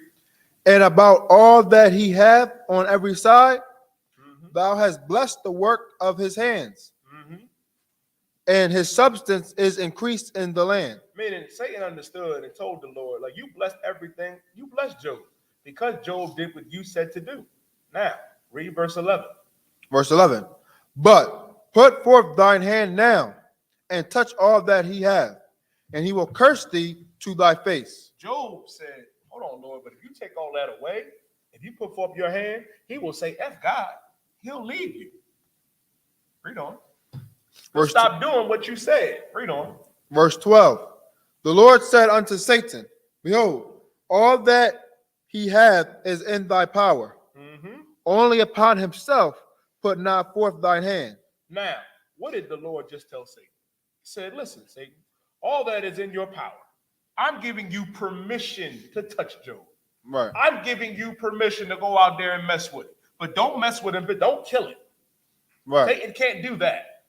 And about all that he hath on every side, thou hast blessed the work of his hands. And his substance is increased in the land. Meaning Satan understood and told the Lord, like, you blessed everything. You blessed Job because Job did what you said to do. Now, read verse 11. Verse 11. But put forth thine hand now and touch all that he hath, and he will curse thee to thy face. Job said, hold on, Lord, but if you take all that away, if you put forth your hand, he will say, F God. He'll leave you. Read on. Stop doing what you said. Read on. Verse 12. The Lord said unto Satan, Behold, all that he hath is in thy power. Only upon himself put not forth thine hand. Now, what did the Lord just tell Satan? He said, listen, Satan, all that is in your power. I'm giving you permission to touch Job. Right. I'm giving you permission to go out there and mess with it. But don't mess with him, but don't kill him. Right. Satan can't do that.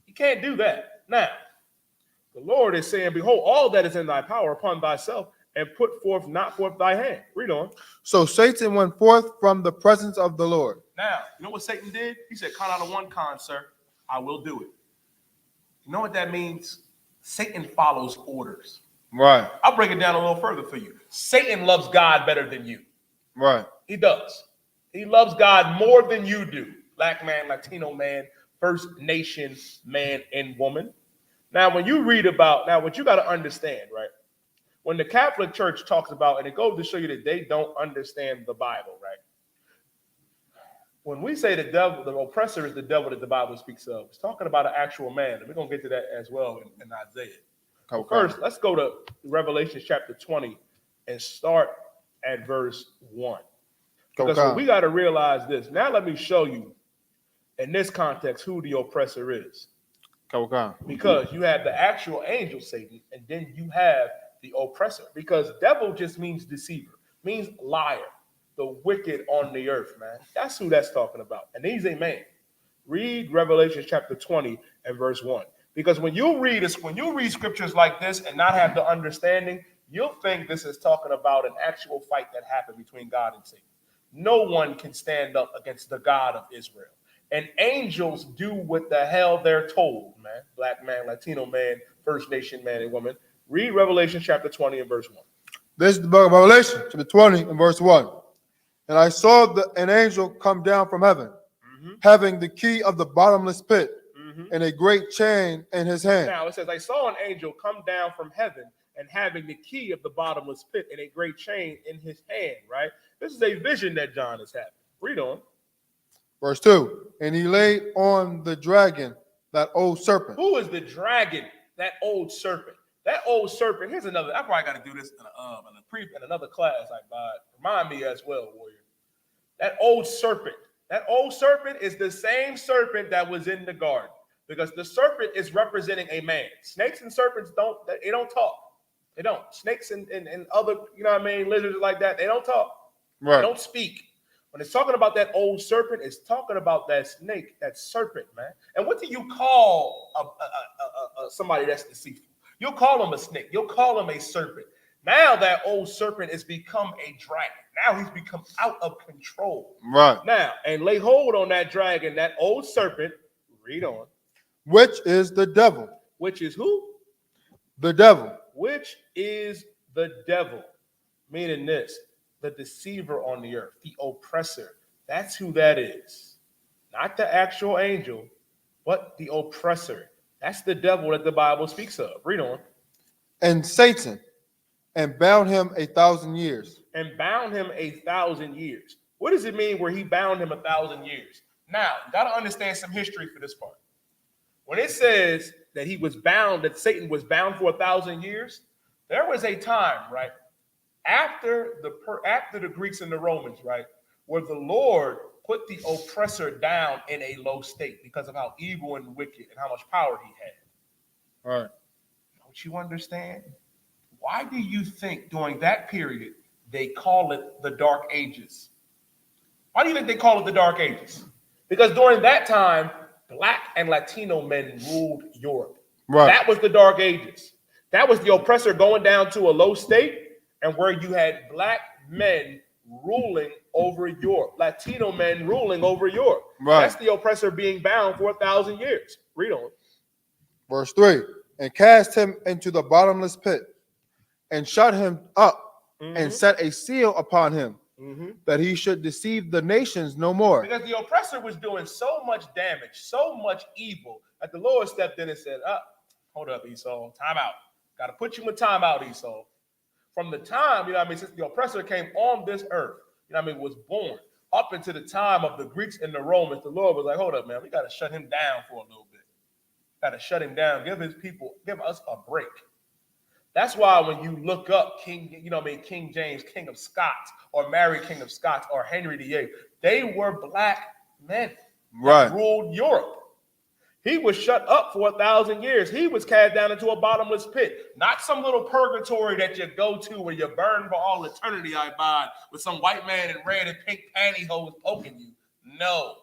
He can't do that. Now, the Lord is saying, behold, all that is in thy power upon thyself, and put forth not forth thy hand. Read on. So Satan went forth from the presence of the Lord. Now, you know what Satan did? He said, con out of one con, sir. I will do it. You know what that means? Satan follows orders. Right. I'll break it down a little further for you. Satan loves God better than you. Right. He does. He loves God more than you do. Black man, Latino man, First Nation man and woman. Now, when you read about, now what you got to understand, right? When the Catholic Church talks about, and it goes to show you that they don't understand the Bible, right? When we say the devil, the oppressor is the devil that the Bible speaks of, it's talking about an actual man. And we're going to get to that as well in Isaiah. Okay. First, let's go to Revelation chapter 20 and start at verse 1. Because we got to realize this. Now let me show you, in this context, who the oppressor is. Because you have the actual angel, Satan, and then you have the oppressor. Because devil just means deceiver, means liar, the wicked on the earth, man. That's who that's talking about. And he's a man. Read Revelation chapter 20 and verse 1. Because when you read scriptures like this and not have the understanding, you'll think this is talking about an actual fight that happened between God and Satan. No one can stand up against the God of Israel. And angels do what the hell they're told, man. Black man, Latino man, First Nation man and woman. Read Revelation chapter 20 and verse 1. This is the book of Revelation, chapter 20 and verse 1. And I saw an angel come down from heaven, having the key of the bottomless pit and a great chain in his hand. Now it says, I saw an angel come down from heaven and having the key of the bottomless pit and a great chain in his hand, right? This is a vision that John is having. Read on. Verse 2. And he laid on the dragon, that old serpent. Who is the dragon? That old serpent. That old serpent. Here's another. I probably got to do this in another class. Remind me as well, warrior. That old serpent. That old serpent is the same serpent that was in the garden, because the serpent is representing a man. Snakes and serpents don't talk. They don't. Snakes and other, lizards like that, they don't talk. Right. They don't speak. When it's talking about that old serpent, it's talking about that snake, that serpent, man. And what do you call somebody that's deceitful? You'll call him a snake. You'll call him a serpent. Now that old serpent has become a dragon. Now he's become out of control. Right. Now, and lay hold on that dragon, that old serpent. Read on. Which is the devil. Which is who? The devil. Which is the devil. Meaning this, the deceiver on the earth, the oppressor. That's who that is. Not the actual angel, but the oppressor. That's the devil that the Bible speaks of. Read on. And Satan, and bound him 1,000 years. And bound him 1,000 years. What does it mean where he bound him 1,000 years? Now, you got to understand some history for this part. When it says that he was bound, that Satan was bound for 1,000 years, there was a time, right, after the Greeks and the Romans, right, where the Lord put the oppressor down in a low state because of how evil and wicked and how much power he had. All right. Don't you understand? Why do you think during that period they call it the Dark Ages? Why do you think they call it the Dark Ages? Because during that time, Black and Latino men ruled Europe. Right. That was the Dark Ages. That was the oppressor going down to a low state, and where you had Black men ruling over Europe, Latino men ruling over Europe. Right. That's the oppressor being bound for 1,000 years. Read on. Verse 3. And cast him into the bottomless pit, and shut him up, and set a seal upon him, that he should deceive the nations no more. Because the oppressor was doing so much damage, so much evil, that the Lord stepped in and said, hold up, Esau, time out. Got to put you in time out, Esau. From the time, since the oppressor came on this earth, was born, up into the time of the Greeks and the Romans, the Lord was like, hold up, man, we got to shut him down for a little bit. Got to shut him down, give us a break. That's why when you look up King James, King of Scots, or Mary, King of Scots, or Henry VIII, they were Black men that ruled Europe. He was shut up for 1,000 years. He was cast down into a bottomless pit. Not some little purgatory that you go to where you burn for all eternity, with some white man in red and pink pantyhose poking you. No.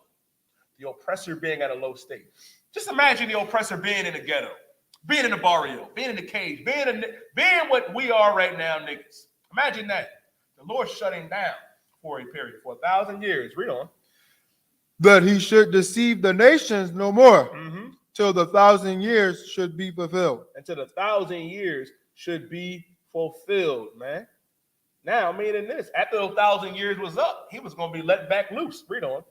The oppressor being at a low state. Just imagine the oppressor being in the ghetto, being in the barrio, being in the cage, being what we are right now, niggas. Imagine that. The Lord shut him down for a period, for 1,000 years. Read on. That he should deceive the nations no more, till the 1,000 years should be fulfilled. Until the 1,000 years should be fulfilled, man. Now, meaning this, after the 1,000 years was up, he was going to be let back loose. Read on.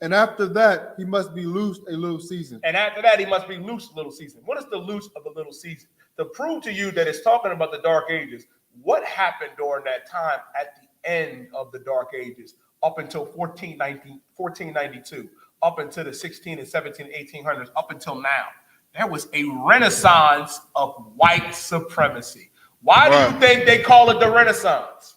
And after that, he must be loosed a little season. And after that, he must be loosed a little season. What is the loose of a little season? To prove to you that it's talking about the Dark Ages, what happened during that time at the end of the Dark Ages, up until 1492, up until the 16 and 17, 1800s, up until now? There was a renaissance of white supremacy. Why do you think they call it the Renaissance?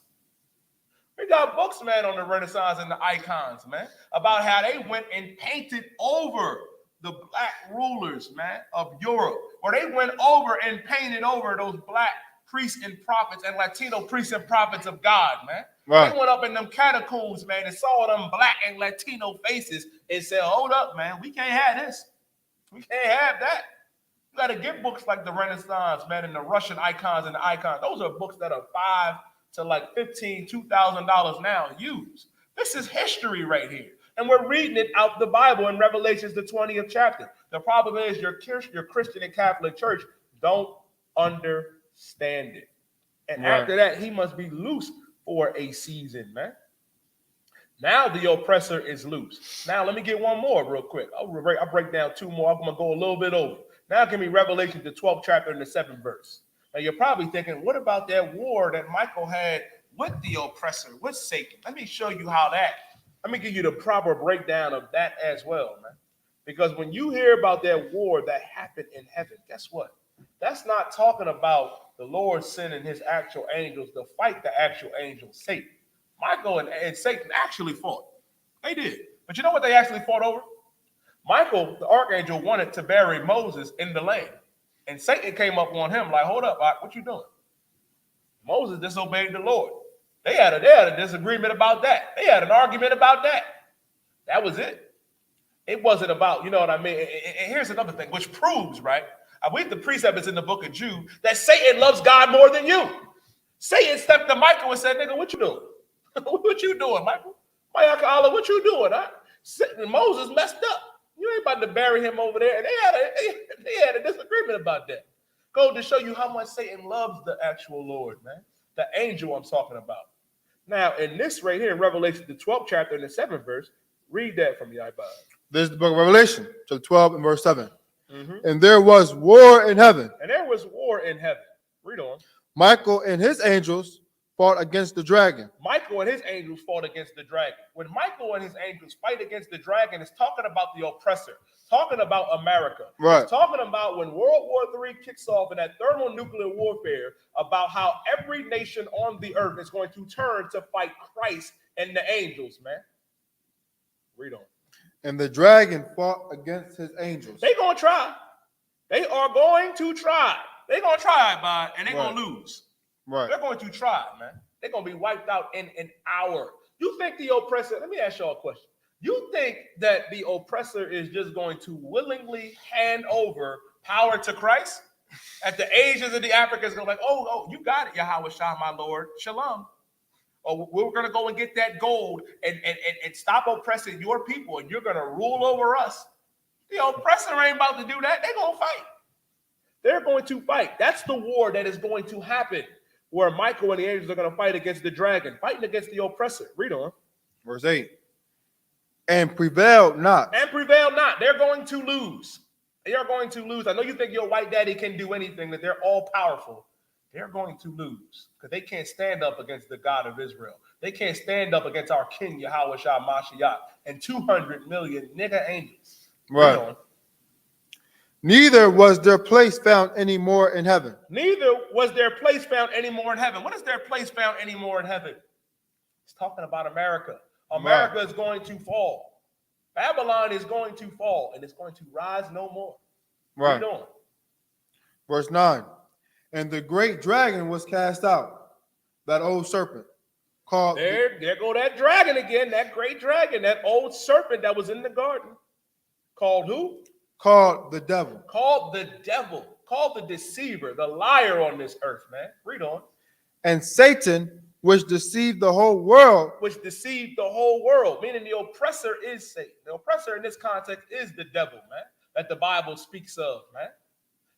We got books, man, on the Renaissance and the icons, man, about how they went and painted over the black rulers, man, of Europe, or they went over and painted over those black priests and prophets and Latino priests and prophets of God, man. Right. They went up in them catacombs, man, and saw them black and Latino faces and said, hold up, man, we can't have this. We can't have that. You got to get books like the Renaissance, man, and the Russian icons and the icons. Those are books that are $5,000 to like $15,000, $2,000 now used. This is history right here. And we're reading it out the Bible in Revelations, the 20th chapter. The problem is your Christian and Catholic church don't understand it. And after that, he must be loose for a season, man. Now the oppressor is loose. Now let me get one more real quick. I'll break down two more. I'm going to go a little bit over. Now give me Revelation, the 12th chapter and the 7th verse. Now you're probably thinking, what about that war that Michael had with the oppressor, with Satan? Let me show you how that. Let me give you the proper breakdown of that as well, man. Because when you hear about that war that happened in heaven, guess what? That's not talking about the Lord sending his actual angels to fight the actual angel, Satan. Michael and Satan actually fought. They did. But you know what they actually fought over? Michael, the archangel, wanted to bury Moses in the land. And Satan came up on him like, hold up, what you doing? Moses disobeyed the Lord. They had a disagreement about that. They had an argument about that. That was it. It wasn't about, you know what I mean? And here's another thing, which proves, right? I believe the precept is in the book of Jude, that Satan loves God more than you. Satan stepped to Michael and said, nigga, what you doing? What you doing, Michael? Mayaka Allah, what you doing? Huh? Moses messed up. You ain't about to bury him over there. And they had a disagreement about that. Go to show you how much Satan loves the actual Lord, man. The angel I'm talking about. Now, in this right here, in Revelation, the 12th chapter and the 7th verse, read that from me, Ibad. This is the book of Revelation, chapter 12 and verse 7. And there was war in heaven. And there was war in heaven. Read on. Michael and his angels fought against the dragon. Michael and his angels fought against the dragon. When Michael and his angels fight against the dragon, it's talking about the oppressor, talking about America. Right. It's talking about when World War III kicks off in that thermonuclear warfare, about how every nation on the earth is going to turn to fight Christ and the angels, man. Read on. And the dragon fought against his angels. They're going to try. They are going to try. They're going to try, man, and they're going to lose. Right. They're going to try, man. They're going to be wiped out in an hour. You think the oppressor, let me ask y'all a question. You think that the oppressor is just going to willingly hand over power to Christ? At the Asians and the Africans go like, oh, you got it, Yahweh Shah, my Lord. Shalom. Or we're going to go and get that gold and stop oppressing your people, and you're going to rule over us. The oppressor ain't about to do that. They're going to fight. They're going to fight. That's the war that is going to happen, where Michael and the angels are going to fight against the dragon, fighting against the oppressor. Read on. Verse 8. And prevailed not. And prevailed not. They're going to lose. They are going to lose. I know you think your white daddy can do anything, that they're all powerful. They're going to lose because they can't stand up against the God of Israel. They can't stand up against our King Yahweh Shah Mashiach and 200 million nigga angels. Right. Neither was their place found any more in heaven. Neither was their place found any more in heaven. What is their place found any more in heaven? It's talking about America. America is going to fall. Babylon is going to fall, and it's going to rise no more. Right. Verse 9. And the great dragon was cast out, that old serpent, called... There go that dragon again, that great dragon, that old serpent that was in the garden. Called who? Called the devil. Called the devil. Called the deceiver, the liar on this earth, man. Read on. And Satan, which deceived the whole world. Which deceived the whole world, meaning the oppressor is Satan. The oppressor in this context is the devil, man, that the Bible speaks of, man.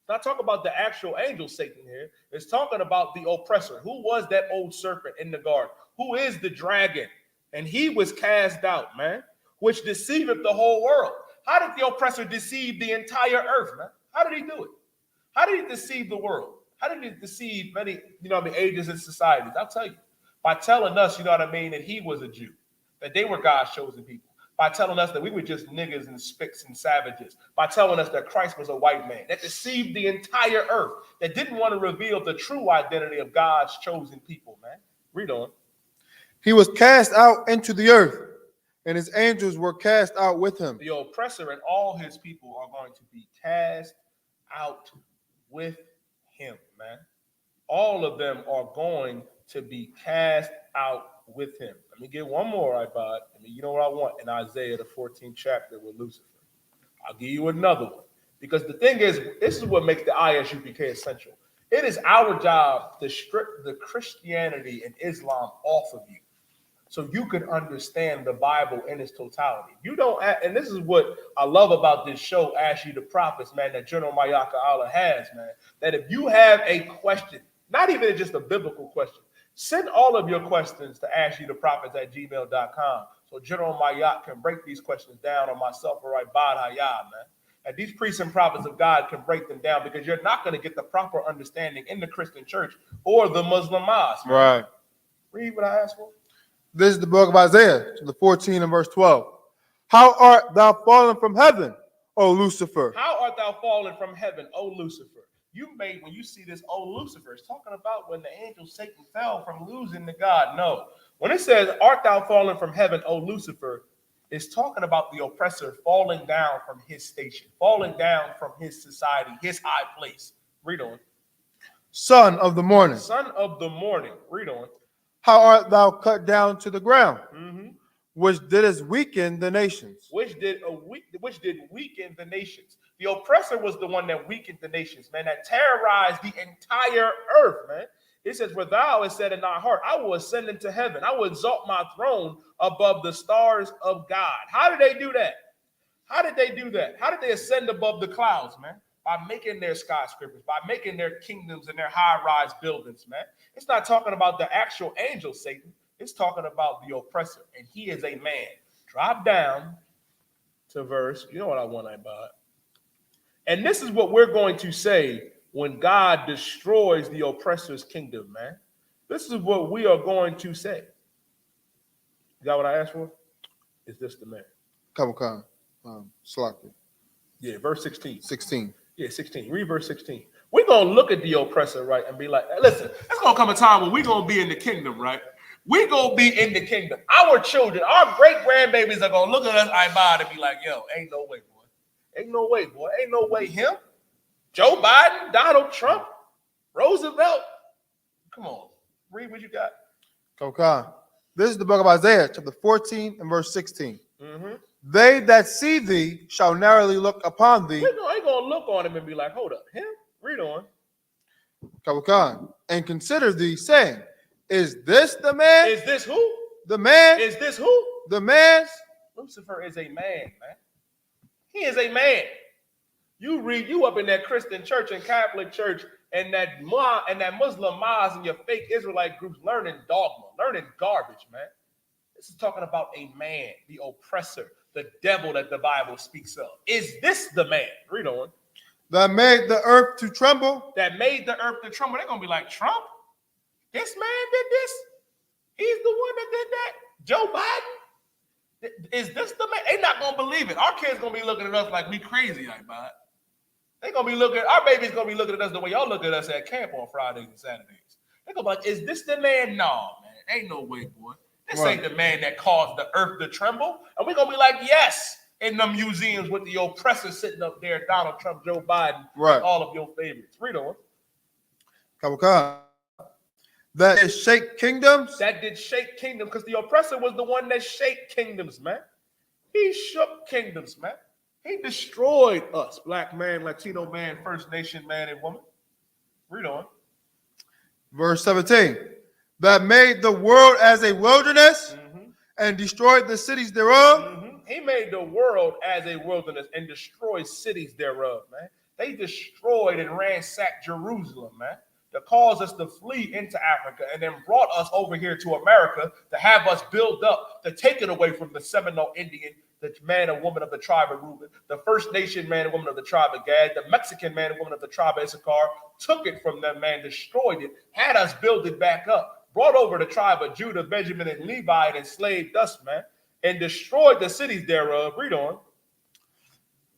Not talking about the actual angel Satan here. It's talking about the oppressor. Who was that old serpent in the garden? Who is the dragon? And he was cast out, man. which deceiveth the whole world. How did the oppressor deceive the entire earth, man? How did he do it? How did he deceive the world? How did he deceive many, ages and societies? I'll tell you. By telling us, that he was a Jew, that they were God's chosen people. By telling us that we were just niggas and spicks and savages. By telling us that Christ was a white man. That deceived the entire earth. That didn't want to reveal the true identity of God's chosen people, man. Read on. He was cast out into the earth, and his angels were cast out with him. The oppressor and all his people are going to be cast out with him, man. All of them are going to be cast out with him. Let me get one more, iPod. You know what I want in Isaiah, the 14th chapter with Lucifer. I'll give you another one. Because the thing is, this is what makes the ISUPK essential. It is our job to strip the Christianity and Islam off of you so you can understand the Bible in its totality. You don't, and this is what I love about this show, Ask You the Prophets, man, that General Mayaka Allah has, man, that if you have a question, not even just a biblical question, send all of your questions to askyoutheprophets@gmail.com so General Mayat can break these questions down, or myself, or Ibad Hayab, man. And these priests and prophets of God can break them down, because you're not going to get the proper understanding in the Christian church or the Muslim mosque. Man. Right. Read what I asked for. This is the book of Isaiah, the 14 and verse 12. How art thou fallen from heaven, O Lucifer? How art thou fallen from heaven, O Lucifer? When you see this, O Lucifer, it's talking about when the angel Satan fell from losing to God. No. When it says, art thou fallen from heaven, O Lucifer, it's talking about the oppressor falling down from his station, falling down from his society, his high place. Read on. Son of the morning. Son of the morning. Read on. How art thou cut down to the ground, Mm-hmm. which didst weaken the nations? Which did weaken the nations. The oppressor was the one that weakened the nations, man, that terrorized the entire earth, man. It says, for thou hast said in thy heart, I will ascend into heaven. I will exalt my throne above the stars of God. How did they do that? How did they do that? How did they ascend above the clouds, man? By making their skyscrapers, by making their kingdoms and their high-rise buildings, man. It's not talking about the actual angel, Satan. It's talking about the oppressor, and he is a man. Drop down to verse, you know what I want, Ibad. And this is what we're going to say when God destroys the oppressor's kingdom, man. This is what we are going to say. You got what I asked for? Is this the man? Kabukan. Slaki. Yeah, verse 16. 16. Yeah, 16. Read verse 16. We're going to look at the oppressor, right, and be like, listen, there's going to come a time when we're going to be in the kingdom, right? We're going to be in the kingdom. Our children, our great-grandbabies are going to look at us, Ibad, and be like, yo, ain't no way, boy. Ain't no way, boy. Ain't no way him. Joe Biden, Donald Trump, Roosevelt. Come on. Read what you got. Kabukan. This is the book of Isaiah, chapter 14 and verse 16. Mm-hmm. They that see thee shall narrowly look upon thee. We ain't going to look on him and be like, hold up, him? Read on. Kabukan. And consider thee, saying, is this the man? Is this who? The man? Is this who? The man? Lucifer is a man, man. He is a man. You up in that Christian church and Catholic church and that Muslim mosque and your fake Israelite groups learning dogma, learning garbage, man. This is talking about a man, the oppressor, the devil that the Bible speaks of. Is this the man? Read on. That made the earth to tremble. That made the earth to tremble. They're going to be like, Trump? This man did this? He's the one that did that? Joe Biden? Is this the man? They're not going to believe it. Our kids going to be looking at us like we crazy, Ibad. They're going to be looking, our baby's going to be looking at us the way y'all look at us at camp on Fridays and Saturdays. They're going to be like, is this the man? No, man. Ain't no way, boy. This ain't the man that caused the earth to tremble. And we're going to be like, yes, in the museums with the oppressor sitting up there, Donald Trump, Joe Biden, right. All of your favorites. Read on. Kabukan. That did shake kingdoms. That did shake kingdoms, because the oppressor was the one that shake kingdoms, man. He shook kingdoms, man. He destroyed us, black man, Latino man, First Nation man and woman. Read on. Verse 17. That made the world as a wilderness and destroyed the cities thereof. He made the world as a wilderness and destroyed cities thereof, man. They destroyed and ransacked Jerusalem, man, to cause us to flee into Africa and then brought us over here to America to have us build up, to take it away from the Seminole Indian the man and woman of the tribe of Reuben, the First Nation man and woman of the tribe of Gad, the Mexican man and woman of the tribe of Issachar, took it from that man, destroyed it, had us build it back up, brought over the tribe of Judah, Benjamin, and Levi, and enslaved us, man, and destroyed the cities thereof. Read on.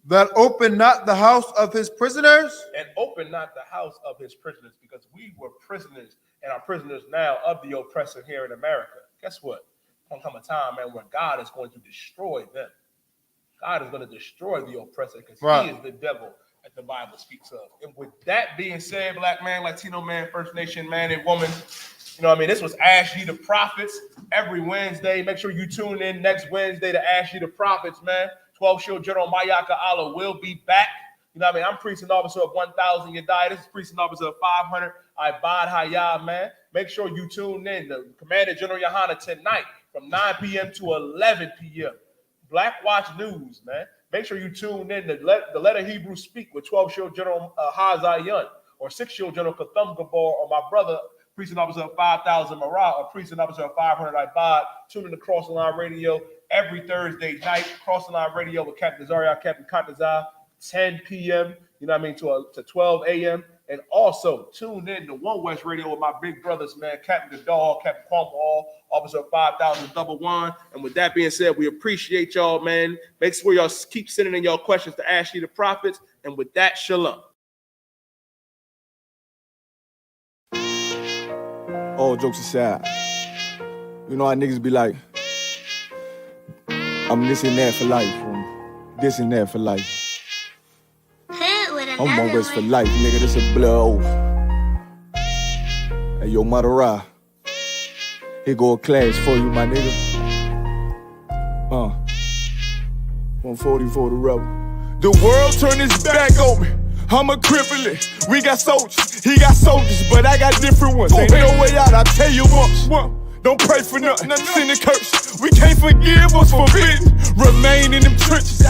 That opened not the house of his prisoners. And opened not the house of his prisoners, because we were prisoners and are prisoners now of the oppressor here in America. Guess what? There's going to come a time, man, where God is going to destroy them. God is going to destroy the oppressor because he is the devil that the Bible speaks of. And with that being said, black man, Latino man, First Nation man and woman, you know what I mean? This was Ask Ye the Prophets every Wednesday. Make sure you tune in next Wednesday to Ask Ye the Prophets, man. 12 Show General Mayaka Allah will be back. You know what I mean? I'm preaching officer of 1,000 Yadai. This is preaching officer of 500. Ibad Hayah, man. Make sure you tune in to Commander General Yohana tonight from 9 p.m. to 11 p.m. Black Watch News, man. Make sure you tune in to the Letter Hebrew Speak with 12 Show General Hazayan or 6 Show General Katham Gabor or my brother, preaching officer of 5,000 Marah or preaching officer of 500 Ibad. Tune in to Cross the Line Radio every Thursday night. Cross the Line Radio with Captain Zaria, Captain Kantazar. 10 p.m., you know what I mean, to 12 a.m. And also tune in to One West Radio with my big brothers, man, Captain the Dog, Captain Cromwell, Officer 5000-1. And with that being said, we appreciate y'all, man. Make sure y'all keep sending in y'all questions to Ask Ye the Prophets. And with that, shalom. All jokes aside, you know how niggas be like, I'm this and that for life, I'm this and that for life. I'm on West for life, nigga. This a blood oath. Hey, yo, Madara. Here go a class for you, my nigga. 140 for the rebel. The world turned its back on me. I'm a crippling. We got soldiers, he got soldiers, but I got different ones. Ain't no way out, I tell you once. Don't pray for nothing, sin and curse. We can't forgive what's forbidden. Remain in them trenches.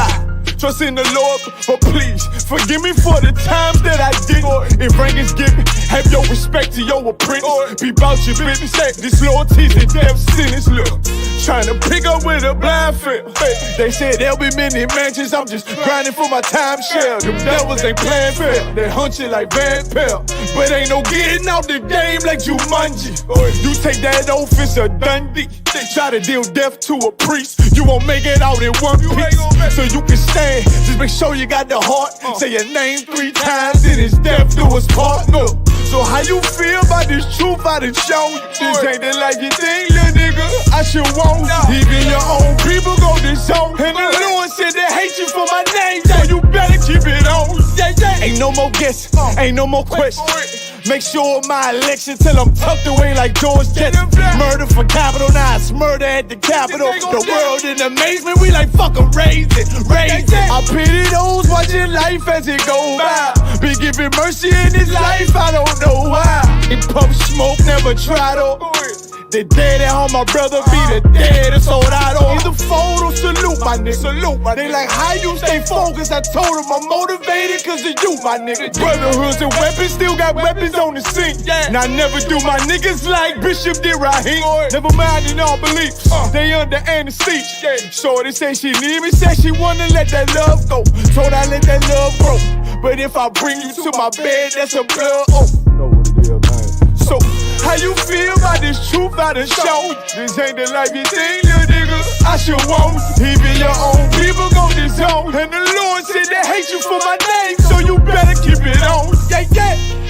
Trust in the Lord, but please forgive me for the times that I did. If rank is given, have your respect to your apprentice. Be about your business. This loyalty's a death sentence. Look, trying to pick up with a blind fail. They said there'll be many mansions. I'm just grinding for my time share. Them devils ain't playing fair. They hunt you like Van Pelt, but ain't no getting out the game like Jumanji. You take that oath, it's a Dundee. They try to deal death to a priest. You won't make it out in one piece, so you can stand. Just make sure you got the heart. Say your name 3 times, and it's death do us part. So how you feel about this truth I done shown you? This ain't the life you think, little nigga. I should want even your own people go this zone. And the Lord said they hate you for my name, so you better keep it on. Ain't no more guessing, ain't no more questions. Make sure my election till I'm tucked away like George Jetson. Murder for capital, now it's murder at the Capitol. The world in amazement, we like fuck 'em, raise it. I pity those watching life as it go by. Be giving mercy in this life, I don't know why. In pump smoke, never try to. The dead at home, my brother be the dead, it's sold out on. Either fold or salute, my nigga. They like, how you stay focused? I told them I'm motivated cause of you, my nigga. Brotherhoods and weapons, still got weapons on the scene. And I never do my niggas like Bishop did Raheem. Never mind in all beliefs, they under anesthesia. Shorty say she need me, said she wanna let that love go. Told I let that love grow. But if I bring you to my bed, that's a blood oath. Know what it is, man. So, how you feel about this truth I done shown? This ain't the life you think, little nigga. I should want even your own people go this zone. And the Lord said they hate you for my name, so you better keep it on. Yeah.